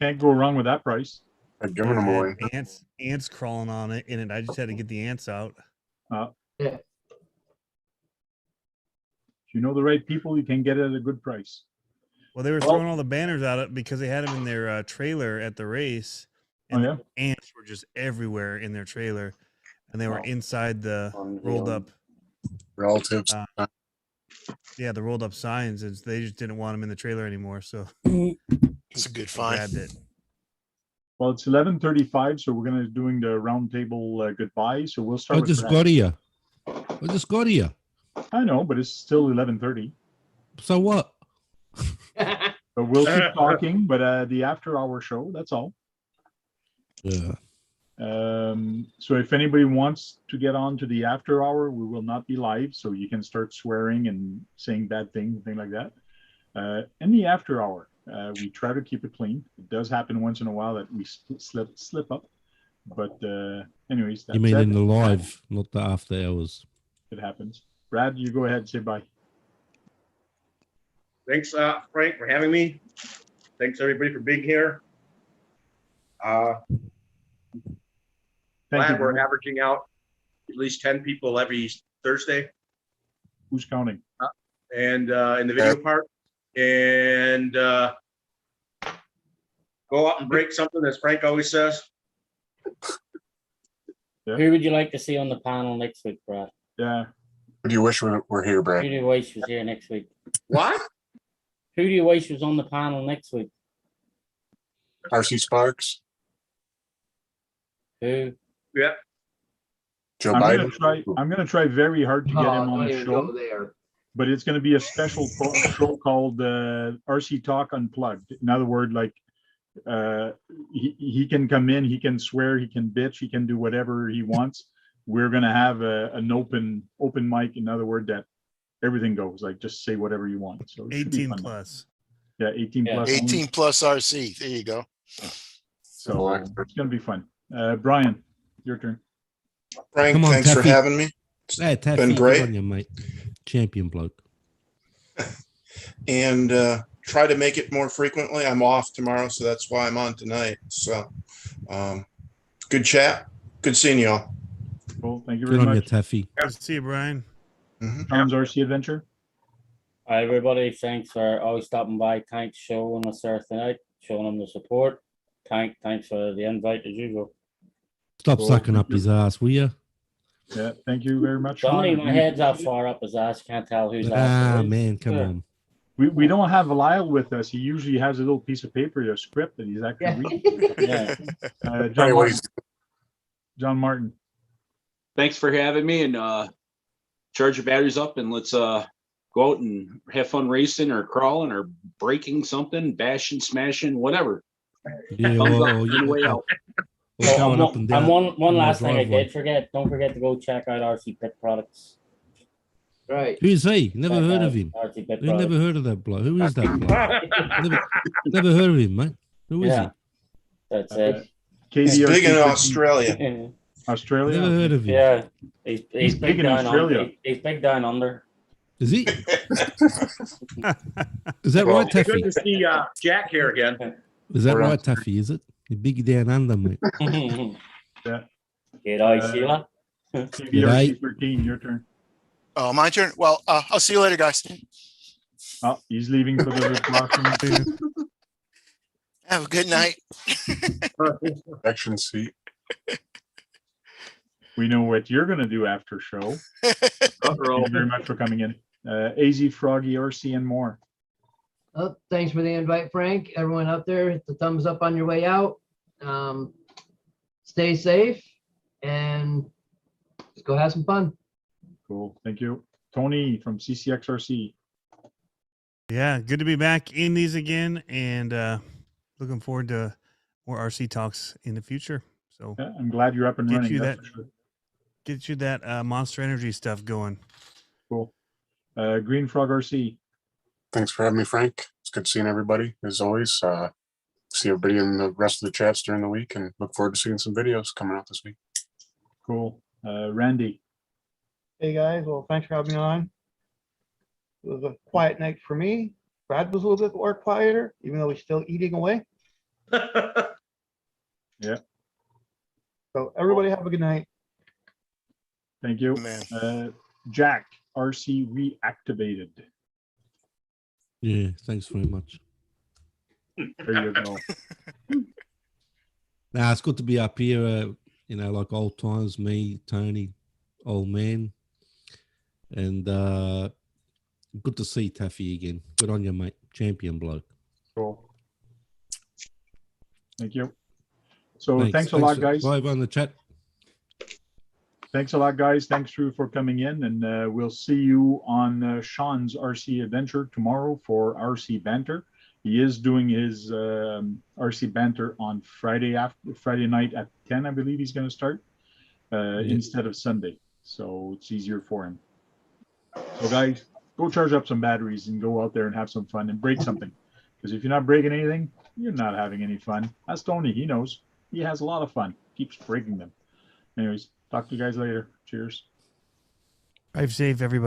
Can't go wrong with that price. I've given them away. Ants crawling on it in it. I just had to get the ants out. Yeah. If you know the right people, you can get it at a good price. Well, they were throwing all the banners out because they had them in their trailer at the race, and the ants were just everywhere in their trailer, and they were inside the rolled up relatives. Yeah, the rolled up signs, and they just didn't want them in the trailer anymore. So it's a good find. Grabbed it. Well, it's 11:35, so we're gonna doing the round table goodbye. So we'll start. I just got here. I just got here. I know, but it's still 11:30. So what? But we'll keep talking. But the after-hour show, that's all. Yeah. So if anybody wants to get on to the after hour, we will not be live, so you can start swearing and saying bad things, things like that. In the after hour, we try to keep it clean. It does happen once in a while that we slip up, but anyways, You mean in the live, not the after hours? It happens. Brad, you go ahead and say bye. Thanks, Frank, for having me. Thanks everybody for being here. Glad we're averaging out at least 10 people every Thursday. Who's counting? And in the video part. And go out and break something, as Frank always says. Who would you like to see on the panel next week, Brad? Yeah. Who do you wish were here, Brad? Who do you wish was here next week? What? Who do you wish was on the panel next week? RC Sparks. Who? Yeah. Joe I'm Biden. Gonna try very hard to get him on the show. But it's going to be a special show called RC Talk Unplugged. In other words, like he can come in, he can swear, he can bitch, he can do whatever he wants. We're going to have an open mic. In other words, that everything goes. Like just say whatever you want. So 18 plus. Yeah, 18 plus. 18 plus RC. There you go. So it's going to be fun. Brian, your turn. Frank, Come on, thanks for Taffy. having me. Hey, Taffy, been good great. on you, mate. Champion bloke. And try to make it more frequently. I'm off tomorrow, so that's why I'm on tonight. So good chat. Good seeing you all. Cool. Thank you Good very on you, much. Taffy. Good to see you, Brian. Tom's RC Adventure. Hi, everybody. Thanks for always stopping by. Thanks showing us Thursday night, showing them the support. Thanks for the invite as usual. Stop Cool. sucking up his ass, will you? Yeah, thank you very much. Somebody, Sean. my head's that far up his ass. Can't tell who's Ah, ass. man, come Yeah. on. We don't have Lyle with us. He usually has a little piece of paper, a script that he's actually reading. Yeah. John Martin. John Martin. Thanks for having me, and charge your batteries up, and let's go out and have fun racing or crawling or breaking something, bashing, smashing, whatever. Yeah, Thumbs up well, on the way out. We're going up and And down. one my last thing I driveway. did forget. Don't forget to go check out RC Pit Products. Right. Who's he? Never Check heard out of him. RC Pit Who never Products. heard of that bloke? Who is that bloke? never heard of him, mate. Who is Yeah. That's it. He's big in KDRC. Australia. Australia. Never heard of him. Yeah. He's big in down Australia. Under. He's big down under. Is he? Is that right, Good Taffy? to see Jack here again. Is that right, Taffy? Is it? You're big down under, mate. Yeah. G'day, Sheila. KDRC 13, your turn. Oh, my turn. Well, I'll see you later, guys. Oh, he's leaving for the Have a good night. Action seat. We know what you're going to do after show. Thank you very much for coming in. AZ, Froggy, RC, and more. Oh, thanks for the invite, Frank. Everyone up there, hit the thumbs up on your way out. Stay safe and just go have some fun. Cool. Thank you. Tony from CCXRC. Yeah, good to be back in these again, and looking forward to more RC talks in the future. So Yeah, I'm glad you're up and Get running. you that's that- for sure. get you that Monster Energy stuff going. Cool. Green Frog RC. Thanks for having me, Frank. It's good seeing everybody as always. see everybody in the rest of the chats during the week and look forward to seeing some videos coming out this week. Cool. Randy. Hey guys, well, thanks for having me on. It was a quiet night for me. Brad was a little bit more quieter, even though he's still eating away. Yeah. So everybody have a good night. Thank you. Jack, RC reactivated. Yeah, thanks very much. There you go. Nah, it's good to be up here, like old times, me, Tony, old man. And good to see Taffy again. Good on you, mate. Champion bloke. Cool. Thank you. So thanks a lot, guys. Live on the chat. Thanks a lot, guys. Thanks, Drew, for coming in. And we'll see you on Sean's RC adventure tomorrow for RC Banter. He is doing his RC Banter on Friday night at 10, I believe he's going to start, instead of Sunday. So it's easier for him. So guys, go charge up some batteries and go out there and have some fun and break something. Because if you're not breaking anything, you're not having any fun. That's Tony. He knows. He has a lot of fun. Keeps breaking them. Anyways, talk to you guys later. Cheers. Drive safe, everybody.